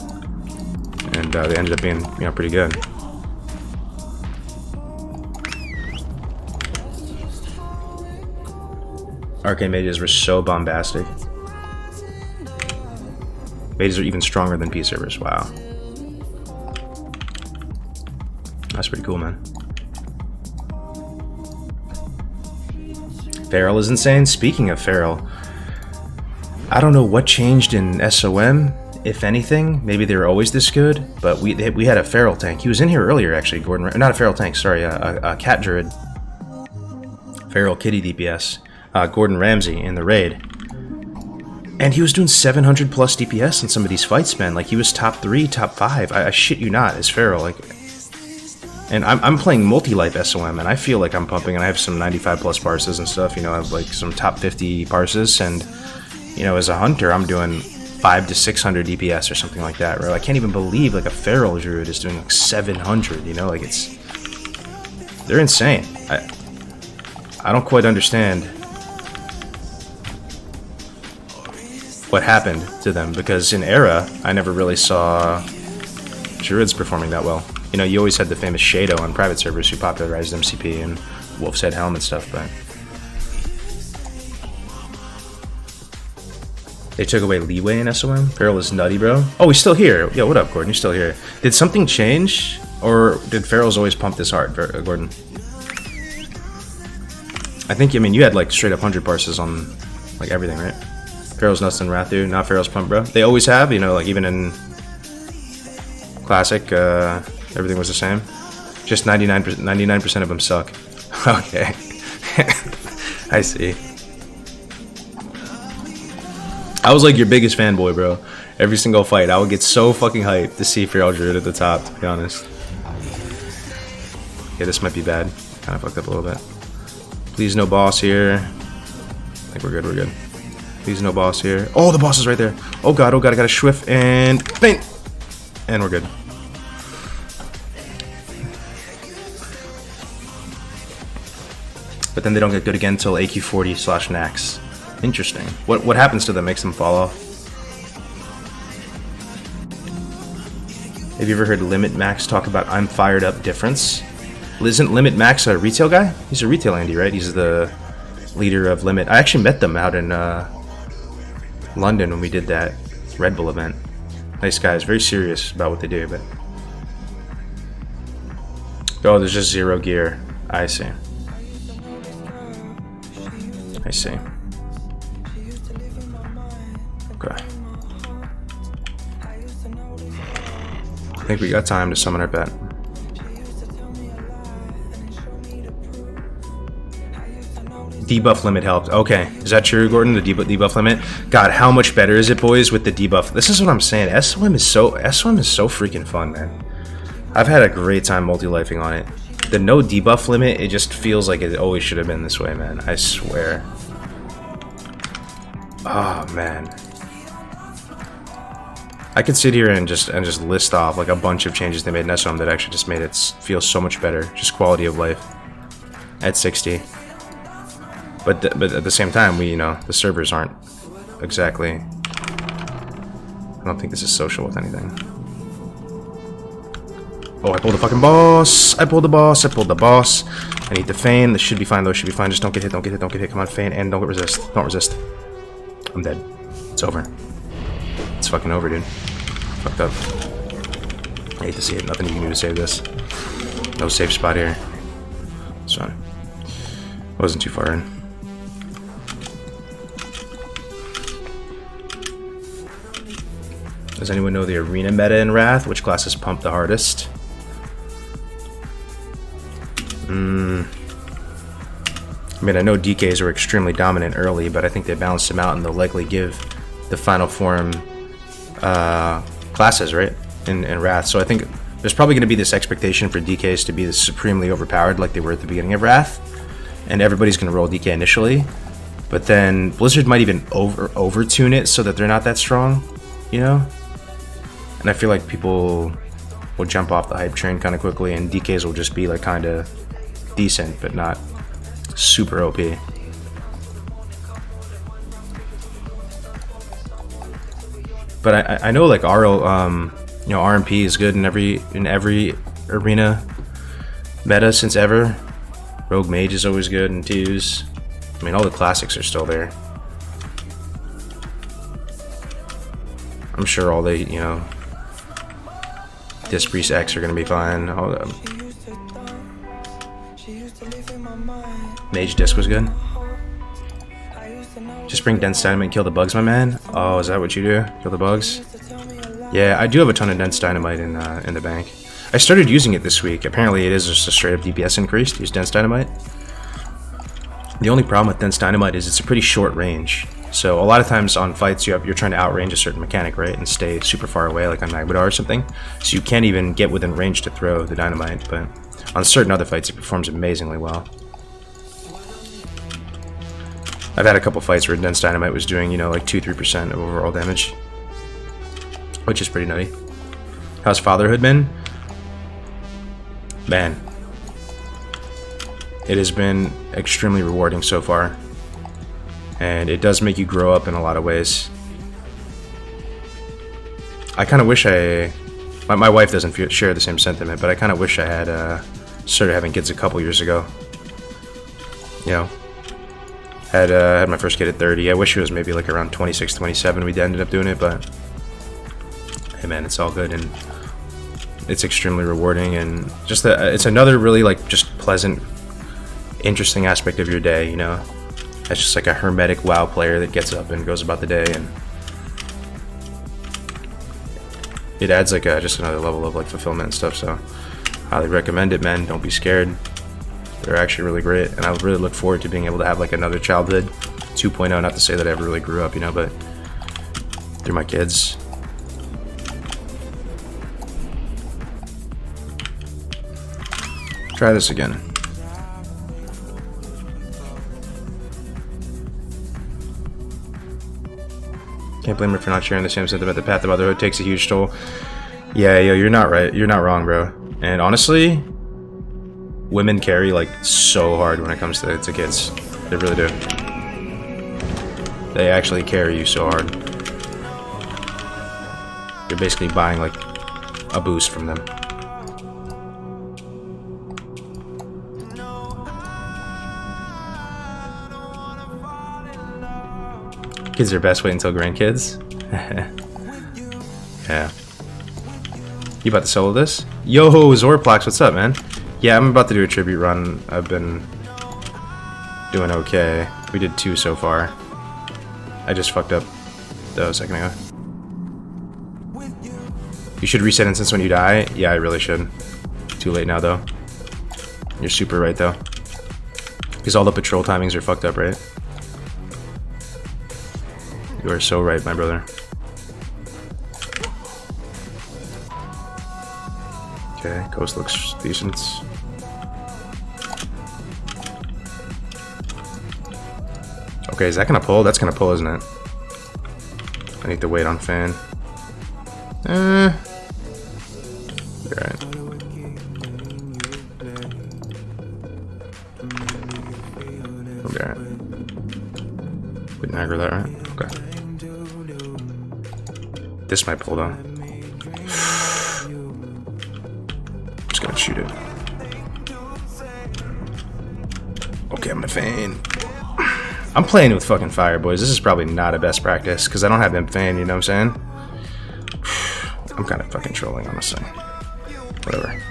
And they ended up being, you know, pretty good. Arcane mages were so bombastic. Mages are even stronger than P servers. Wow. That's pretty cool, man. Feral is insane. Speaking of Feral, I don't know what changed in SOM, if anything. Maybe they were always this good, but we had a Feral tank. He was in here earlier, actually, Gordon. Not a Feral tank, sorry, a cat druid. Feral kitty DPS. Gordon Ramsay in the raid. And he was doing 700 plus DPS in some of these fights, man. Like, he was top 3, top 5. I shit you not, as Feral. Like, and I'm playing multi-life SOM, and I feel like I'm pumping, and I have some 95 plus parses and stuff. You know, I have like some top 50 parses, and you know, as a hunter, I'm doing 500 to 600 DPS or something like that. Right? I can't even believe like a Feral druid is doing like 700. You know, like they're insane. I don't quite understand what happened to them, because in Era I never really saw Druid's performing that well. You know, you always had the famous Shadow on private servers who popularized MCP and Wolf's Head Helm and stuff, but they took away leeway in SOM. Feral is nutty, bro. Oh, he's still here. Yo, what up, Gordon? You're still here. Did something change? Or did Ferals always pump this hard, Gordon? I think, I mean, you had like straight up 100 parses on like everything, right? Ferals, Nuts, and Rathu, not Ferals pump, bro. They always have, you know, like even in Classic, everything was the same. Just 99% of them suck. Okay. I see. I was like your biggest fanboy, bro. Every single fight, I would get so fucking hyped to see Feral Druid at the top, to be honest. Yeah, this might be bad. Kind of fucked up a little bit. Please no boss here. I think we're good, we're good. Please no boss here. Oh, the boss is right there. Oh god, I gotta Swift and faint. And we're good. But then they don't get good again until AQ40/Nax. Interesting. What happens to them makes them fall off? Have you ever heard Limit Max talk about I'm fired up difference? Isn't Limit Max a retail guy? He's a retail Andy, right? He's the leader of Limit. I actually met them out in London when we did that Red Bull event. Nice guys, very serious about what they do, but oh, there's just 0 gear. I see. I see. Okay. I think we got time to summon our pet. Debuff limit helped. Okay, is that true, Gordon? The debuff limit. God, how much better is it, boys, with the debuff? This is what I'm saying. SOM is so freaking fun, man. I've had a great time multi-lifing on it. The no debuff limit, it just feels like it always should have been this way, man. I swear. Oh man. I could sit here and just list off like a bunch of changes they made in SOM that actually just made it feel so much better. Just quality of life at 60. But at the same time, the servers aren't exactly. I don't think this is social with anything. Oh, I pulled the fucking boss. I pulled the boss. I pulled the boss. I need to feign. This should be fine though. Should be fine. Just don't get hit. Don't get hit. Don't get hit. Come on, feign and don't resist. Don't resist. I'm dead. It's over. It's fucking over, dude. Fucked up. I hate to see it. Nothing you can do to save this. No safe spot here. It's fine. Wasn't too far in. Does anyone know the arena meta in Wrath? Which classes pump the hardest? I mean, I know DKs were extremely dominant early, but I think they balanced them out and they'll likely give the final form classes, right? In Wrath. So I think there's probably going to be this expectation for DKs to be supremely overpowered like they were at the beginning of Wrath. And everybody's going to roll DK initially. But then Blizzard might even over-tune it so that they're not that strong, you know? And I feel like people will jump off the hype train kind of quickly, and DKs will just be like kind of decent, but not super OP. But I know like RMP is good in every arena meta since ever. Rogue Mage is always good in 2s. I mean, all the classics are still there. I'm sure all the, Disc Priest X are going to be fine. All the Mage Disc was good. Just bring Dense Dynamite and kill the bugs, my man. Oh, is that what you do? Kill the bugs? Yeah, I do have a ton of Dense Dynamite in the bank. I started using it this week. Apparently it is just a straight up DPS increase to use Dense Dynamite. The only problem with Dense Dynamite is it's a pretty short range. So a lot of times on fights you're trying to outrange a certain mechanic, right? And stay super far away like on Magmadar or something. So you can't even get within range to throw the dynamite, but on certain other fights it performs amazingly well. I've had a couple fights where Dense Dynamite was doing, like 2-3% of overall damage. Which is pretty nutty. How's fatherhood been? Man. It has been extremely rewarding so far. And it does make you grow up in a lot of ways. I kind of wish I My wife doesn't share the same sentiment, but I kind of wish I had started having kids a couple years ago. You know, had my first kid at 30. I wish it was maybe like around 26, 27 we ended up doing it, but hey man, it's all good and it's extremely rewarding, and just it's another really like just pleasant, interesting aspect of your day, you know. It's just like a hermetic WoW player that gets up and goes about the day, and it adds like just another level of like fulfillment and stuff. So highly recommend it, man. Don't be scared. They're actually really great, and I really look forward to being able to have like another childhood 2.0. Not to say that I ever really grew up, you know, but through my kids. Try this again. Can't blame her for not sharing the same sentiment. The path of motherhood takes a huge toll. Yeah, yo, you're not right. You're not wrong, bro. And honestly, women carry like so hard when it comes to kids. They really do. They actually carry you so hard. You're basically buying like a boost from them. Kids are best. Wait until grandkids. Yeah. You about to solo this? Yo, Zorplax, what's up, man? Yeah, I'm about to do a tribute run. I've been doing okay. We did 2 so far. I just fucked up though a second ago. You should reset instance when you die. Yeah, I really should. Too late now though. You're super right though. Because all the patrol timings are fucked up, right? You are so right, my brother. Okay, coast looks decent. Okay, is that gonna pull? That's gonna pull, isn't it? I need to wait on fan. Alright. Okay. Didn't aggro that, right? Okay. This might pull though. Just gonna shoot it. Okay, I'm gonna feign. I'm playing with fucking fire, boys. This is probably not a best practice because I don't have them feign, you know what I'm saying? I'm kind of fucking trolling, honestly. Whatever.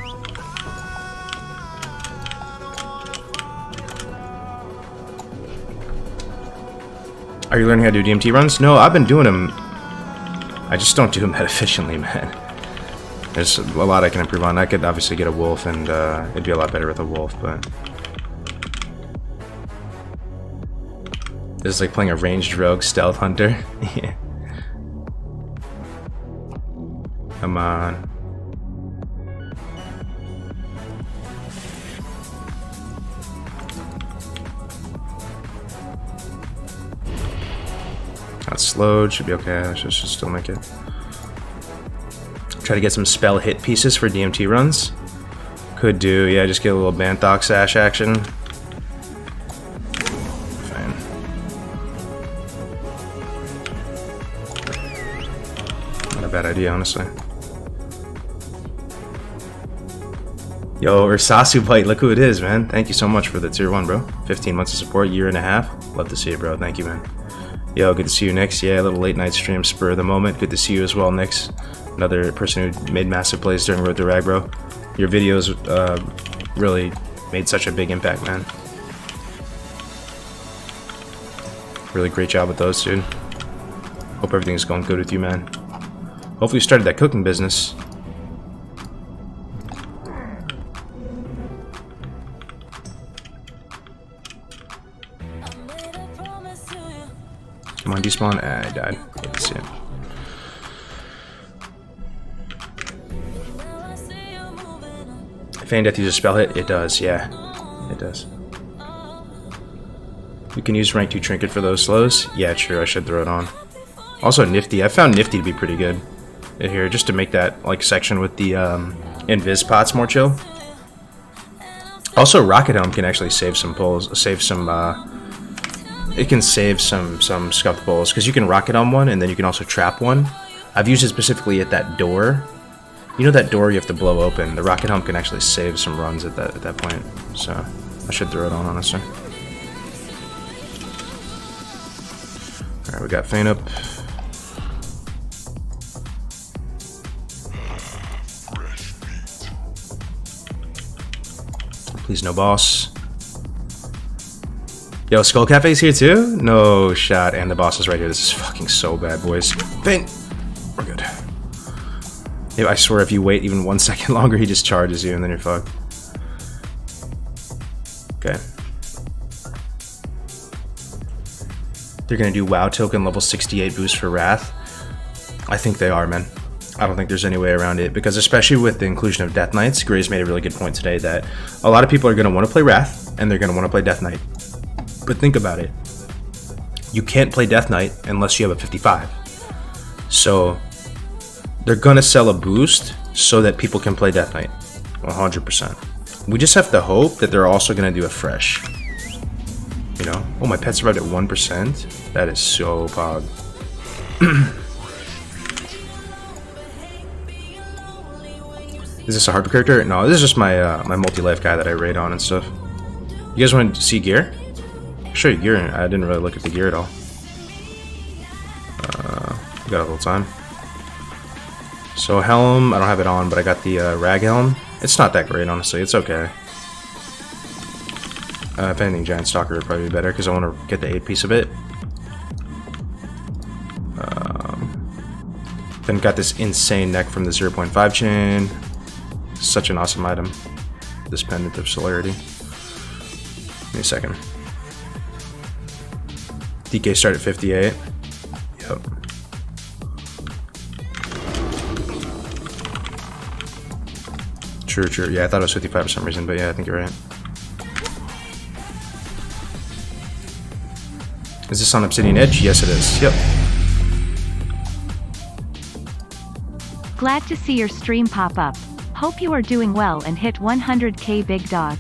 Are you learning how to do DMT runs? No, I've been doing them. I just don't do them that efficiently, man. There's a lot I can improve on. I could obviously get a wolf, and it'd be a lot better with a wolf, but this is like playing a ranged rogue stealth hunter. Yeah. Come on. That's slowed, should be okay. I should still make it. Try to get some spell hit pieces for DMT runs. Could do, yeah, just get a little Banthox Sash action. Fine. Not a bad idea, honestly. Yo, Ursasu Bite, look who it is, man. Thank you so much for the tier 1, bro. 15 months of support, year and a half. Love to see it, bro. Thank you, man. Yo, good to see you, Nix. Yeah, a little late night stream, spur of the moment. Good to see you as well, Nix. Another person who made massive plays during Road to Rag, bro. Your videos really made such a big impact, man. Really great job with those, dude. Hope everything's going good with you, man. Hopefully you started that cooking business. Come on, despawn. Ah, I died. Good to see it. Feign Death uses spell hit? It does, yeah. It does. You can use rank 2 trinket for those slows? Yeah, true, I should throw it on. Also Nifty. I found Nifty to be pretty good in here, just to make that like section with the invis pots more chill. Also Rocket Helm can actually save some pulls, it can save some scuffed pulls, because you can Rocket Helm one and then you can also trap one. I've used it specifically at that door You know that door you have to blow open? The rocket helm can actually save some runs at that point. So I should throw it on, honestly. Alright, we got Feint up. Please no boss. Yo, Skull Cafe's here too? No shot, and the boss is right here. This is fucking so bad, boys. Feint! We're good. Yeah, I swear if you wait even 1 second longer, he just charges you and then you're fucked. Okay. They're gonna do WoW token level 68 boost for Wrath. I think they are, man. I don't think there's any way around it, because especially with the inclusion of Death Knights, Gray's made a really good point today that a lot of people are gonna want to play Wrath and they're gonna want to play Death Knight. But think about it. You can't play Death Knight unless you have a 55. So they're gonna sell a boost so that people can play Death Knight. 100%. We just have to hope that they're also gonna do a fresh. You know? Oh, my pet survived at 1%? That is so pog. Is this a hard character? No, this is just my my multi-life guy that I raid on and stuff. You guys want to see gear? I'll show you gear. I didn't really look at the gear at all. We got a little time. So helm, I don't have it on, but I got the rag helm. It's not that great, honestly. It's okay. If anything, Giant Stalker would probably be better because I want to get the 8 piece of it. Then got this insane neck from the 0.5 chain. Such an awesome item. This pendant of celerity. Give me a second. DK start at 58. Yep. True, true. Yeah, I thought it was 55 for some reason, but yeah, I think you're right. Is this on Obsidian Edge? Yes, it is. Yep. Glad to see your stream pop up. Hope you are doing well and hit 100k big dog.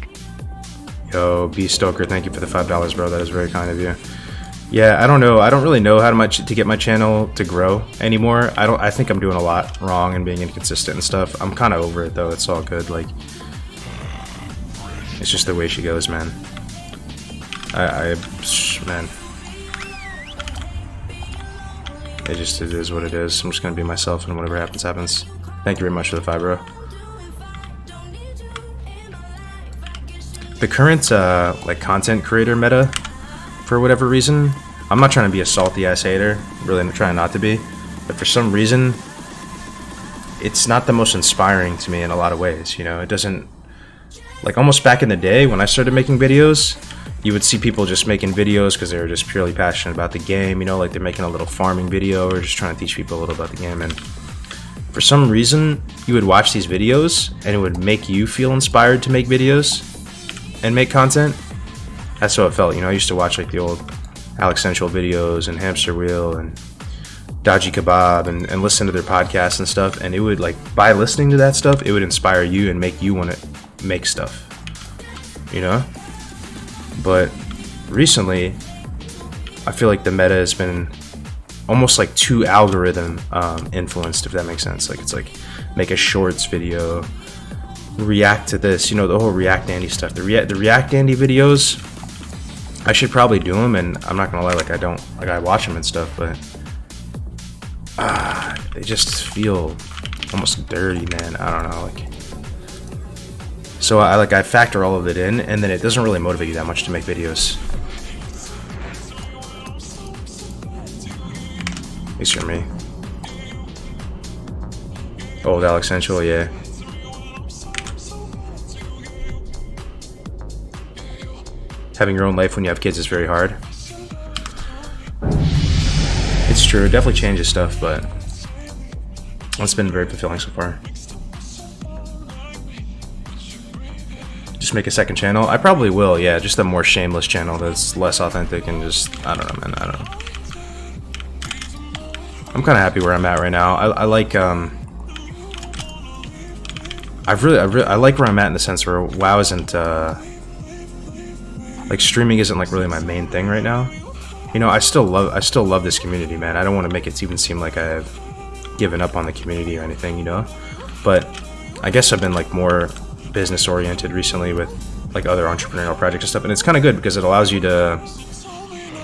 Yo, B Stoker, thank you for the $5, bro. That is very kind of you. Yeah, I don't know. I don't really know how much to get my channel to grow anymore. I think I'm doing a lot wrong and being inconsistent and stuff. I'm kind of over it though. It's all good. Like, it's just the way she goes, man. Man. It is what it is. I'm just gonna be myself, and whatever happens, happens. Thank you very much for the 5, bro. The current like content creator meta, for whatever reason, I'm not trying to be a salty ass hater. Really, I'm trying not to be. But for some reason, it's not the most inspiring to me in a lot of ways. You know, it doesn't. Like almost back in the day when I started making videos, you would see people just making videos because they were just purely passionate about the game, you know, like they're making a little farming video or just trying to teach people a little about the game. And for some reason, you would watch these videos and it would make you feel inspired to make videos and make content. That's how it felt, you know. I used to watch like the old Alex Central videos and Hamster Wheel and Dodgy Kebab and listen to their podcasts and stuff, and it would, like, by listening to that stuff, it would inspire you and make you want to make stuff, you know. But recently, I feel like the meta has been almost like too algorithm influenced, if that makes sense. Like, it's like, make a shorts video, react to this, you know, the whole React Andy stuff. The React Andy videos, I should probably do them, and I'm not gonna lie, like, I watch them and stuff, but they just feel almost dirty, man. I don't know, like. So I factor all of it in, and then it doesn't really motivate you that much to make videos. At least for me. Old Alex Central, yeah. Having your own life when you have kids is very hard. It's true, it definitely changes stuff, but it's been very fulfilling so far. Just make a second channel? I probably will, yeah, just a more shameless channel that's less authentic and just, I don't know, man, I don't know. I'm kind of happy where I'm at right now. I like, I like where I'm at in the sense where WoW isn't, like, streaming isn't like really my main thing right now. You know, I still love this community, man. I don't want to make it even seem like I've given up on the community or anything, you know. But I guess I've been like more business oriented recently with like other entrepreneurial projects and stuff, and it's kind of good because it allows you to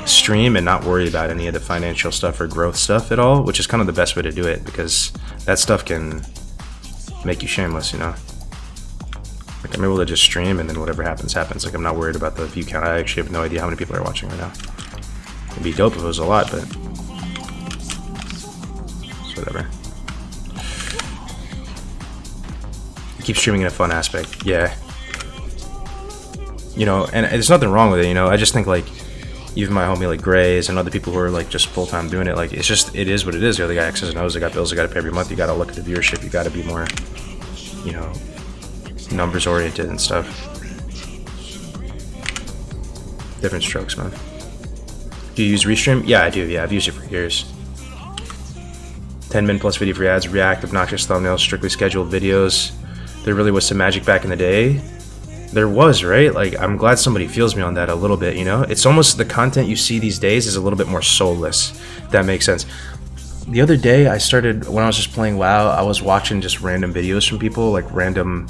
stream and not worry about any of the financial stuff or growth stuff at all, which is kind of the best way to do it, because that stuff can make you shameless, you know. Like, I'm able to just stream and then whatever happens happens. Like, I'm not worried about the view count. I actually have no idea how many people are watching right now. It'd be dope if it was a lot, but it's whatever. Keep streaming in a fun aspect, yeah. You know, and there's nothing wrong with it, you know. I just think, like, even my homie like Grays and other people who are like just full-time doing it, like, it's just, it is what it is. You know, they got X's and O's, they got bills, they got to pay every month. You got to look at the viewership, you got to be more, you know, numbers oriented and stuff. Different strokes, man. Do you use Restream? Yeah, I do. Yeah, I've used it for years. 10-min plus video free ads, React, obnoxious thumbnails, strictly scheduled videos. There really was some magic back in the day. There was, right? Like, I'm glad somebody feels me on that a little bit, you know? It's almost the content you see these days is a little bit more soulless, if that makes sense. The other day, I started, when I was just playing WoW, I was watching just random videos from people, like random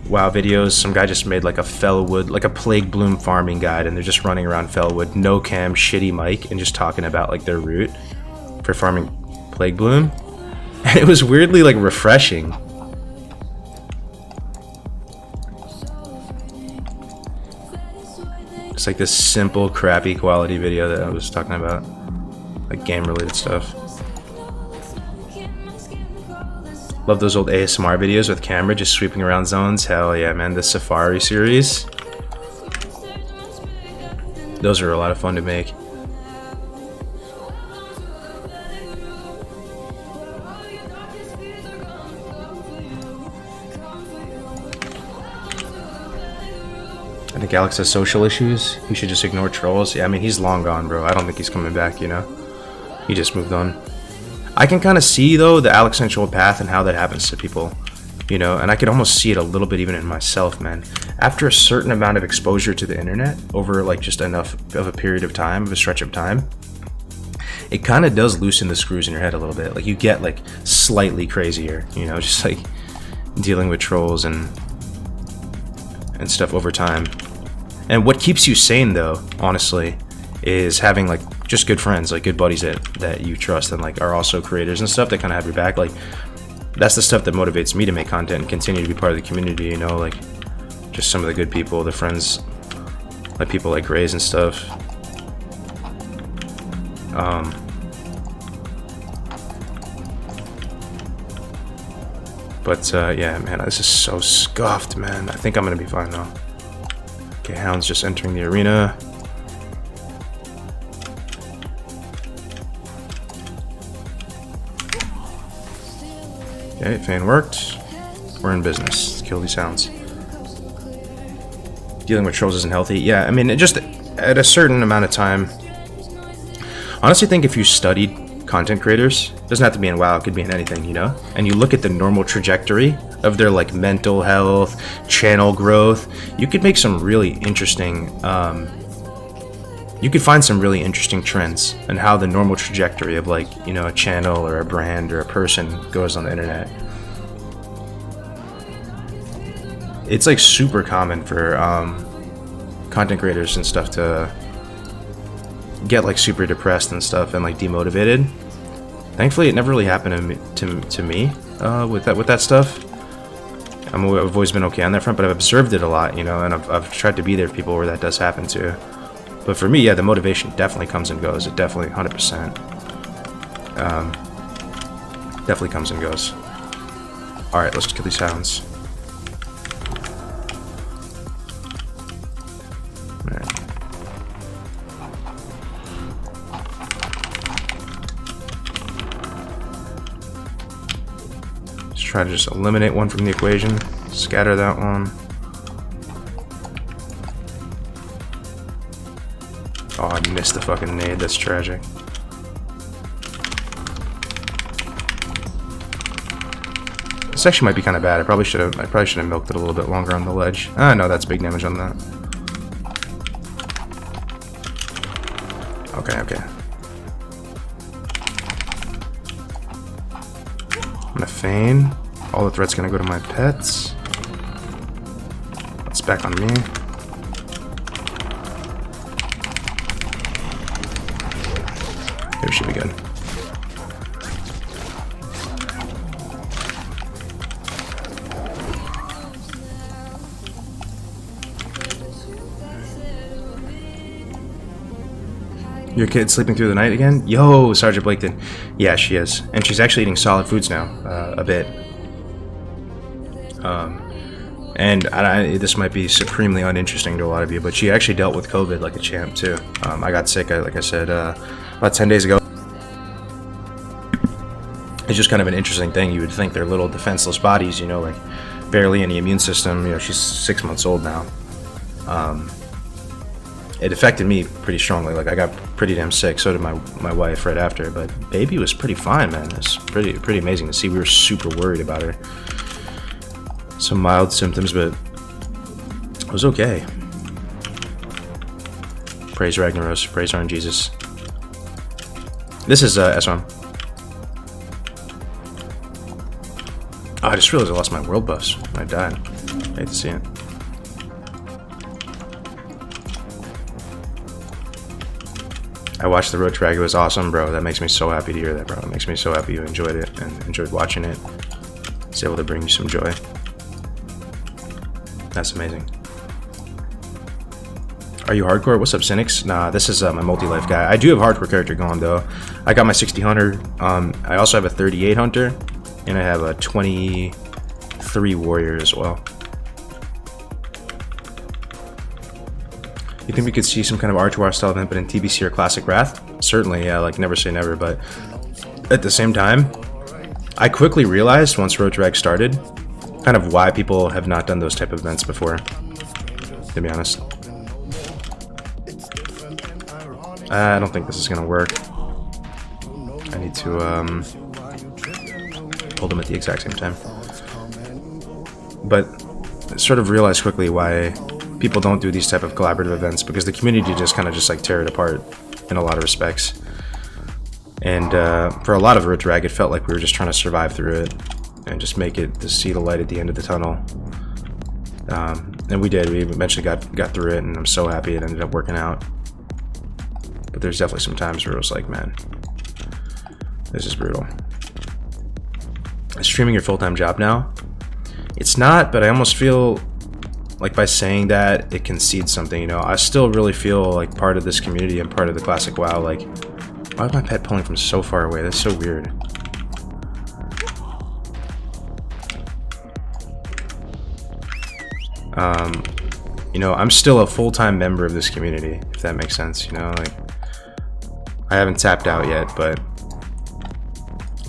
WoW videos. Some guy just made like a Fellwood, like a Plague Bloom farming guide, and they're just running around Fellwood, no cam, shitty mic, and just talking about like their route for farming Plague Bloom. And it was weirdly like refreshing. It's like this simple, crappy quality video that I was talking about, like game-related stuff. Love those old ASMR videos with camera just sweeping around zones. Hell yeah, man. The Safari series. Those are a lot of fun to make. I think Alex has social issues. He should just ignore trolls. Yeah, I mean, he's long gone, bro. I don't think he's coming back, you know? He just moved on. I can kind of see, though, the Alex Central path and how that happens to people, you know? And I could almost see it a little bit even in myself, man. After a certain amount of exposure to the internet, over, like, just enough of a period of time, of a stretch of time, it kind of does loosen the screws in your head a little bit. Like, you get, like, slightly crazier, you know? Just, like, dealing with trolls and stuff over time. And what keeps you sane, though, honestly, is having like just good friends, like good buddies that you trust and like are also creators and stuff that kind of have your back. Like, that's the stuff that motivates me to make content and continue to be part of the community, you know, like just some of the good people, the friends, like people like Grays and stuff. Yeah, man, this is so scuffed, man. I think I'm gonna be fine though. Okay, Hound's just entering the arena. Okay, fan worked. We're in business. Let's kill these Hounds. Dealing with trolls isn't healthy. Yeah, I mean, it just at a certain amount of time. Honestly, think if you studied content creators, doesn't have to be in WoW, it could be in anything, you know, and you look at the normal trajectory of their like mental health, channel growth, you could make some really interesting you could find some really interesting trends and how the normal trajectory of like, you know, a channel or a brand or a person goes on the internet. It's like super common for content creators and stuff to get like super depressed and stuff and like demotivated. Thankfully, it never really happened to me with that stuff. I've always been okay on that front, but I've observed it a lot, you know, and I've tried to be there for people where that does happen too. But for me, yeah, the motivation definitely comes and goes. It definitely 100% definitely comes and goes. All right, let's kill these Hounds. Try to just eliminate one from the equation, scatter that one. Oh, I missed the fucking nade, that's tragic. This actually might be kind of bad. I probably should have milked it a little bit longer on the ledge. Ah, no, that's big damage on that. Okay. I'm gonna feign. All the threat's gonna go to my pets. It's back on me. Here we should be good. Your kid sleeping through the night again? Yo, Sergeant Blaketon. Yeah, she is. And she's actually eating solid foods now, a bit. And this might be supremely uninteresting to a lot of you, but she actually dealt with COVID like a champ, too. I got sick, like I said, about 10 days ago. It's just kind of an interesting thing. You would think they're little defenseless bodies, you know, like barely any immune system. You know, she's 6 months old now. It affected me pretty strongly. Like, I got pretty damn sick. So did my wife right after. But baby was pretty fine, man. It's pretty amazing to see. We were super worried about her. Some mild symptoms, but it was okay. Praise Ragnaros. Praise Arn Jesus. This is SOM. Oh, I just realized I lost my world buffs. I died. I hate to see it. I watched the road track. It was awesome, bro. That makes me so happy to hear that, bro. It makes me so happy you enjoyed it and enjoyed watching it. It's able to bring you some joy. That's amazing. Are you hardcore? What's up, Cynics? Nah, this is my multi-life guy. I do have hardcore character going, though. I got my 60 hunter. I also have a 38 hunter. And I have a 23 warrior as well. You think we could see some kind of R2R style event, but in TBC or Classic Wrath? Certainly, yeah, like never say never, but at the same time, I quickly realized once Road Drag started, kind of why people have not done those type of events before, to be honest. I don't think this is gonna work. I need to hold them at the exact same time. But I sort of realized quickly why people don't do these type of collaborative events, because the community just kind of just like tear it apart in a lot of respects. And for a lot of Road Drag, it felt like we were just trying to survive through it and just make it to see the light at the end of the tunnel. And we did. We eventually got through it, and I'm so happy it ended up working out. But there's definitely some times where it was like, man, this is brutal. Is streaming your full-time job now? It's not, but I almost feel like by saying that it concedes something, you know. I still really feel like part of this community and part of the Classic WoW. Like, why is my pet pulling from so far away? That's so weird. You know, I'm still a full-time member of this community, if that makes sense, you know. Like, I haven't tapped out yet, but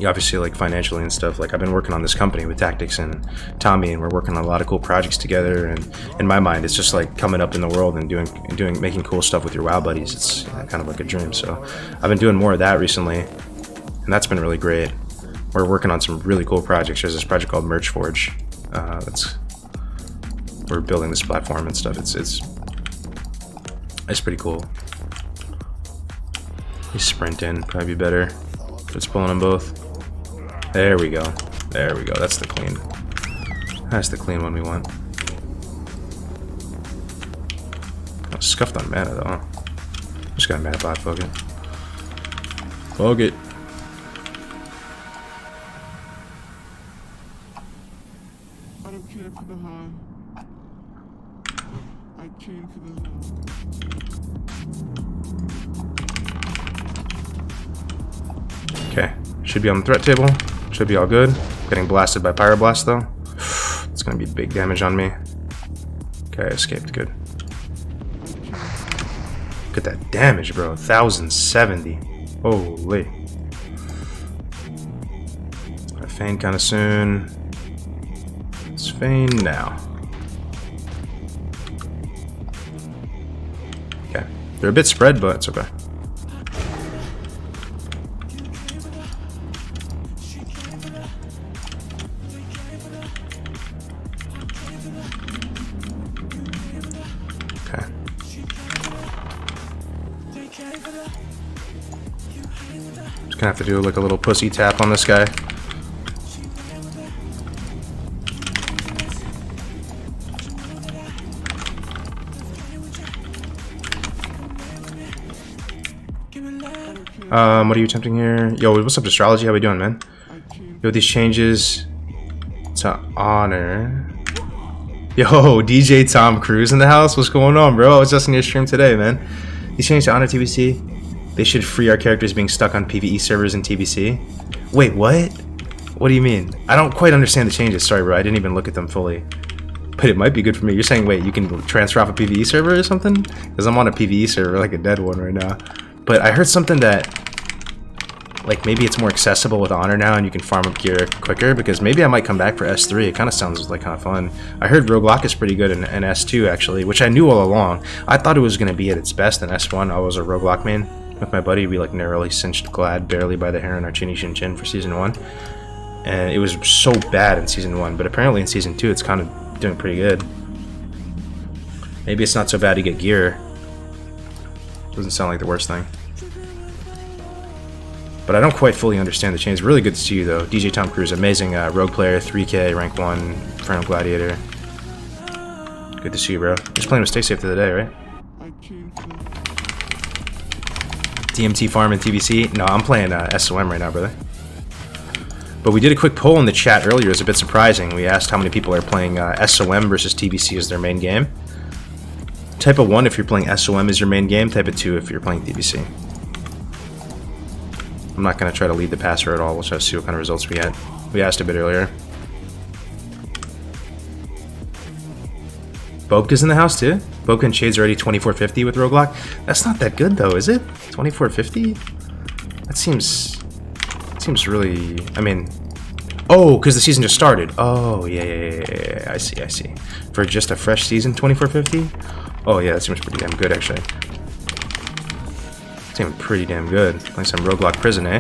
obviously, like financially and stuff, like I've been working on this company with Tactics and Tommy, and we're working on a lot of cool projects together. And in my mind, it's just like coming up in the world and making cool stuff with your WoW buddies. It's kind of like a dream. So I've been doing more of that recently, and that's been really great. We're working on some really cool projects. There's this project called Merch Forge. We're building this platform and stuff. It's pretty cool. We sprint in, probably be better. Let's pull them both. There we go. There we go. That's the clean. That's the clean one we want. Oh, scuffed on mana though. Just got a mana bot. Fuck it. Fuck it. I don't care for the high. I came for the low. Okay, should be on the threat table. Should be all good. Getting blasted by Pyroblast though. It's gonna be big damage on me. Okay, I escaped. Good. Look at that damage, bro. 1070. Holy. I feign kind of soon. Let's feign now. Okay, they're a bit spread, but it's okay. Just gonna have to do like a little pussy tap on this guy. What are you attempting here? Yo, what's up, Astrology? How we doing, man? Yo, these changes to honor. Yo, DJ Tom Cruise in the house. What's going on, bro? I was just in your stream today, man. These changes to honor TBC. They should free our characters being stuck on PvE servers in TBC. Wait, what? What do you mean? I don't quite understand the changes. Sorry, bro. I didn't even look at them fully. But it might be good for me. You're saying, wait, you can transfer off a PvE server or something? Because I'm on a PvE server, like a dead one right now. But I heard something that, like, maybe it's more accessible with Honor now and you can farm up gear quicker, because maybe I might come back for S3. It kind of sounds like kind of fun. I heard Roguelock is pretty good in S2, actually, which I knew all along. I thought it was going to be at its best in S1. I was a Roguelock main with my buddy. We, like, narrowly cinched Glad barely by the hair on our chinny shin chin for Season 1. And it was so bad in Season 1, but apparently in Season 2 it's kind of doing pretty good. Maybe it's not so bad to get gear. Doesn't sound like the worst thing. But I don't quite fully understand the change. Really good to see you, though. DJ Tom Cruise, amazing rogue player, 3K, rank 1, Infernal Gladiator. Good to see you, bro. Just playing with Stay Safe the other day, right? DMT Farm and TBC? No, I'm playing SOM right now, brother. But we did a quick poll in the chat earlier. It was a bit surprising. We asked how many people are playing SOM versus TBC as their main game. Type of 1 if you're playing SOM as your main game. Type of 2 if you're playing TBC. I'm not going to try to lead the passer at all. We'll try to see what kind of results we get. We asked a bit earlier. Bobka's in the house too. Bobka and Shade's already 2450 with Roguelock. That's not that good though, is it? 2450? That seems really... I mean... Oh, because the season just started. Oh, yeah. I see. For just a fresh season, 2450? Oh, yeah, that seems pretty damn good, actually. Seems pretty damn good. Playing some Roguelock Prison, eh?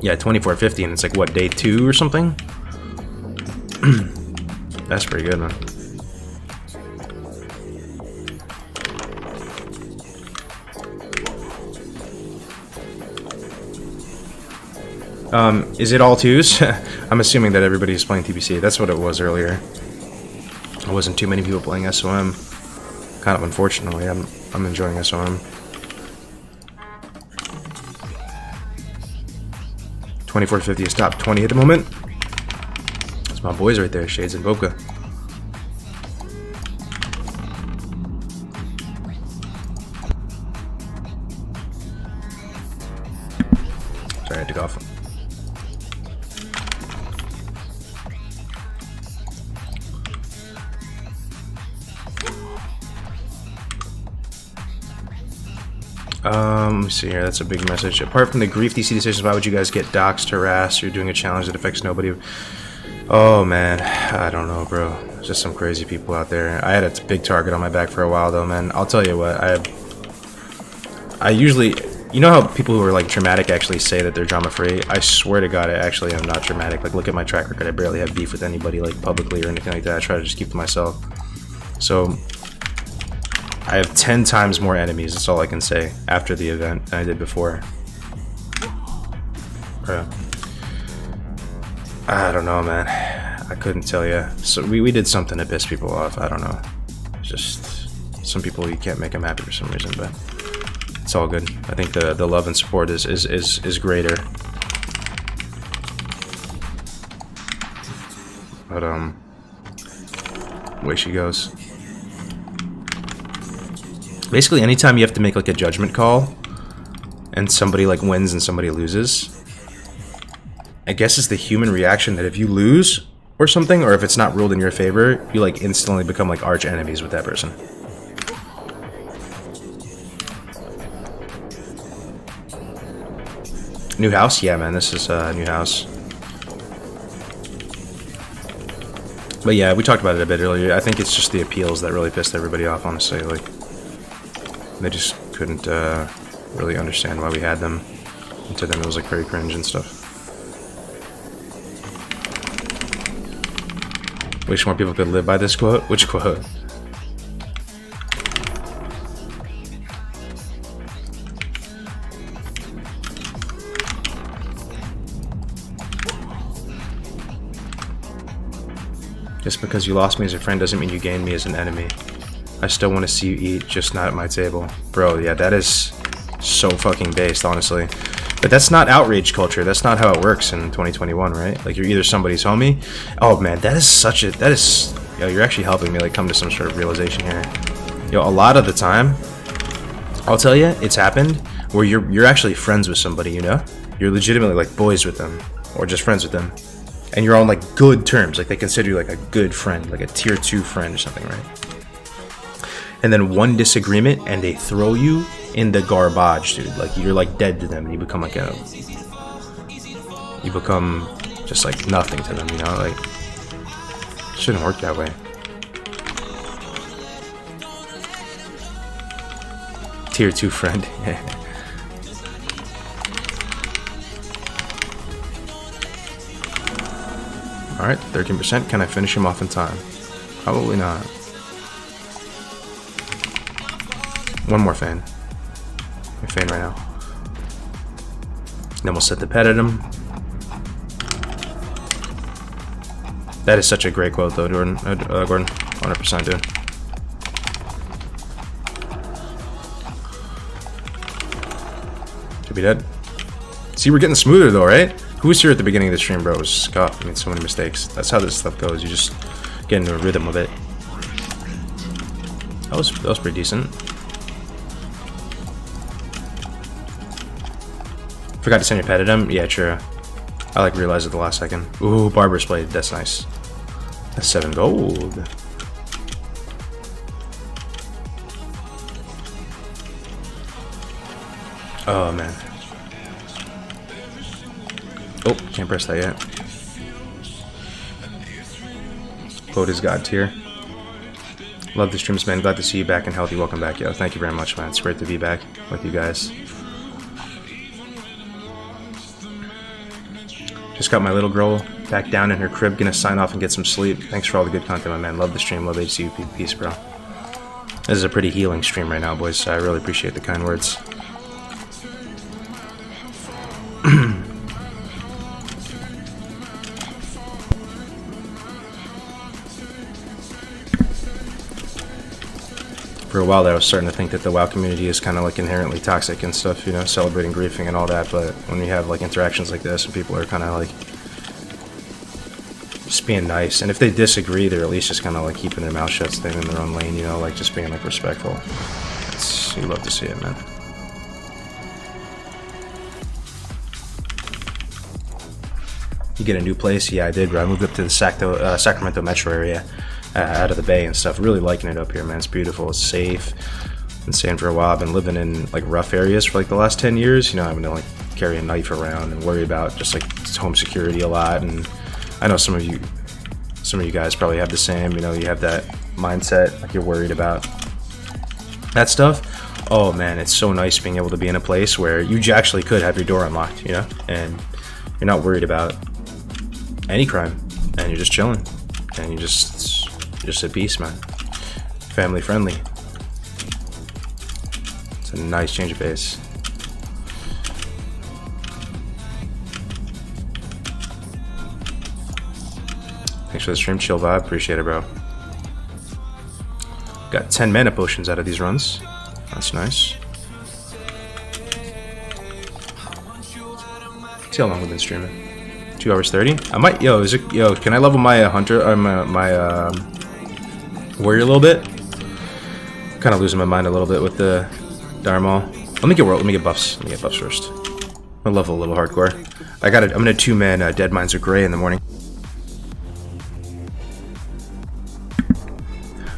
Yeah, 2450, and it's like, what, day 2 or something? That's pretty good, man. Is it all 2s? I'm assuming that everybody's playing TBC. That's what it was earlier. There wasn't too many people playing SOM. Kind of unfortunately. I'm enjoying SOM. 2450 is top 20 at the moment. That's my boys right there, Shades and Bobka. Sorry, I had to go off. Let me see here. That's a big message. Apart from the grief DC decisions, why would you guys get doxed, harassed? You're doing a challenge that affects nobody. Oh man, I don't know, bro. There's just some crazy people out there. I had a big target on my back for a while, though, man. I'll tell you what. I usually, you know how people who are like dramatic actually say that they're drama free? I swear to God, I actually am not dramatic. Like, look at my track record. I barely have beef with anybody, like publicly or anything like that. I try to just keep to myself. So I have 10 times more enemies, that's all I can say, after the event than I did before. Bro. I don't know, man. I couldn't tell you. So we did something to piss people off, I don't know. Just some people, you can't make them happy for some reason, but it's all good. I think the love and support is greater. But away she goes. Basically, anytime you have to make like a judgment call and somebody like wins and somebody loses, I guess it's the human reaction that if you lose or something, or if it's not ruled in your favor, you like instantly become like arch enemies with that person. New house? Yeah, man, this is a new house. But yeah, we talked about it a bit earlier. I think it's just the appeals that really pissed everybody off, honestly. Like, they just couldn't really understand why we had them. And to them it was like very cringe and stuff. Wish more people could live by this quote. Which quote? Just because you lost me as a friend doesn't mean you gained me as an enemy. I still want to see you eat, just not at my table. Bro, yeah, that is so fucking based, honestly. But that's not outrage culture. That's not how it works in 2021, right? Like, you're either somebody's homie. Oh man, that is yo, you're actually helping me like come to some sort of realization here. Yo, a lot of the time, I'll tell you, it's happened where you're actually friends with somebody, you know? You're legitimately like boys with them, or just friends with them, and you're on like good terms. Like, they consider you like a good friend, like a tier 2 friend or something, right? And then one disagreement and they throw you in the garbage, dude. Like, you're like dead to them, and you become like you become just like nothing to them, you know? Like, it shouldn't work that way. Tier 2 friend. Alright, 13%. Can I finish him off in time? Probably not. One more fan. My fan right now. Then we'll set the pet at him. That is such a great quote, though, Gordon. 100%, dude. Should be dead. See, we're getting smoother, though, right? Who was here at the beginning of the stream, bro? It was Scott. I made so many mistakes. That's how this stuff goes. You just get into a rhythm of it. That was pretty decent. Forgot to send your pet at him? Yeah, true. I like realized at the last second. Ooh, Barber's Blade. That's nice. That's 7 gold. Oh, man. Oh, can't press that yet. Quote is God tier. Love the streams, man. Glad to see you back and healthy. Welcome back, yo. Thank you very much, man. It's great to be back with you guys. Just got my little girl back down in her crib, gonna sign off and get some sleep. Thanks for all the good content, my man. Love the stream, love HC PVP. Peace, bro. This is a pretty healing stream right now, boys, so I really appreciate the kind words. For a while there, I was starting to think that the WoW community is kind of like inherently toxic and stuff, you know, celebrating griefing and all that, but when you have like interactions like this and people are kind of like just being nice, and if they disagree, they're at least just kind of like keeping their mouth shut, staying in their own lane, you know, like just being like respectful. You love to see it, man. You get a new place? Yeah, I did, bro. I moved up to the Sacramento metro area. Out of the bay and stuff. Really liking it up here, man. It's beautiful. It's safe. Been staying for a while. I've been living in like rough areas for like the last 10 years. You know, having to like carry a knife around and worry about just like home security a lot. And I know some of you guys probably have the same. You know, you have that mindset, like you're worried about that stuff. Oh man, it's so nice being able to be in a place where you actually could have your door unlocked, you know, and you're not worried about any crime, and you're just chilling, and you're just at peace, man. Family friendly. It's a nice change of pace. Thanks for the stream, chill vibe. Appreciate it, bro. Got 10 mana potions out of these runs. That's nice. See how long we've been streaming. 2 hours 30. I might. Yo, can I level my hunter or my warrior a little bit? Kind of losing my mind a little bit with the Dharma. Let me get buffs. Let me get buffs first. I'll level a little hardcore. I'm gonna 2-man Dead Minds of Grey in the morning.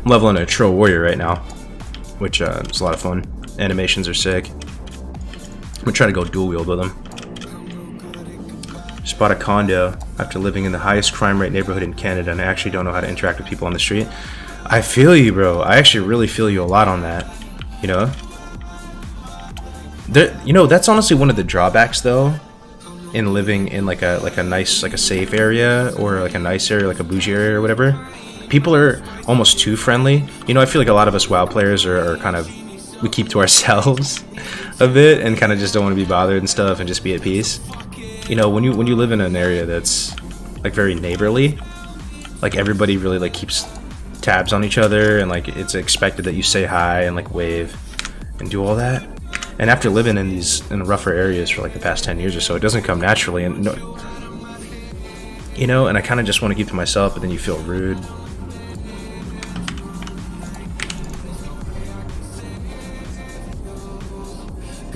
I'm leveling a Troll Warrior right now, which is a lot of fun. Animations are sick. I'm gonna try to go dual wield with them. Just bought a condo after living in the highest crime rate neighborhood in Canada, and I actually don't know how to interact with people on the street. I feel you, bro. I actually really feel you a lot on that. You know, that's honestly one of the drawbacks, though, in living in like a nice, like a safe area, or like a nice area, like a bougie area or whatever. People are almost too friendly. You know, I feel like a lot of us WoW players are kind of, we keep to ourselves a bit and kind of just don't want to be bothered and stuff and just be at peace. You know, when you live in an area that's like very neighborly, like everybody really like keeps tabs on each other, and like it's expected that you say hi and like wave and do all that. And after living in these rougher areas for like the past 10 years or so, it doesn't come naturally. And no, you know, and I kind of just want to keep to myself, but then you feel rude.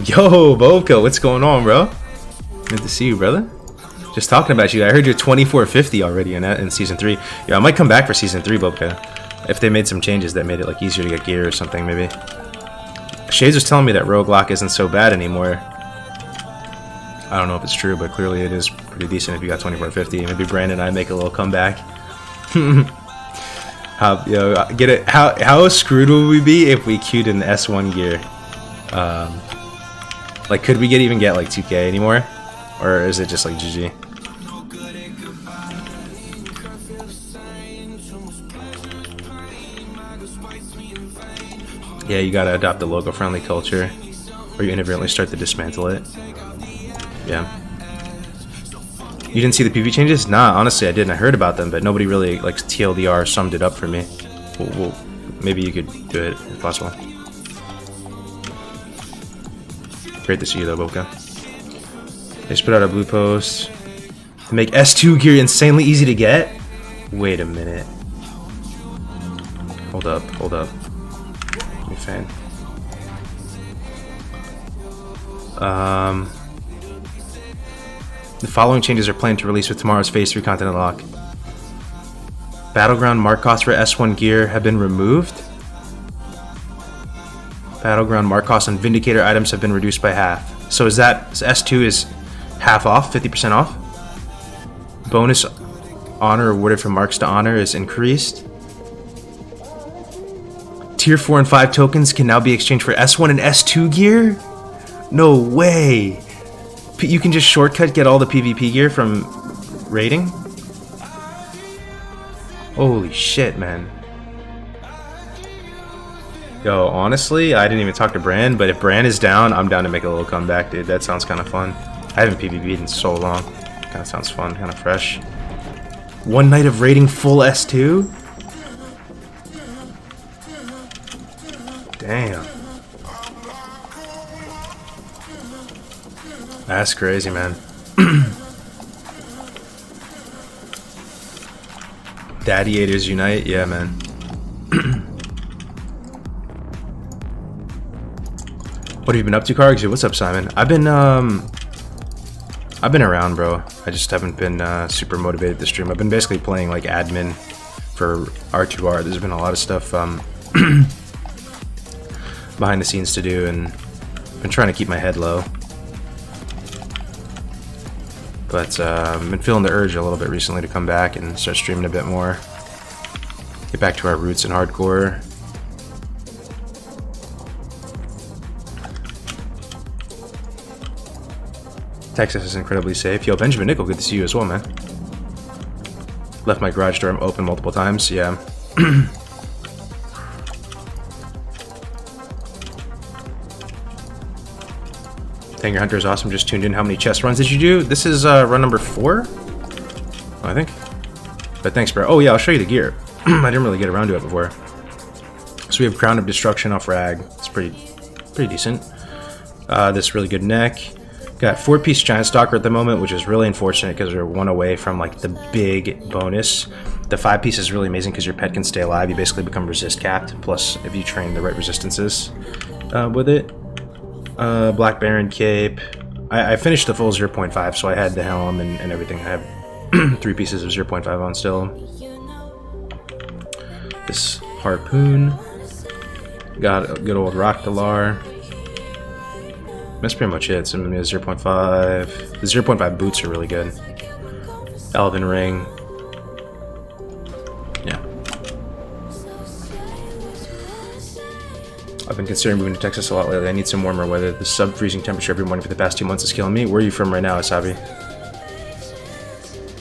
Yo, Bobka, what's going on, bro? Good to see you, brother. Just talking about you. I heard you're 2450 already in season 3. Yeah, I might come back for season 3, Bobka. If they made some changes that made it like easier to get gear or something, maybe. Shades was telling me that roguelock isn't so bad anymore. I don't know if it's true, but clearly it is pretty decent if you got 2450. Maybe Brandon and I make a little comeback. Get it? How screwed would we be if we queued in S1 gear? Like, could we even get like 2K anymore, or is it just like GG? Yeah, you gotta adopt the logo-friendly culture, or you inadvertently start to dismantle it. Yeah. You didn't see the PV changes? Nah, honestly, I didn't. I heard about them, but nobody really, like, TLDR summed it up for me. Well, maybe you could do it if possible. Great to see you, though, Boka. They just put out a blue post to make S2 gear insanely easy to get. Wait a minute. Hold up, hold up. New fan. The following changes are planned to release with tomorrow's Phase 3 content unlock. Battleground mark costs for S1 gear have been removed. Battleground mark costs on Vindicator items have been reduced by half. So is that S2 is half off, 50% off? Bonus honor awarded from marks to honor is increased. Tier 4 and 5 tokens can now be exchanged for S1 and S2 gear? No way! You can just shortcut get all the PvP gear from raiding? Holy shit, man. Yo, honestly, I didn't even talk to Bran, but if Bran is down, I'm down to make a little comeback, dude. That sounds kind of fun. I haven't PvP'd in so long. Kind of sounds fun, kind of fresh. One night of raiding full S2? Damn. That's crazy, man. Daddy-ators unite? Yeah, man. What have you been up to, Cargs? What's up, Simon? I've been around, bro. I just haven't been super motivated to stream. I've been basically playing like admin for R2R. There's been a lot of stuff behind the scenes to do, and I've been trying to keep my head low. But I've been feeling the urge a little bit recently to come back and start streaming a bit more. Get back to our roots in hardcore. Texas is incredibly safe. Yo, Benjamin Nickel, good to see you as well, man. Left my garage door open multiple times, yeah. Tanger Hunter is awesome, just tuned in. How many chest runs did you do? This is run number 4, I think. But thanks, bro. Oh yeah, I'll show you the gear. I didn't really get around to it before. So we have Crown of Destruction off Rag. It's pretty decent. This really good neck. Got 4-piece Giant Stalker at the moment, which is really unfortunate because we're one away from like the big bonus. The 5-piece is really amazing because your pet can stay alive. You basically become resist capped. Plus, if you train the right resistances with it. Black Baron cape. I finished the full 0.5, so I had the helm and everything. I have 3 pieces of 0.5 on still. This harpoon. Got a good old Rock Dalar. That's pretty much it. Some 0.5. The 0.5 boots are really good. Elven ring. Yeah. I've been considering moving to Texas a lot lately. I need some warmer weather. The sub-freezing temperature every morning for the past 2 months is killing me. Where are you from right now, Asabi?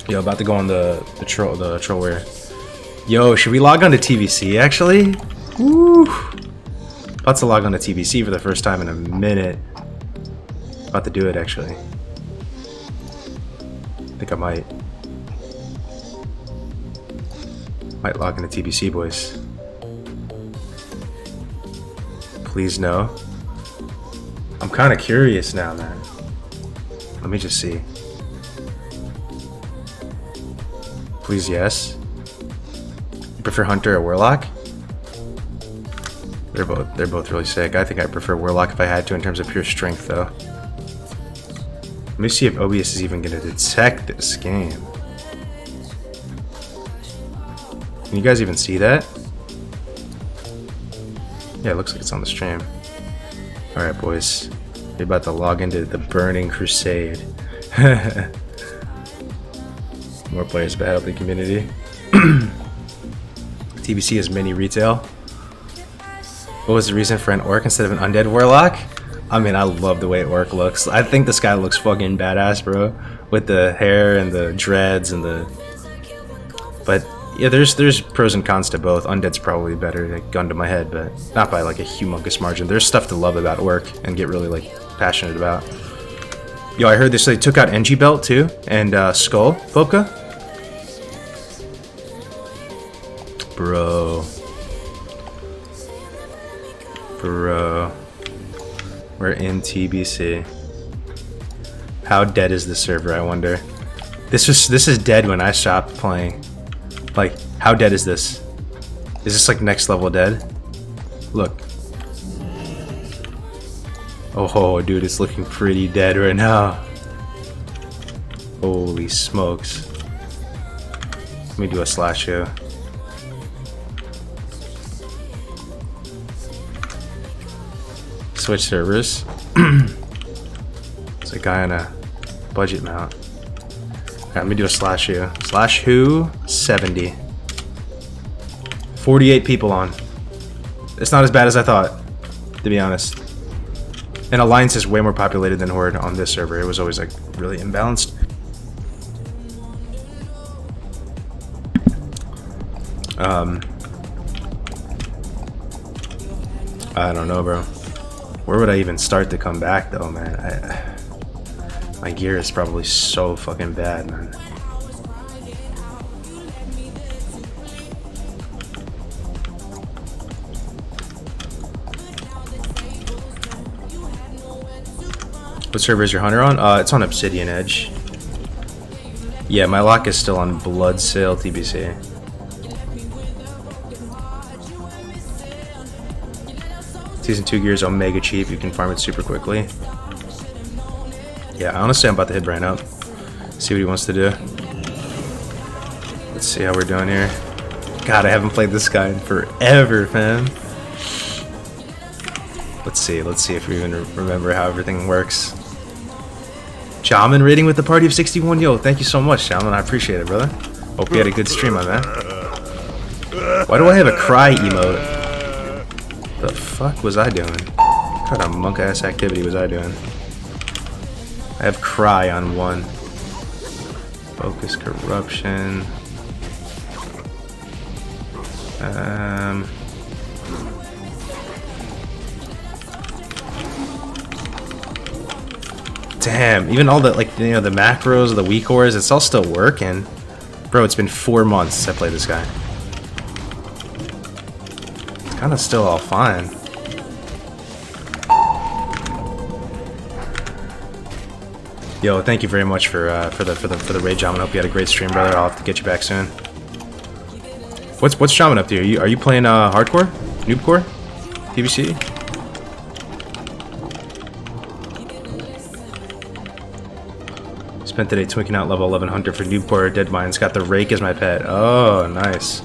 Yo, about to go on the troll wear. Yo, should we log on to TBC actually? Woo! About to log on to TBC for the first time in a minute. About to do it actually. I think I might. Might log into TBC, boys. Please no. I'm kind of curious now, man. Let me just see. Please, yes. You prefer Hunter or Warlock? They're both really sick. I think I prefer Warlock if I had to in terms of pure strength, though. Let me see if OBS is even going to detect this game. Can you guys even see that? Yeah, it looks like it's on the stream. Alright, boys. We're about to log into the Burning Crusade. More players battle the community. TBC is mini retail. What was the reason for an orc instead of an undead warlock? I mean, I love the way orc looks. I think this guy looks fucking badass, bro. With the hair and the dreads and the... But, yeah, there's pros and cons to both. Undead's probably better, like, gun to my head, but not by, like, a humongous margin. There's stuff to love about orc and get really, like, passionate about. Yo, I heard they took out NG Belt, too, and, Skull, Boca. Bro. We're in TBC. How dead is this server, I wonder? This is dead when I stopped playing. Like, how dead is this? Is this like next level dead? Look. Oh, dude, it's looking pretty dead right now. Holy smokes. Let me do a slash here. Switch servers. It's a guy on a budget mount. Alright, let me do a slash who. Slash who? 70. 48 people on. It's not as bad as I thought, to be honest. And Alliance is way more populated than Horde on this server. It was always like really imbalanced. I don't know, bro. Where would I even start to come back, though, man? My gear is probably so fucking bad, man. What server is your Hunter on? It's on Obsidian Edge. Yeah, my lock is still on Blood Sail TBC. Season 2 gear is omega cheap, you can farm it super quickly. Yeah, honestly I'm about to hit Brian up. See what he wants to do. Let's see how we're doing here. God, I haven't played this guy in forever, fam. Let's see if we even remember how everything works. Shaman raiding with the party of 61. Yo, thank you so much, Shaman. I appreciate it, brother. Hope you had a good stream, my man. Why do I have a cry emote? The fuck was I doing? What kind of monk ass activity was I doing? I have cry on 1. Focus corruption. Damn, even all the, like, you know, the macros, the weak ores, it's all still working. Bro, it's been 4 months since I played this guy. It's kind of still all fine. Yo, thank you very much for the raid, Shaman. I hope you had a great stream, brother. I'll have to get you back soon. What's Shaman up to? Are you playing hardcore? Noobcore? TBC? Spent today twinking out level 11 Hunter for Noobcore Dead Mines. Got the Rake as my pet. Oh, nice.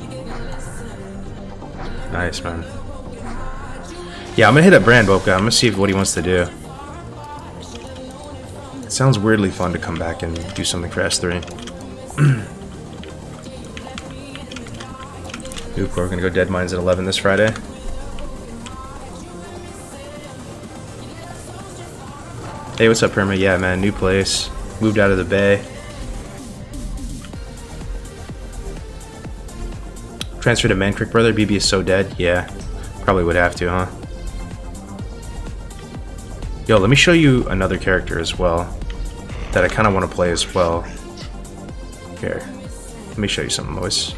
Nice, man. Yeah, I'm gonna hit up Brand Boca. I'm gonna see what he wants to do. It sounds weirdly fun to come back and do something for S3. Noobcore, we're gonna go Dead Mines at 11 this Friday. Hey, what's up, Perma? Yeah, man, new place. Moved out of the Bay. Transfer to Man Creek, brother. BB is so dead. Yeah, probably would have to, huh? Yo, let me show you another character as well that I kind of want to play as well. Here, let me show you something, boys.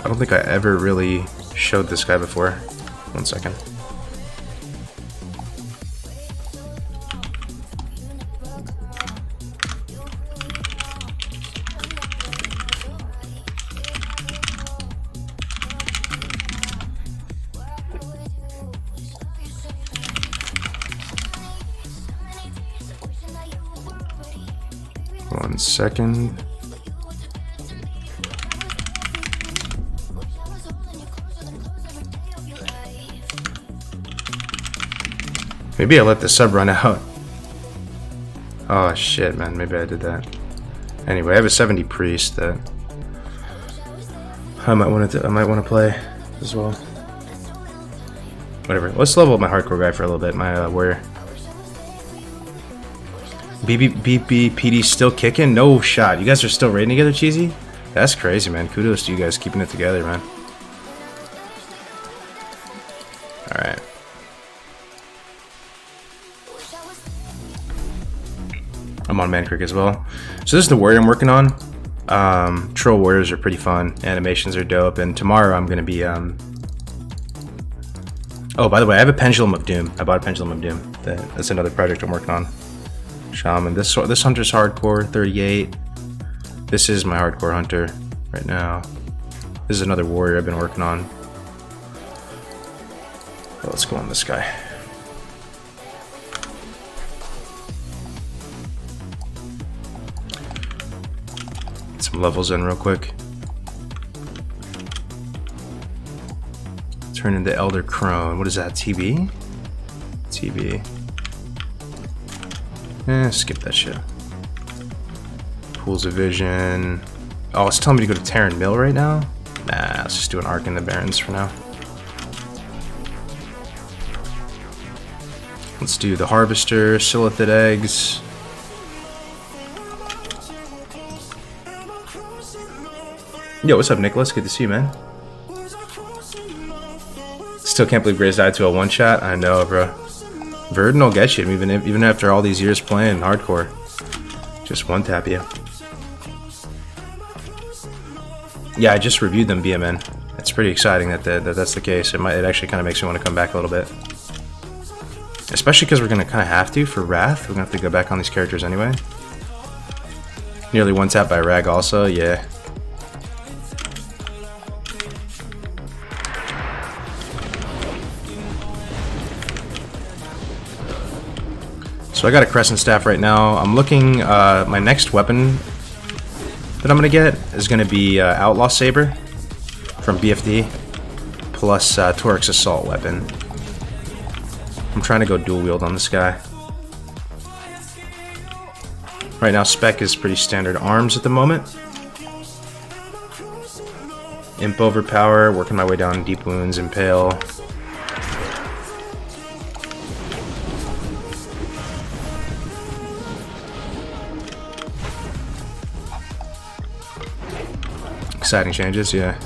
don't think I ever really showed this guy before. 1 second. One second. Maybe I let the sub run out. Oh shit, man. Maybe I did that. Anyway, I have a 70 priest that I might want to play as well. Whatever. Let's level up my hardcore guy for a little bit. My warrior. BB PD still kicking? No shot. You guys are still raiding together, Cheesy? That's crazy, man. Kudos to you guys keeping it together, man. Alright. I'm on Man Creek as well. So this is the warrior I'm working on. Troll warriors are pretty fun. Animations are dope. And tomorrow I'm going to be... Oh, by the way, I have a Pendulum of Doom. I bought a Pendulum of Doom. That's another project I'm working on. Shaman. This hunter's hardcore, 38. This is my hardcore hunter right now. This is another warrior I've been working on. Oh, let's go on this guy. Get some levels in real quick. Turn into Elder Crone. What is that? TB? TB. Skip that shit. Pools of Vision. Oh, it's telling me to go to Terran Mill right now? Nah, let's just do an Arc in the Barrens for now. Let's do the Harvester, Silithid Eggs. Yo, what's up, Nicholas? Good to see you, man. Still can't believe Grace died to a one-shot. I know, bro. Verdun will get you, even after all these years playing hardcore. Just one-tap you. Yeah, I just reviewed them, BMN. It's pretty exciting that that's the case. It actually kind of makes me want to come back a little bit. Especially because we're going to kind of have to for Wrath. We're going to have to go back on these characters anyway. Nearly one-tap by Rag also, yeah. So I got a Crescent Staff right now. I'm looking, my next weapon that I'm going to get is going to be Outlaw Saber from BFD plus Torix Assault Weapon. I'm trying to go dual wield on this guy. Right now spec is pretty standard arms at the moment. Imp Overpower, working my way down Deep Wounds, Impale. Exciting changes, yeah.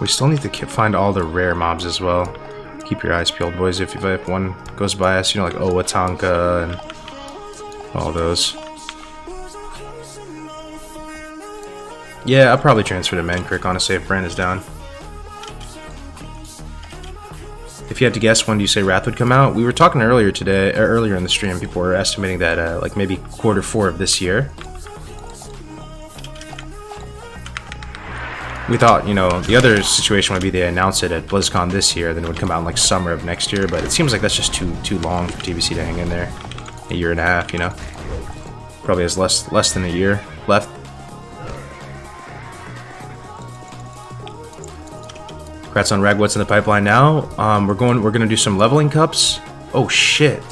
We still need to find all the rare mobs as well. Keep your eyes peeled, boys. If one goes by us, you know, like Owatonka and all those. Yeah, I'll probably transfer to Man Creek, honestly, if Brand is down. If you had to guess, when do you say Wrath would come out? We were talking earlier today, earlier in the stream, people were estimating that like maybe Q4 of this year. We thought, you know, the other situation would be they announce it at BlizzCon this year, then it would come out in like summer of next year, but it seems like that's just too long for TBC to hang in there. A year and a half, you know? Probably has less than a year left. Congrats on Rag. What's in the pipeline now? We're gonna do some leveling cups. Oh shit.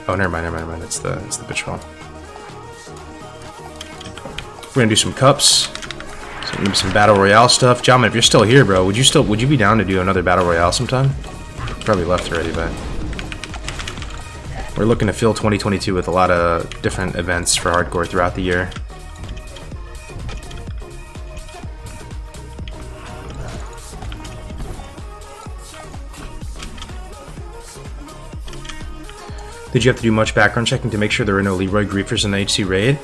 Oh, never mind. It's the patrol. We're gonna do some cups. Some battle royale stuff. Jama, if you're still here, bro, would you be down to do another battle royale sometime? Probably left already, but we're looking to fill 2022 with a lot of different events for hardcore throughout the year. Did you have to do much background checking to make sure there were no Leroy griefers in the HC raid?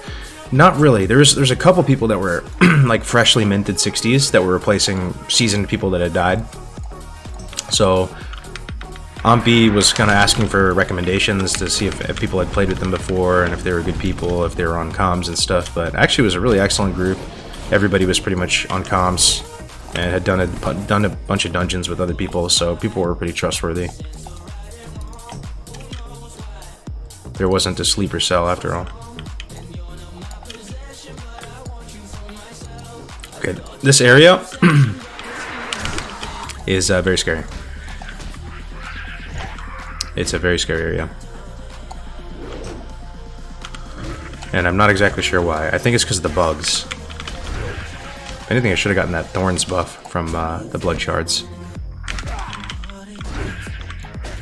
Not really. There's a couple people that were like freshly minted 60s that were replacing seasoned people that had died. So Ampy was kind of asking for recommendations to see if people had played with them before and if they were good people, if they were on comms and stuff. But actually it was a really excellent group. Everybody was pretty much on comms and had done a bunch of dungeons with other people, so people were pretty trustworthy. There wasn't a sleeper cell after all. Okay, this area is very scary. It's a very scary area. And I'm not exactly sure why. I think it's because of the bugs. If anything, I should have gotten that Thorns buff from the blood shards.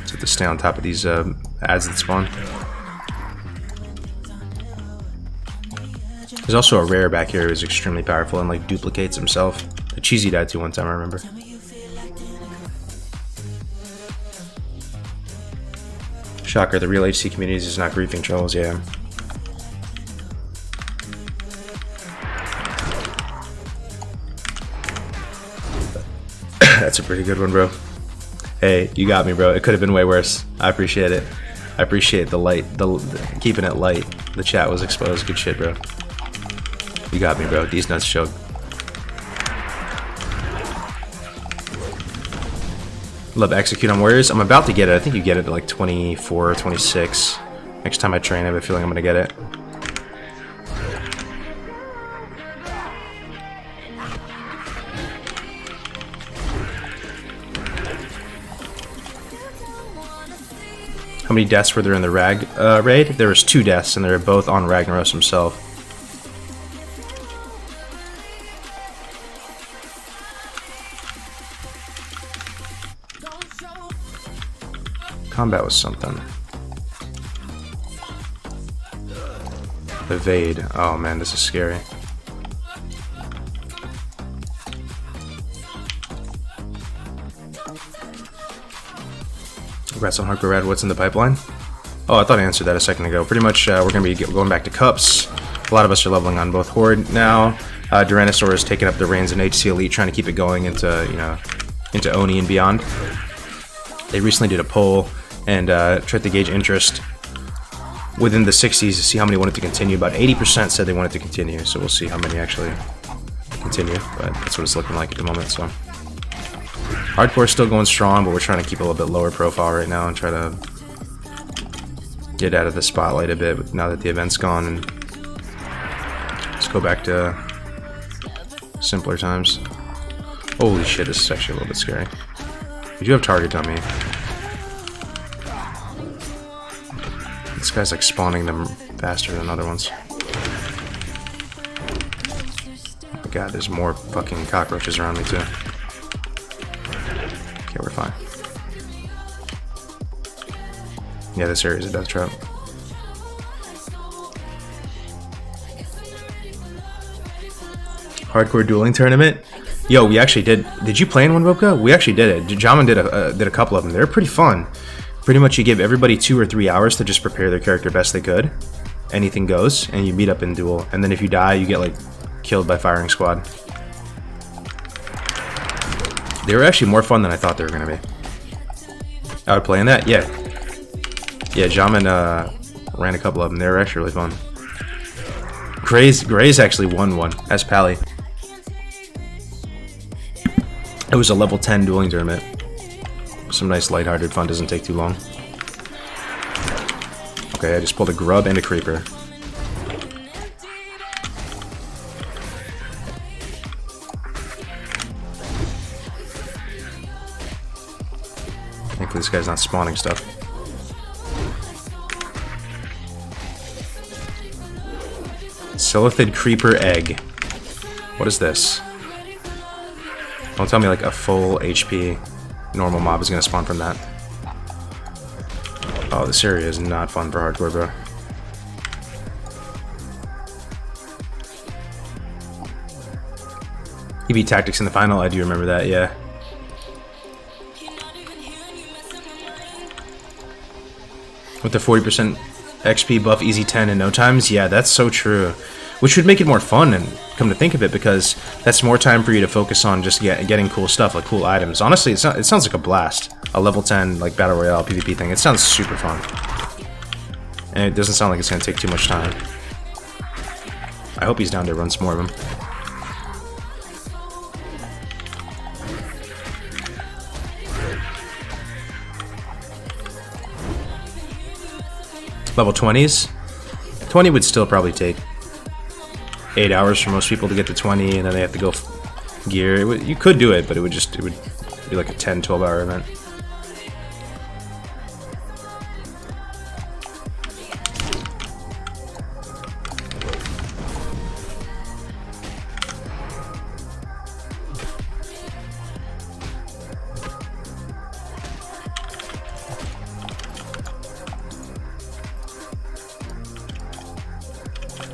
Just have to stay on top of these ads that spawn. There's also a rare back here who's extremely powerful and like duplicates himself. The Cheesy died too one time, I remember. Shocker, the real HC communities is not griefing trolls, yeah. That's a pretty good one, bro. Hey, you got me, bro. It could have been way worse. I appreciate it. I appreciate the light, keeping it light. The chat was exposed. Good shit, bro. You got me, bro. These nuts showed. Love execute on warriors. I'm about to get it. I think you get it at like 24 or 26. Next time I train, I have a feeling I'm gonna get it. How many deaths were there in the raid? There was 2 deaths, and they were both on Ragnaros himself. Combat was something. Evade. Oh man, this is scary. Congrats on Hardcore Rad. What's in the pipeline? Oh, I thought I answered that a second ago. Pretty much, we're going to be going back to Cups. A lot of us are leveling on both Horde now. Duranosaur has taken up the reins in HC Elite, trying to keep it going into, you know, into Oni and beyond. They recently did a poll and tried to gauge interest within the 60s to see how many wanted to continue. About 80% said they wanted to continue, so we'll see how many actually continue. But that's what it's looking like at the moment. So Hardcore's still going strong, but we're trying to keep a little bit lower profile right now and try to get out of the spotlight a bit now that the event's gone, and let's go back to simpler times. Holy shit, this is actually a little bit scary. We do have target on me. This guy's like spawning them faster than other ones. Oh my god, there's more fucking cockroaches around me too. Okay, we're fine. Yeah, this area is a death trap. Hardcore dueling tournament? Yo, we actually did. Did you play in one, Robka? We actually did it. Jamin did a couple of them. They're pretty fun. Pretty much you give everybody 2 or 3 hours to just prepare their character best they could. Anything goes, and you meet up in duel. And then if you die, you get like killed by firing squad. They were actually more fun than I thought they were gonna be. I would play in that, yeah. Yeah, Jamin ran a couple of them. They were actually really fun. Gray's actually won one as Pally. It was a level 10 dueling tournament. Some nice lighthearted fun, doesn't take too long. Okay, I just pulled a grub and a creeper. Thankfully this guy's not spawning stuff. Silithid creeper egg. What is this? Don't tell me like a full HP normal mob is gonna spawn from that. Oh, this area is not fun for hardcore, bro. He beat Tactics in the final, I do remember that, yeah. With the 40% XP buff, easy 10 in no times. Yeah, that's so true. Which would make it more fun, and come to think of it, because that's more time for you to focus on just getting cool stuff, like cool items. Honestly, it sounds like a blast. A level 10 like battle royale PvP thing. It sounds super fun, and it doesn't sound like it's gonna take too much time. I hope he's down to run some more of them. Level 20s? 20 would still probably take 8 hours for most people to get to 20, and then they have to go gear. You could do it, but it would be like a 10-12 hour event.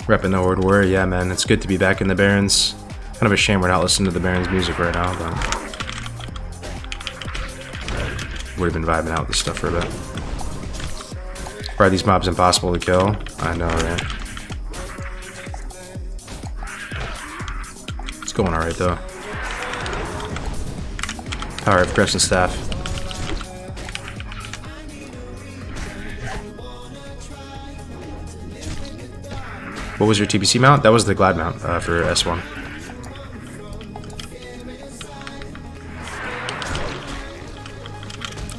Repping the Horde Warrior, yeah, man. It's good to be back in the Barrens. Kind of a shame we're not listening to the Barrens music right now, but would have been vibing out with this stuff for a bit. Why are these mobs impossible to kill? I know, right? It's going alright though. Power of Crescent Staff. What was your TBC mount? That was the Glad mount for S1.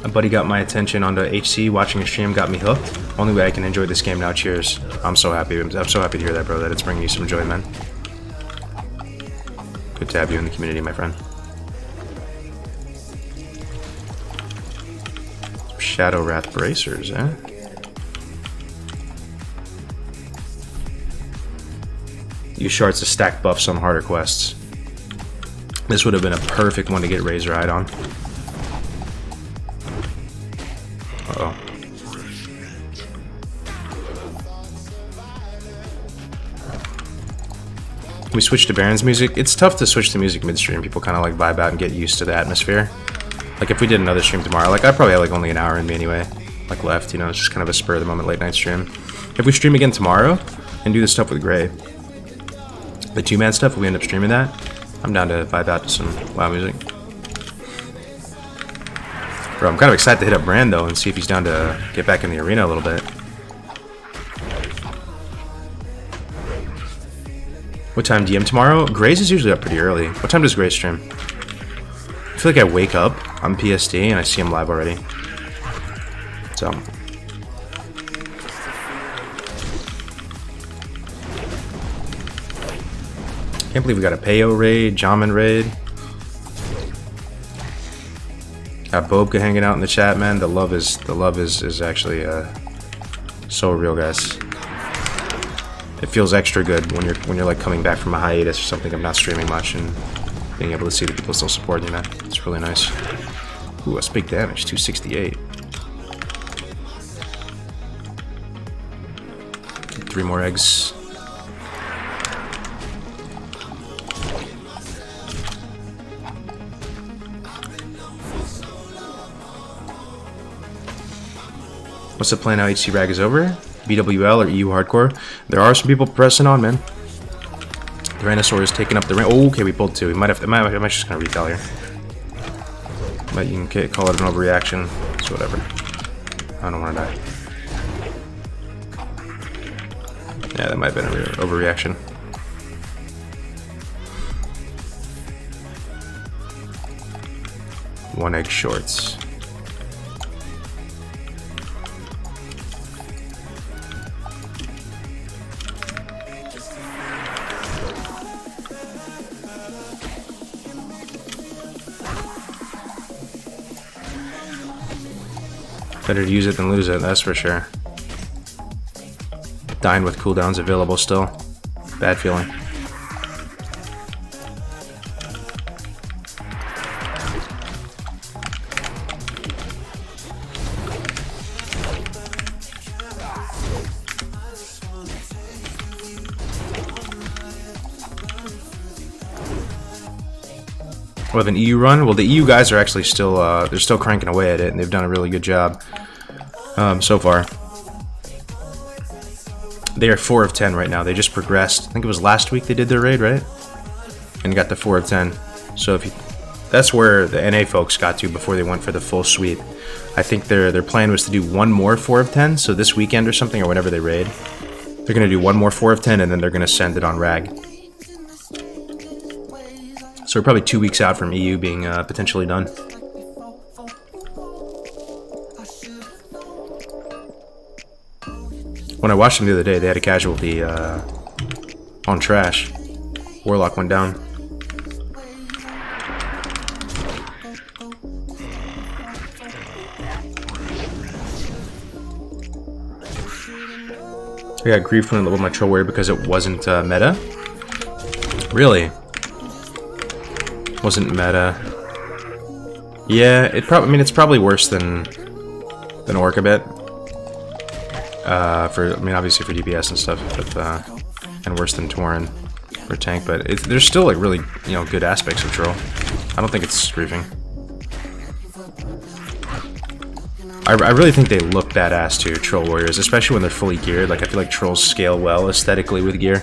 A buddy got my attention onto HC. Watching a stream got me hooked. Only way I can enjoy this game now. Cheers. I'm so happy. I'm so happy to hear that, bro. That it's bringing you some joy, man. Good to have you in the community, my friend. Shadow Wrath Bracers, eh? Use shards to stack buffs on harder quests. This would have been a perfect one to get Razor Eyed on. Uh-oh. We switched to Baron's music. It's tough to switch to music midstream. People kind of like vibe out and get used to the atmosphere. Like if we did another stream tomorrow, like I probably have like only an hour in me anyway, like left, you know, it's just kind of a spur of the moment late night stream. If we stream again tomorrow and do this stuff with Gray, the 2-man stuff, if we end up streaming that, I'm down to vibe out to some WoW music. Bro, I'm kind of excited to hit up Brand though and see if he's down to get back in the arena a little bit. What time DM tomorrow? Gray's is usually up pretty early. What time does Gray stream? I feel like I wake up on PST and I see him live already. So. Can't believe we got a Payo raid, Jamin raid. Got Bobka hanging out in the chat, man. The love is actually so real, guys. It feels extra good when you're like coming back from a hiatus or something. I'm not streaming much and being able to see that people still support you, man. It's really nice. Ooh, that's big damage, 268. 3 more eggs. What's the plan now? HC Rag is over? BWL or EU Hardcore? There are some people pressing on, man. Tyrannosaur is taking up the ring. Oh, okay, we pulled 2. We might have to. I might just kind of retell here. But you can call it an overreaction. It's whatever. I don't want to die. Yeah, that might have been an overreaction. One egg shorts. Better to use it than lose it, that's for sure. Dying with cooldowns available still. Bad feeling. With an EU run? Well, the EU guys are actually still, they're still cranking away at it, and they've done a really good job so far. They are 4 of 10 right now. They just progressed. I think it was last week they did their raid, right? And got to 4 of 10. So if you, that's where the NA folks got to before they went for the full sweep. I think their plan was to do one more 4 of 10. So this weekend or something, or whenever they raid, they're going to do one more 4 of 10, and then they're going to send it on rag. So we're probably 2 weeks out from EU being potentially done. When I watched them the other day, they had a casualty on trash. Warlock went down. I got grief when I leveled my troll warrior because it wasn't meta. Really? Wasn't meta. Yeah, it probably. I mean, it's probably worse than Orc a bit. I mean, obviously for DPS and stuff, but and worse than Tauren for tank. But there's still like really, you know, good aspects of troll. I don't think it's griefing. I really think they look badass too, troll warriors, especially when they're fully geared. Like I feel like trolls scale well aesthetically with gear.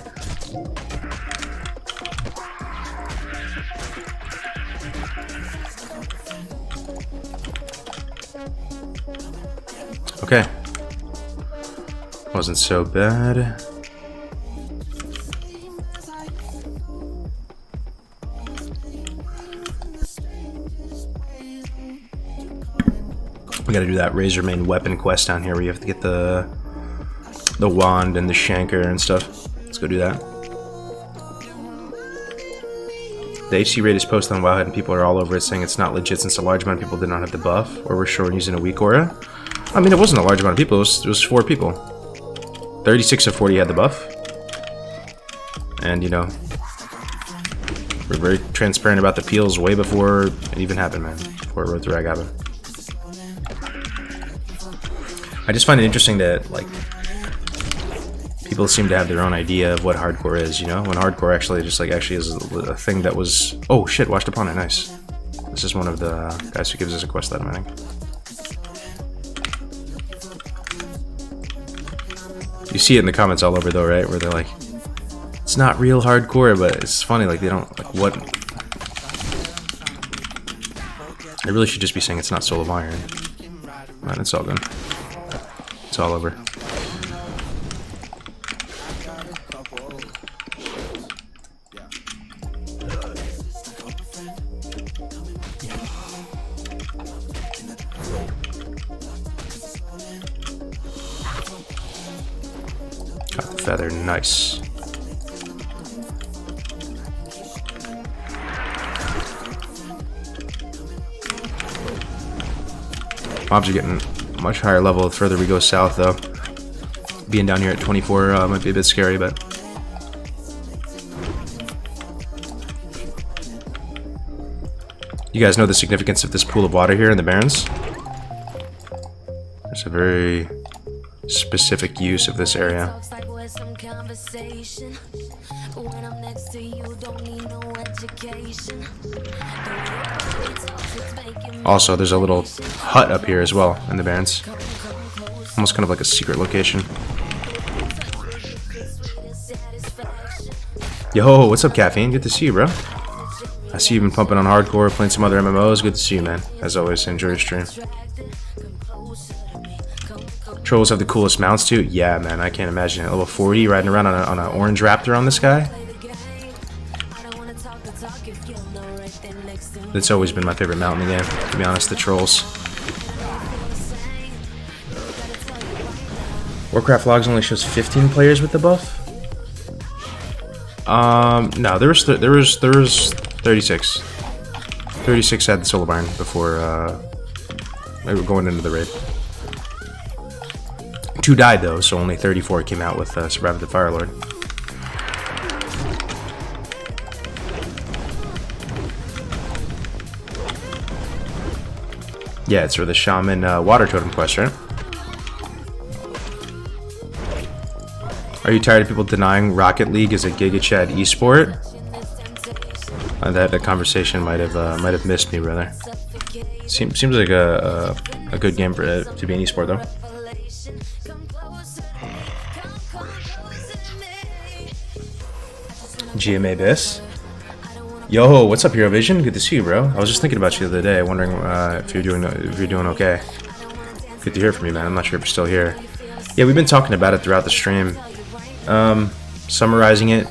Okay. Wasn't so bad. We gotta do that Razor main weapon quest down here where you have to get the wand and the shanker and stuff. Let's go do that. The HC rate is posted on Wowhead and people are all over it saying it's not legit since a large amount of people did not have the buff or were short using a weak aura. I mean, it wasn't a large amount of people, it was 4 people. 36 of 40 had the buff. And, you know, we're very transparent about the peels way before it even happened, man. Before Road to Rag happened. I just find it interesting that, like, people seem to have their own idea of what hardcore is, you know? When hardcore actually just, like, actually is a thing that was... Oh, shit, washed upon it, nice. This is one of the guys who gives us a quest item, I think. You see it in the comments all over though, right? Where they're like, it's not real hardcore, but it's funny, like they don't, like what? I really should just be saying it's not Soul of Iron. Man, it's all good. It's all over. Got the feather, nice. Mobs are getting much higher level the further we go south, though. Being down here at 24 might be a bit scary, but... You guys know the significance of this pool of water here in the Barrens? There's a very specific use of this area. Also, there's a little hut up here as well in the Barrens. Almost kind of like a secret location. Yo, what's up, Caffeine? Good to see you, bro. I see you've been pumping on hardcore, playing some other MMOs. Good to see you, man. As always, enjoy your stream. Trolls have the coolest mounts too. Yeah, man, I can't imagine it. Level 40, riding around on an orange raptor on this guy. It's always been my favorite mount in the game, to be honest. The trolls. Warcraft logs only shows 15 players with the buff. No, there was 36. 36 had the Soul of Iron before they were going into the raid. 2 died though, so only 34 came out with Survivor the Firelord. Yeah, it's for the Shaman Water Totem quest, right? Are you tired of people denying Rocket League is a Giga Chad esport? That conversation might have missed me, brother. Seems like a good game for it to be an esport, though. GMA Biss. Yo, what's up, Eurovision? Good to see you, bro. I was just thinking about you the other day, wondering if you're doing okay. Good to hear from you, man. I'm not sure if you're still here. Yeah, we've been talking about it throughout the stream. Summarizing it.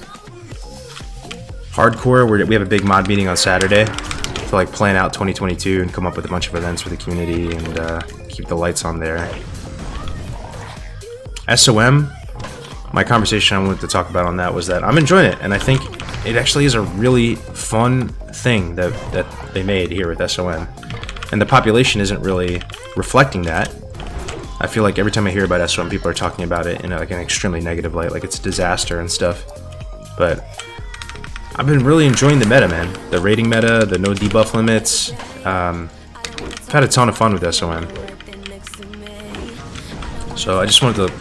Hardcore, we have a big mod meeting on Saturday to like plan out 2022 and come up with a bunch of events for the community and keep the lights on there. SOM, my conversation I wanted to talk about on that was that I'm enjoying it, and I think it actually is a really fun thing that they made here with SOM. And the population isn't really reflecting that. I feel like every time I hear about SOM, people are talking about it in like an extremely negative light, like it's a disaster and stuff. But I've been really enjoying the meta, man. The rating meta, the no debuff limits. I've had a ton of fun with SOM. So I just wanted to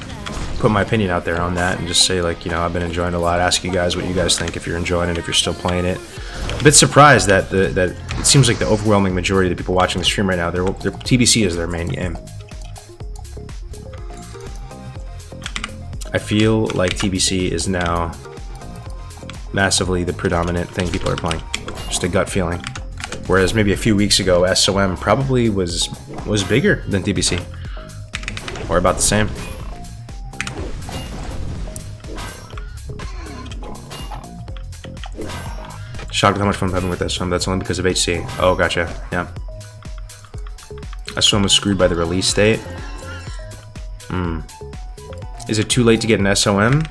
put my opinion out there on that and just say, like, you know, I've been enjoying it a lot. Ask you guys what you guys think, if you're enjoying it, if you're still playing it. A bit surprised that that it seems like the overwhelming majority of the people watching the stream right now, their TBC is their main game. I feel like TBC is now massively the predominant thing people are playing. Just a gut feeling. Whereas maybe a few weeks ago, SOM probably was bigger than TBC. Or about the same. Shocked with how much fun I'm having with SOM. That's only because of HC. Oh, gotcha. Yeah. SOM was screwed by the release date. Is it too late to get an SOM?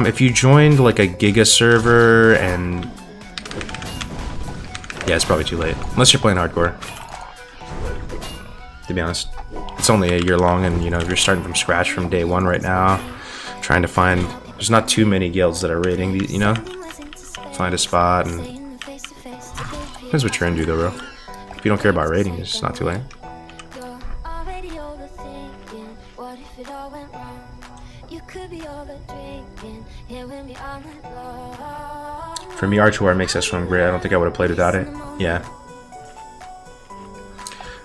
If you joined like a Giga server and... yeah, it's probably too late. Unless you're playing hardcore. To be honest. It's only a year long, and you know, if you're starting from scratch from day one right now, trying to find... there's not too many guilds that are rating these, you know? Find a spot and... depends what you're into though, bro. If you don't care about rating, it's not too late. For me, R2R makes SOM great. I don't think I would have played without it. Yeah.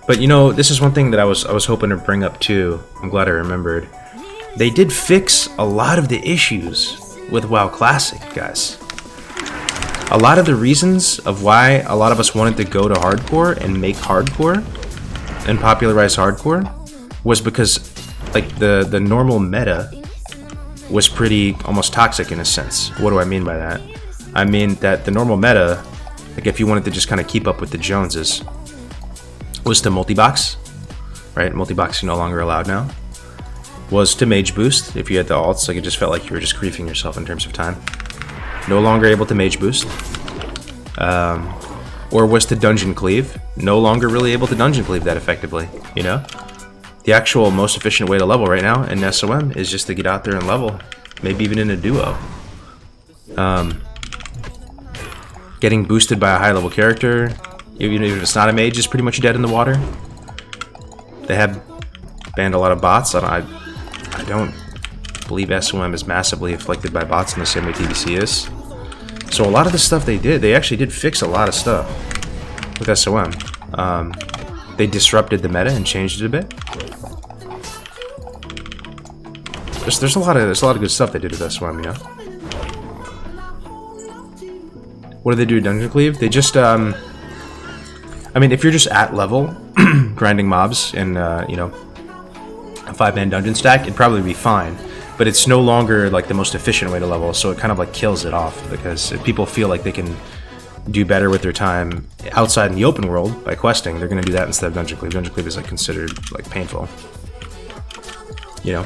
But you know, this is one thing that I was hoping to bring up too. I'm glad I remembered. They did fix a lot of the issues with WoW Classic, guys. A lot of the reasons of why a lot of us wanted to go to hardcore and make hardcore and popularize hardcore was because like the normal meta was pretty almost toxic in a sense. What do I mean by that? I mean that the normal meta, like if you wanted to just kind of keep up with the Joneses, was to multi-box, right? Multi-box is no longer allowed now. Was to mage boost if you had the alts, like it just felt like you were just griefing yourself in terms of time. No longer able to mage boost. Or was to dungeon cleave. No longer really able to dungeon cleave that effectively, you know? The actual most efficient way to level right now in SOM is just to get out there and level. Maybe even in a duo. Getting boosted by a high level character, even if it's not a mage, is pretty much dead in the water. They have banned a lot of bots. I don't believe SOM is massively afflicted by bots in the same way TBC is. So a lot of the stuff they actually did fix a lot of stuff with SOM. They disrupted the meta and changed it a bit. There's a lot of good stuff they did with SOM, you know. What do they do to dungeon cleave? They just I mean, if you're just at level grinding mobs in you know, a 5-man dungeon stack, it'd probably be fine. But it's no longer like the most efficient way to level, so it kind of like kills it off, because if people feel like they can do better with their time outside in the open world by questing, they're gonna do that instead of dungeon cleave. Dungeon cleave is like considered like painful, you know.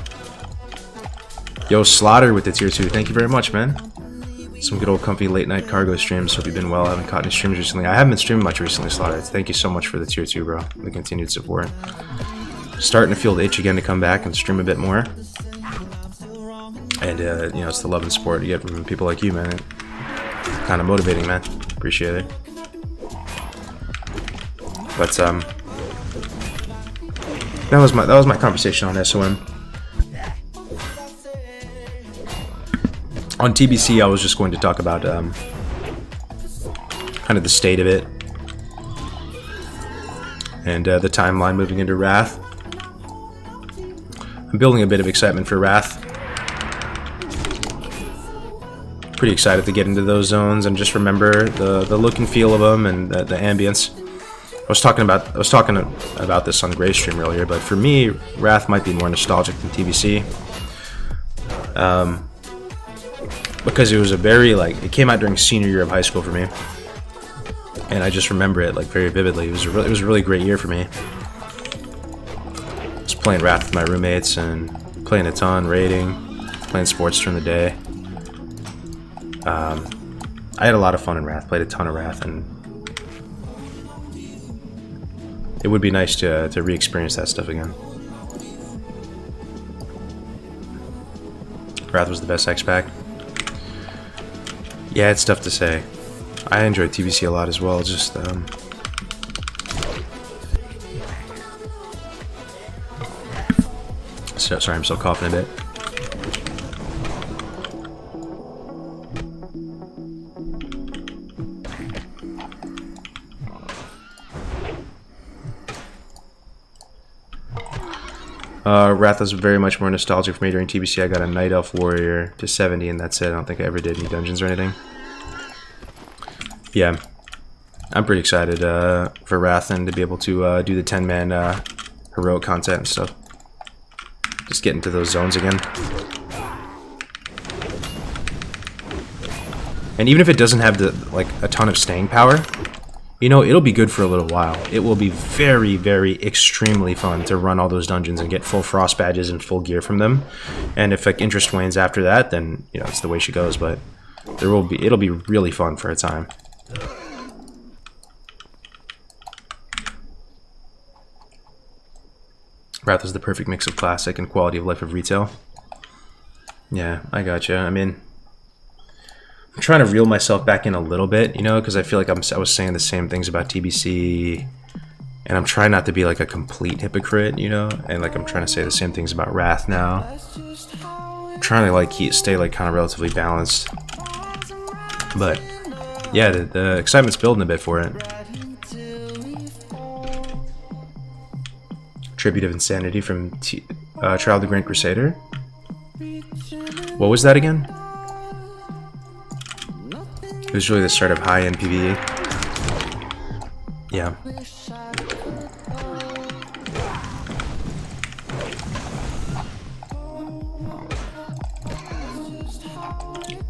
Yo, Slaughter with the tier 2, thank you very much, man. Some good old comfy late night cargo streams. Hope you've been well. I haven't caught any streams recently. I haven't been streaming much recently, Slaughter. Thank you so much for the tier 2, bro. The continued support. Starting to feel the itch again to come back and stream a bit more. And you know, it's the love and support you get from people like you, man. Kind of motivating, man. Appreciate it. But that was my conversation on SOM. On TBC, I was just going to talk about kind of the state of it and the timeline moving into Wrath. I'm building a bit of excitement for Wrath. pretty excited to get into those zones and just remember the look and feel of them and the ambience. I was talking about this on the Gray stream earlier, but for me, Wrath might be more nostalgic than TBC. Because it was a very, like, it came out during senior year of high school for me, and I just remember it like very vividly. It was a really great year for me. I was playing Wrath with my roommates and playing a ton, raiding, playing sports during the day. I had a lot of fun in Wrath, played a ton of Wrath, and it would be nice to re-experience that stuff again. Wrath was the best X-Pack. Yeah, it's tough to say. I enjoyed TBC a lot as well, just sorry, I'm still coughing a bit. Wrath was very much more nostalgic for me during TBC. I got a Night Elf Warrior to 70 and that's it. I don't think I ever did any dungeons or anything. Yeah, I'm pretty excited for Wrath and to be able to do the 10-man heroic content and stuff. Just get into those zones again. And even if it doesn't have a ton of staying power, you know, it'll be good for a little while. It will be very, very extremely fun to run all those dungeons and get full frost badges and full gear from them. And if like interest wanes after that, then you know it's the way she goes. But it'll be really fun for a time. Wrath is the perfect mix of classic and quality of life of retail. Yeah, I gotcha. I mean, I'm trying to reel myself back in a little bit, you know, because I feel like I was saying the same things about TBC, and I'm trying not to be like a complete hypocrite, you know, and like I'm trying to say the same things about Wrath now. I'm trying to like stay like kind of relatively balanced, but yeah, the excitement's building a bit for it. Tribute of Insanity from Trial of the Grand Crusader. What was that again? It was really the start of high-end PvE. Yeah.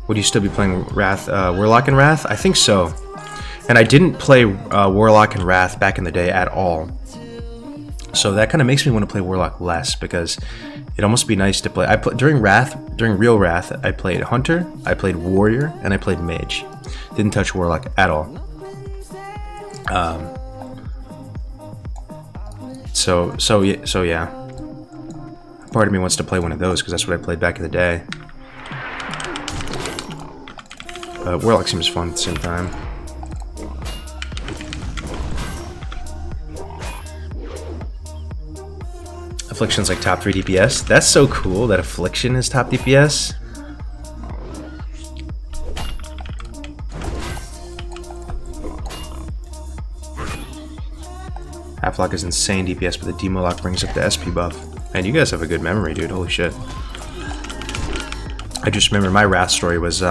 Would you still be playing Wrath, Warlock and Wrath? I think so. And I didn't play Warlock and Wrath back in the day at all. So that kind of makes me want to play Warlock less, because it'd almost be nice to play. During real Wrath, I played Hunter, I played Warrior, and I played Mage. Didn't touch Warlock at all. So yeah. Part of me wants to play one of those because that's what I played back in the day. Warlock seems fun at the same time. Affliction's like top 3 DPS. That's so cool that Affliction is top DPS. Half-Lock is insane DPS, but the Demo Lock brings up the SP buff. Man, you guys have a good memory, dude. Holy shit. I just remember my Wrath story was,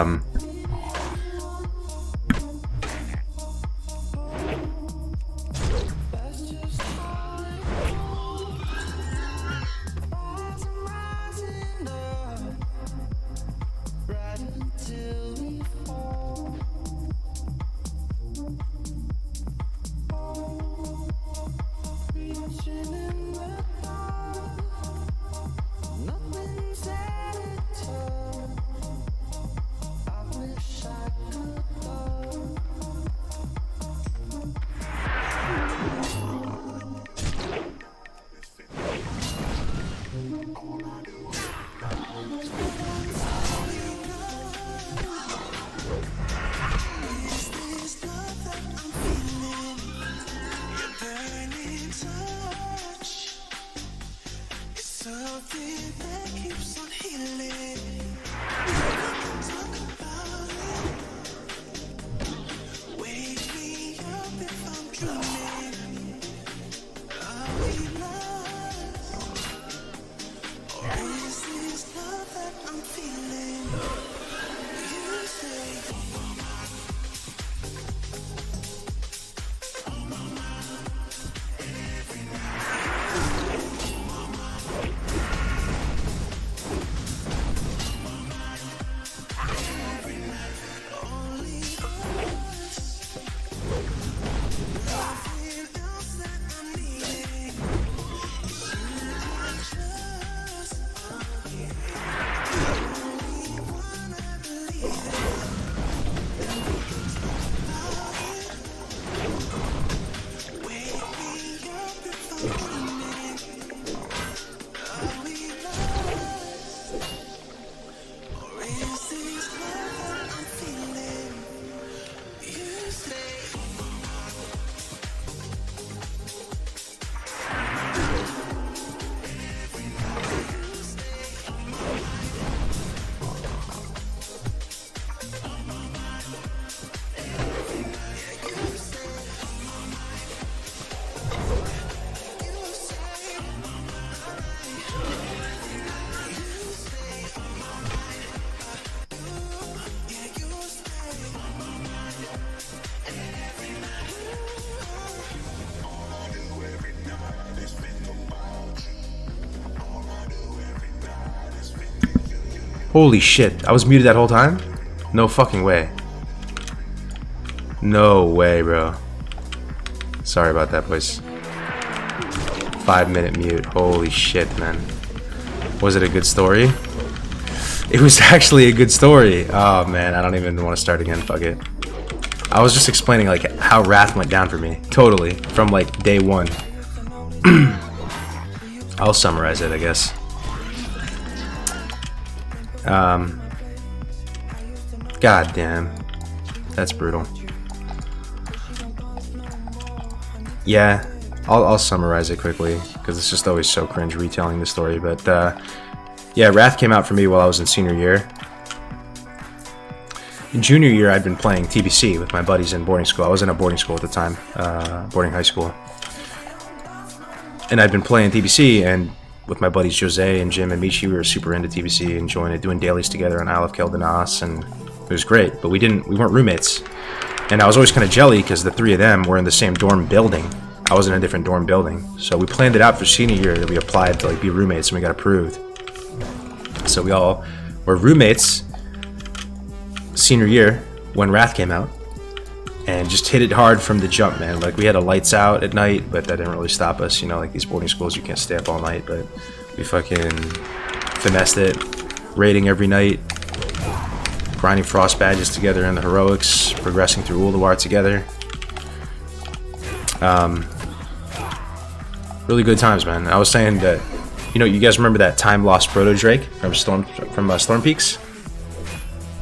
Holy shit, I was muted that whole time? No fucking way. No way, bro. Sorry about that, boys. 5-minute mute. Holy shit, man. Was it a good story? It was actually a good story. Oh, man, I don't even want to start again. Fuck it. I was just explaining, like, how Wrath went down for me. Totally. From, like, day one. I'll summarize it, I guess. God damn. That's brutal. Yeah, I'll summarize it quickly, because it's just always so cringe retelling the story, but, yeah, Wrath came out for me while I was in senior year. In junior year, I'd been playing TBC with my buddies in boarding school. I was in a boarding school at the time, boarding high school. And I'd been playing TBC, and with my buddies Jose and Jim and Michi, we were super into TBC, enjoying it, doing dailies together on Isle of Keldanas, and it was great. But we weren't roommates, and I was always kind of jelly because the three of them were in the same dorm building. I was in a different dorm building, so we planned it out for senior year that we applied to like be roommates, and we got approved. So we all were roommates senior year when Wrath came out, and just hit it hard from the jump, man. Like, we had a lights out at night, but that didn't really stop us, you know, like these boarding schools, you can't stay up all night, but we fucking finessed it, raiding every night, grinding frost badges together in the heroics, progressing through Ulduar together. Really good times, man. I was saying that, you know, you guys remember that time lost Proto Drake from Storm Peaks?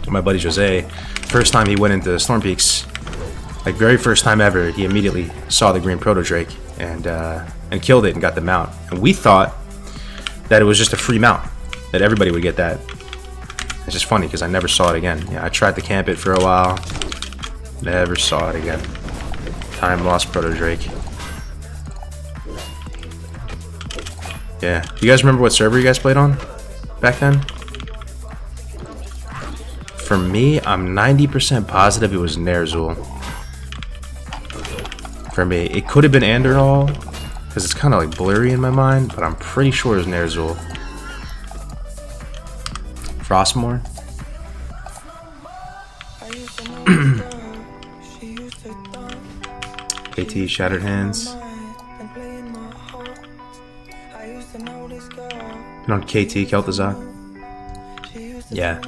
My buddy Jose, first time he went into Storm Peaks, like very first time ever, he immediately saw the green Proto Drake and killed it and got the mount. And we thought that it was just a free mount, that everybody would get that. It's just funny because I never saw it again. Yeah, I tried to camp it for a while, never saw it again. Time lost Proto Drake. Yeah, do you guys remember what server you guys played on back then? For me, I'm 90% positive it was Ner'zhul. For me, it could have been Andorol, because it's kind of like blurry in my mind, but I'm pretty sure it was Ner'zhul. Frostmourne? KT, Shattered Hands. Been on KT, Kel'Thuzad. Yeah.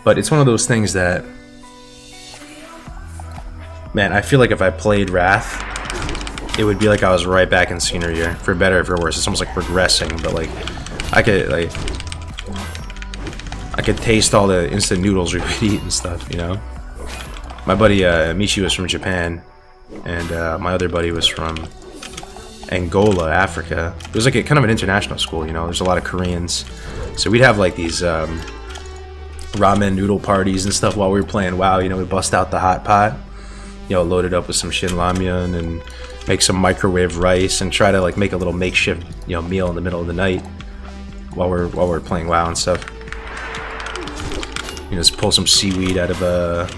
But it's one of those things that, man, I feel like if I played Wrath, it would be like I was right back in senior year, for better or for worse. It's almost like progressing, but like I could taste all the instant noodles we would eat and stuff, you know. My buddy Michi was from Japan, and my other buddy was from Angola, Africa. It was like a kind of an international school, you know. There's a lot of Koreans, so we'd have like these ramen noodle parties and stuff while we were playing WoW. You know, we bust out the hot pot, you know, load it up with some shin ramyun and make some microwave rice and try to like make a little makeshift, you know, meal in the middle of the night while we're playing WoW and stuff. You know, just pull some seaweed out of the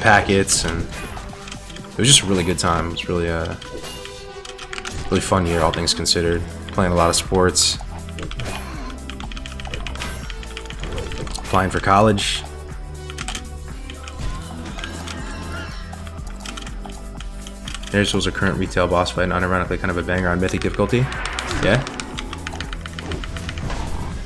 packets, and it was just a really good time. It was really really fun year, all things considered. Playing a lot of sports. Applying for college. There's was a current retail boss fight, and unironically kind of a banger on mythic difficulty. Yeah.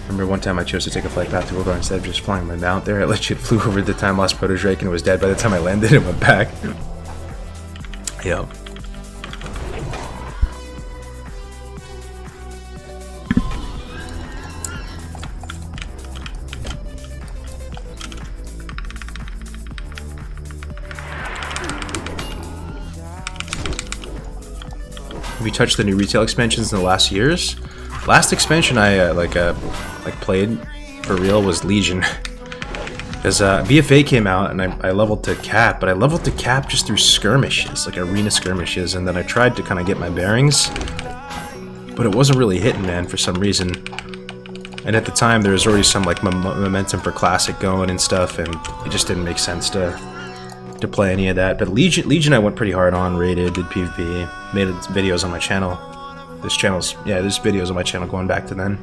Remember one time I chose to take a flight path to Ulduar instead of just flying my mount there. I legit flew over the time lost Proto Drake and it was dead by the time I landed and went back. Yep. Have you touched the new retail expansions in the last years? Last expansion I played for real was Legion. Because BFA came out and I leveled to cap, but I leveled to cap just through skirmishes, like arena skirmishes, and then I tried to kind of get my bearings, but it wasn't really hitting, man, for some reason. And at the time there was already some like momentum for Classic going and stuff, and it just didn't make sense to play any of that. But Legion I went pretty hard on, raided, did PvP, made videos on my channel. There's videos on my channel going back to then.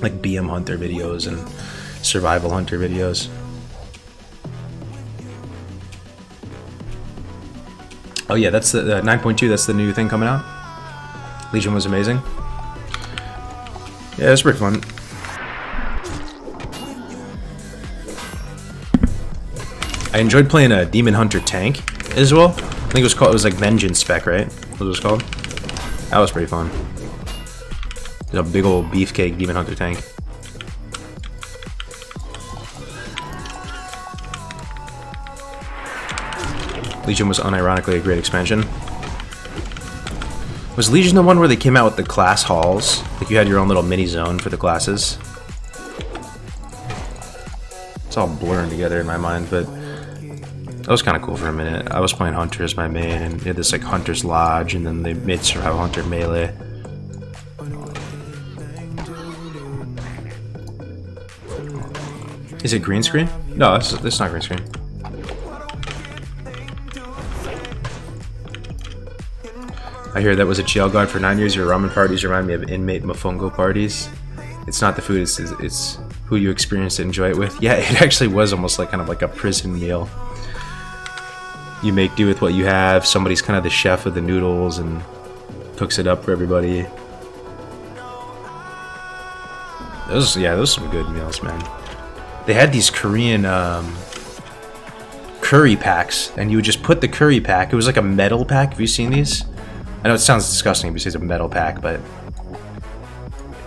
like BM Hunter videos and Survival Hunter videos. Oh yeah, that's the 9.2. That's the new thing coming out. Legion was amazing. Yeah, it's pretty fun. I enjoyed playing a Demon Hunter tank as well. I think it was called. It was like Vengeance Spec, right? What was it called? That was pretty fun. It's a big old beefcake Demon Hunter tank. Legion was unironically a great expansion. Was Legion the one where they came out with the class halls? Like you had your own little mini zone for the classes? It's all blurring together in my mind, but that was kind of cool for a minute. I was playing Hunter as my main, and they had this like Hunter's Lodge, and then they made Survival Hunter Melee. Is it green screen? No, it's not green screen. I hear that was a jail guard for 9 years. Your ramen parties remind me of inmate mofongo parties. It's not the food, it's who you experience to enjoy it with. Yeah, it actually was almost like kind of like a prison meal. You make do with what you have. Somebody's kind of the chef of the noodles and cooks it up for everybody. Those are some good meals, man. They had these Korean curry packs, and you would just put the curry pack. It was like a metal pack. Have you seen these? I know it sounds disgusting because it's a metal pack, but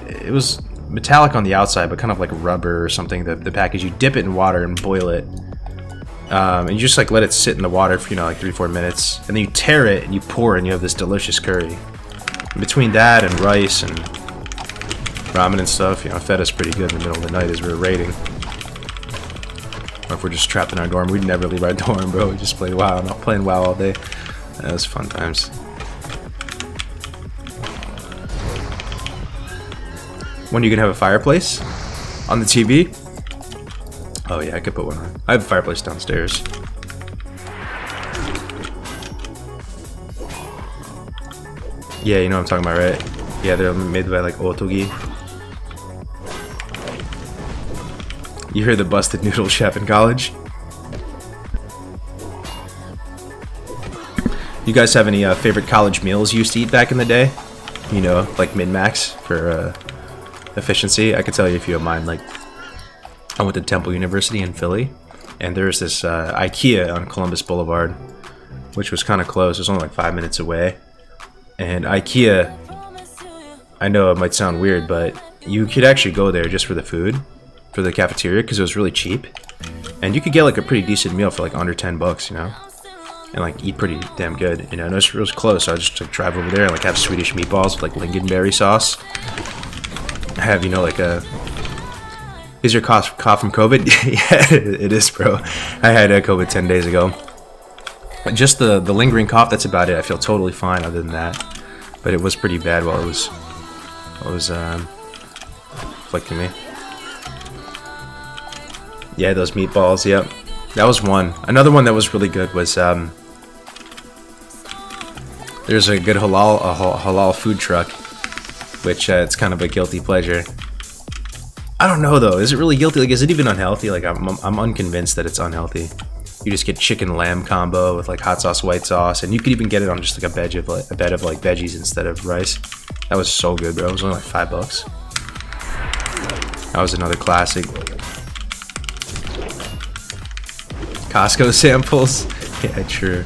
it was metallic on the outside, but kind of like rubber or something. The package, you dip it in water and boil it, and you just like let it sit in the water for like 3-4 minutes, and then you tear it and you pour, and you have this delicious curry. And between that and rice and ramen and stuff, fed us pretty good in the middle of the night as we were raiding. Or if we're just trapped in our dorm, we'd never leave our dorm, bro. We just play WoW, not playing WoW all day. That was fun times. When you can have a fireplace on the TV? Oh yeah, I could put one on. I have a fireplace downstairs. Yeah, you know what I'm talking about, right? Yeah, they're made by like Otogi. You hear the busted noodle chef in college? You guys have any favorite college meals you used to eat back in the day? Like min-max for efficiency. I could tell you a few of mine. Like, I went to Temple University in Philly, and there's this IKEA on Columbus Boulevard, which was kind of close. It was only like 5 minutes away. And IKEA, I know it might sound weird, but you could actually go there just for the food, for the cafeteria, because it was really cheap, and you could get like a pretty decent meal for like under $10, and like eat pretty damn good. And it was close, so I just like drive over there and like have Swedish meatballs with like lingonberry sauce. Have like a... Is your cough from COVID? Yeah, it is, bro. I had COVID 10 days ago. Just the lingering cough, that's about it. I feel totally fine other than that. But it was pretty bad while it was afflicting me. Yeah, those meatballs, yep. That was one. Another one that was really good was there's a good halal food truck, which it's kind of a guilty pleasure. I don't know though. Is it really guilty? Like, is it even unhealthy? Like, I'm unconvinced that it's unhealthy. You just get chicken lamb combo with like hot sauce, white sauce, and you could even get it on just like a bed of like veggies instead of rice. That was so good, bro. It was only like $5. That was another classic. Costco samples. Yeah, true.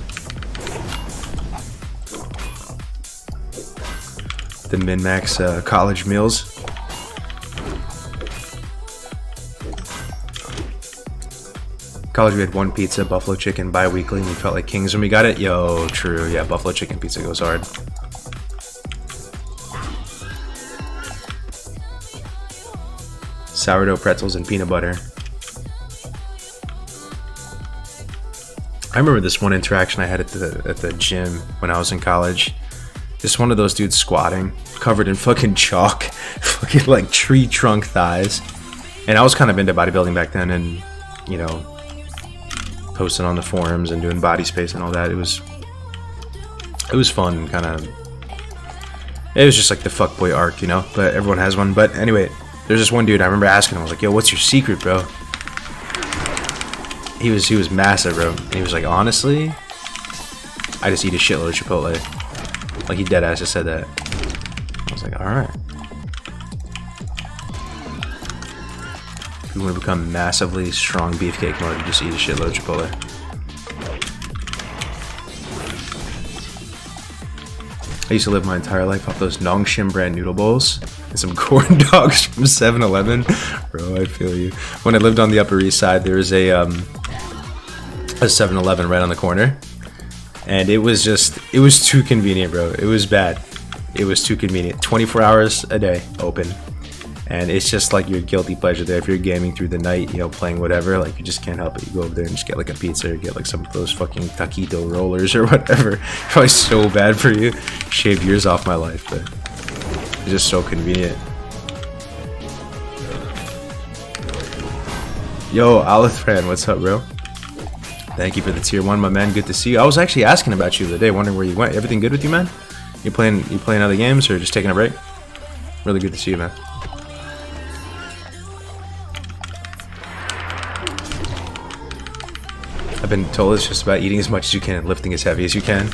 The min-max college meals. College, we had one pizza, buffalo chicken, bi-weekly, and we felt like kings when we got it. Yo, true. Yeah, buffalo chicken pizza goes hard. Sourdough pretzels and peanut butter. I remember this one interaction I had at the gym when I was in college. Just one of those dudes squatting, covered in fucking chalk, fucking like tree trunk thighs. And I was kind of into bodybuilding back then, and posting on the forums and doing body space and all that. It was fun, kind of. It was just like the fuckboy arc, but everyone has one. But anyway, There's this one dude, I remember asking him, I was like, yo, what's your secret, bro? He was massive, bro. And he was like, honestly, I just eat a shitload of Chipotle. Like, he deadass just said that. I was like, alright. If you want to become massively strong beefcake mode, just eat a shitload of Chipotle. I used to live my entire life off those Nongshim brand noodle bowls and some corn dogs from 7-Eleven. Bro, I feel you. When I lived on the Upper East Side, there was a 7-Eleven right on the corner. And it was too convenient, bro. It was bad. It was too convenient. 24 hours a day open. And it's just like your guilty pleasure there. If you're gaming through the night, you know, playing whatever, like, you just can't help it. You go over there and just get like a pizza or get like some of those fucking taquito rollers or whatever. Probably so bad for you. Shaved years off my life, but it's just so convenient. Yo, Alithran, what's up, bro? Thank you for the tier 1, my man. Good to see you. I was actually asking about you the other day, wondering where you went. Everything good with you, man? You playing other games or just taking a break? Really good to see you, man. I've been told it's just about eating as much as you can and lifting as heavy as you can.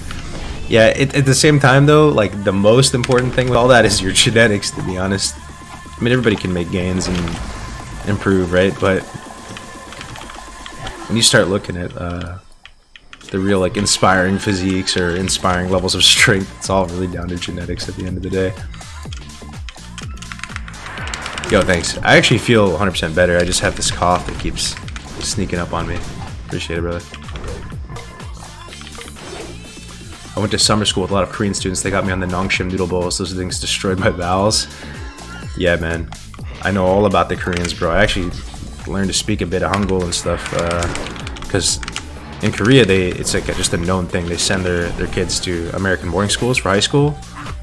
Yeah, at the same time though, like, the most important thing with all that is your genetics, to be honest. I mean, everybody can make gains and improve, right? But when you start looking at the real, like, inspiring physiques or inspiring levels of strength, it's all really down to genetics at the end of the day. Yo, thanks. I actually feel 100% better. I just have this cough that keeps sneaking up on me. Appreciate it, brother. I went to summer school with a lot of Korean students. They got me on the Nongshim noodle bowls. Those things destroyed my bowels. Yeah, man. I know all about the Koreans, bro. I actually learned to speak a bit of Hangul and stuff. Because in Korea, it's like just a known thing. They send their kids to American boarding schools for high school.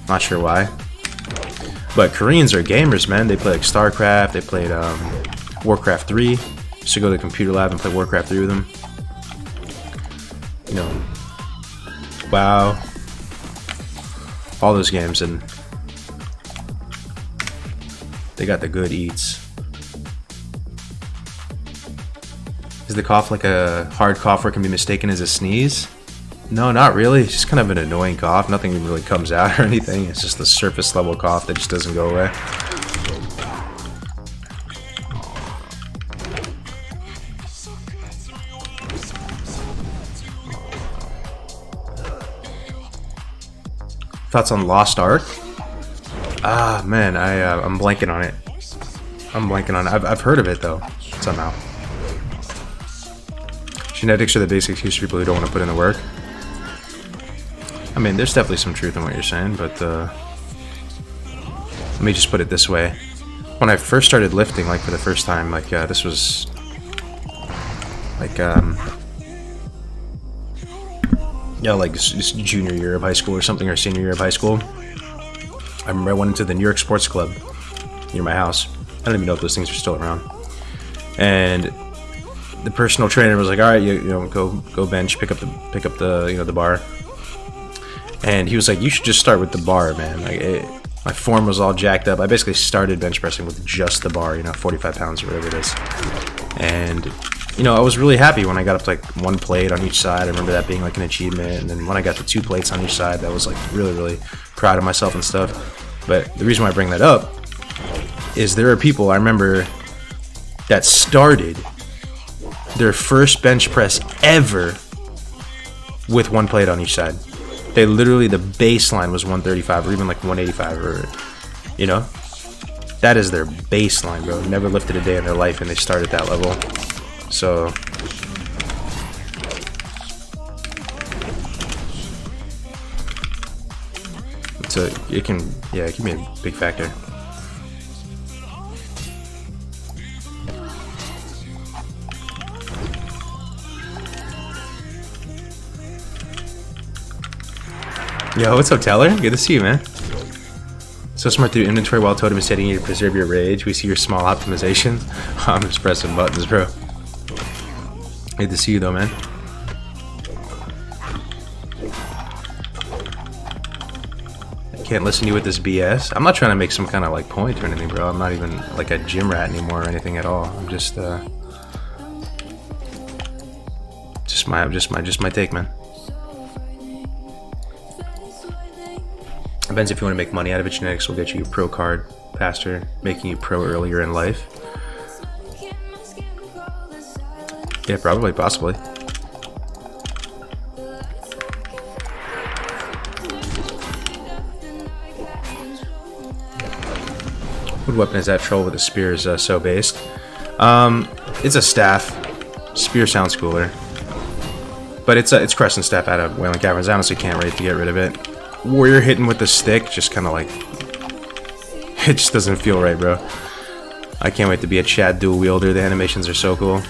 Not sure why. But Koreans are gamers, man. They play like StarCraft. They played Warcraft 3. Used to go to the computer lab and play Warcraft 3 with them. You know, WoW, all those games, and they got the good eats. Is the cough like a hard cough where it can be mistaken as a sneeze? No, not really. It's just kind of an annoying cough. Nothing really comes out or anything. It's just the surface level cough that just doesn't go away. Thoughts on Lost Ark? Ah, man, I'm blanking on it. I've heard of it though, somehow. Genetics are the basic excuse for people who don't want to put in the work. I mean, there's definitely some truth in what you're saying, but let me just put it this way. When I first started lifting, like, for the first time, like, this was like yeah, like just junior year of high school or something, or senior year of high school. I remember I went into the New York Sports Club near my house. I don't even know if those things are still around. And the personal trainer was like, "All right, you know, go bench, pick up the you know, the bar." And he was like, "You should just start with the bar, man." Like, my form was all jacked up. I basically started bench pressing with just the bar, you know, 45 pounds or whatever it is. And you know, I was really happy when I got up to like 1 plate on each side. I remember that being like an achievement. And then when I got to 2 plates on each side, that was like really, really proud of myself and stuff. But the reason why I bring that up is there are people I remember that started their first bench press ever with 1 plate on each side. They literally, the baseline was 135 or even like 185 or, you know, that is their baseline, bro. Never lifted a day in their life and they start at that level. So it can be a big factor. Yo, what's up, Taylor? Good to see you, man. So smart through inventory while totem is setting you to preserve your rage. We see your small optimizations. I'm just pressing buttons, bro. Good to see you though, man. can't listen to you with this BS. I'm not trying to make some kind of like point or anything, bro. I'm not even like a gym rat anymore or anything at all. I'm just my take, man. Depends if you want to make money out of it. Genetics will get you a pro card faster, making you pro earlier in life. Yeah, probably, possibly. What weapon is that? Troll with a spear is so based. It's a staff. Spear sounds cooler. But it's Crescent Staff out of Wailing Caverns. I honestly can't wait to get rid of it. Warrior hitting with the stick, just kind of like... It just doesn't feel right, bro. I can't wait to be a Chad dual wielder. The animations are so cool.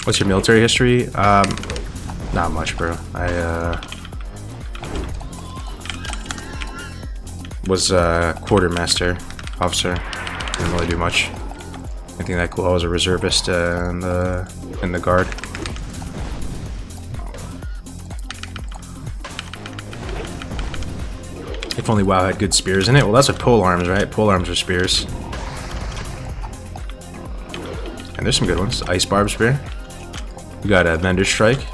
What's your military history? Not much, bro. I was a quartermaster officer. Didn't really do much. Anything that cool. I was a reservist in the guard. If only WoW had good spears in it. Well, that's what pole arms, right? Pole arms are spears. And there's some good ones. Ice barb spear. We got a vendor strike.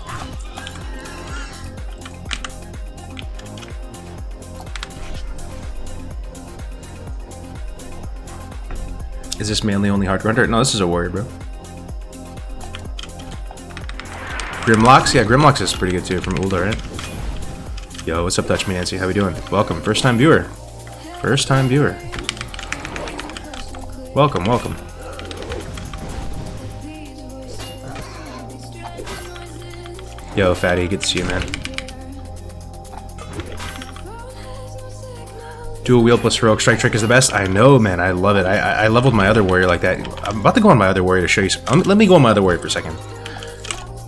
Is this mainly only hard hunter? No, this is a warrior, bro. Grimlocks? Yeah, Grimlocks is pretty good too from Ulda, right? Yo, what's up, Dutch Me Nancy? How we doing? Welcome. First time viewer. First time viewer. Welcome, welcome. Yo, Fatty, good to see you, man. Dual wield plus heroic strike trick is the best. I know, man. I love it. I leveled my other warrior like that. I'm about to go on my other warrior to show you. Let me go on my other warrior for a second.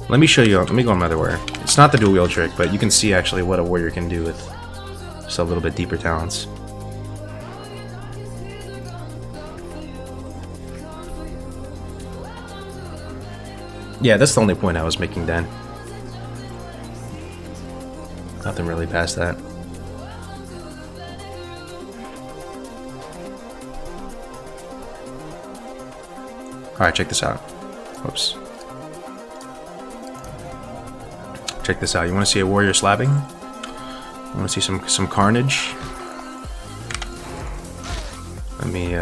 Let me show you. Let me go on my other warrior. It's not the dual wield trick, but you can see actually what a warrior can do with just a little bit deeper talents. Yeah, that's the only point I was making then. Nothing really past that. Alright, check this out. Whoops. Check this out. You want to see a warrior slapping? You want to see some carnage? Let me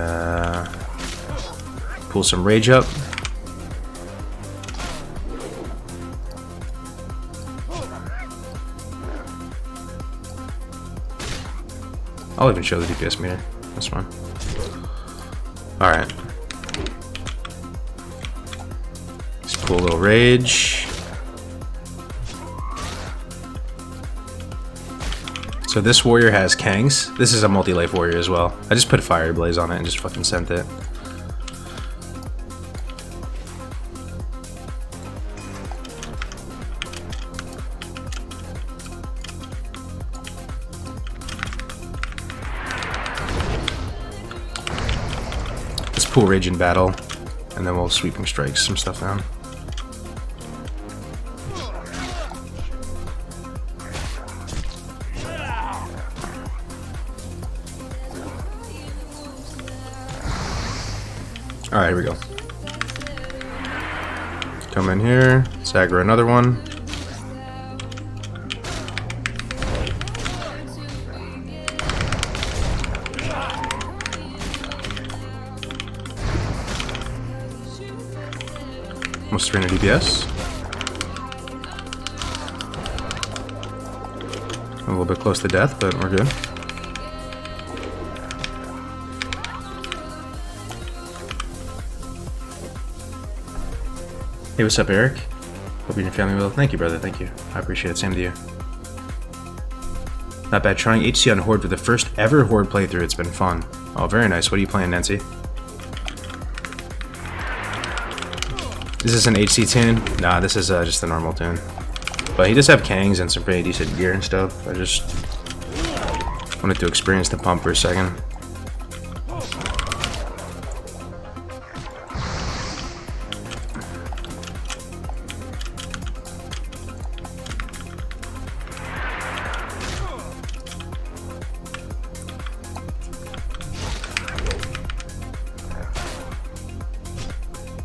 pull some rage up. I'll even show the DPS meter. That's fine. Alright. Let's pull a little rage. So this warrior has Kangs. This is a multi-life warrior as well. I just put Fire Blaze on it and just fucking sent it. Pull rage in battle, and then we'll sweeping strike some stuff down. Alright, here we go. Come in here, Sagra another one. Almost 300 DPS. A little bit close to death, but we're good. Hey, what's up, Eric? Hope you and your family well. Thank you, brother. Thank you. I appreciate it. Same to you. Not bad. Trying HC on Horde for the first ever Horde playthrough. It's been fun. Oh, very nice. What are you playing, Nancy? Is this an HC tune? Nah, this is just a normal tune. But he does have Kangs and some pretty decent gear and stuff. I just wanted to experience the pump for a second.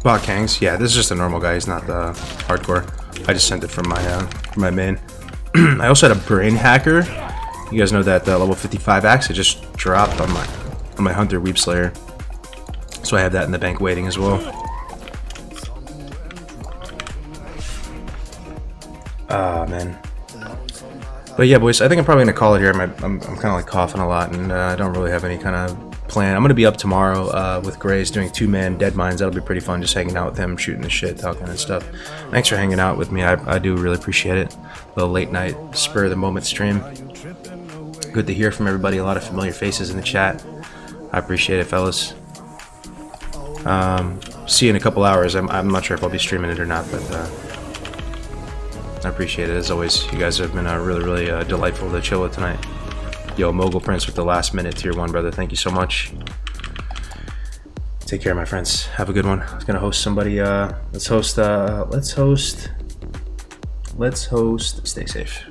Bot Kangs. Yeah, this is just a normal guy. He's not the hardcore. I just sent it from my main. I also had a brain hacker. You guys know that level 55 axe. It just dropped on my Hunter Weep Slayer. So I have that in the bank waiting as well. Ah, man. But yeah, boys, I think I'm probably gonna call it here. I'm kind of like coughing a lot, and I don't really have any kind of plan. I'm gonna be up tomorrow with Grays doing 2-man dead mines. That'll be pretty fun, just hanging out with him, shooting the shit, talking and stuff. Thanks for hanging out with me. I do really appreciate it. A little late night, spur of the moment stream. Good to hear from everybody. A lot of familiar faces in the chat. I appreciate it, fellas. See you in a couple hours. I'm not sure if I'll be streaming it or not, but I appreciate it as always. You guys have been really delightful to chill with tonight. Yo, Mogul Prince with the last minute tier 1, brother. Thank you so much. Take care, my friends. Have a good one. I was gonna host somebody. Let's host. Stay safe.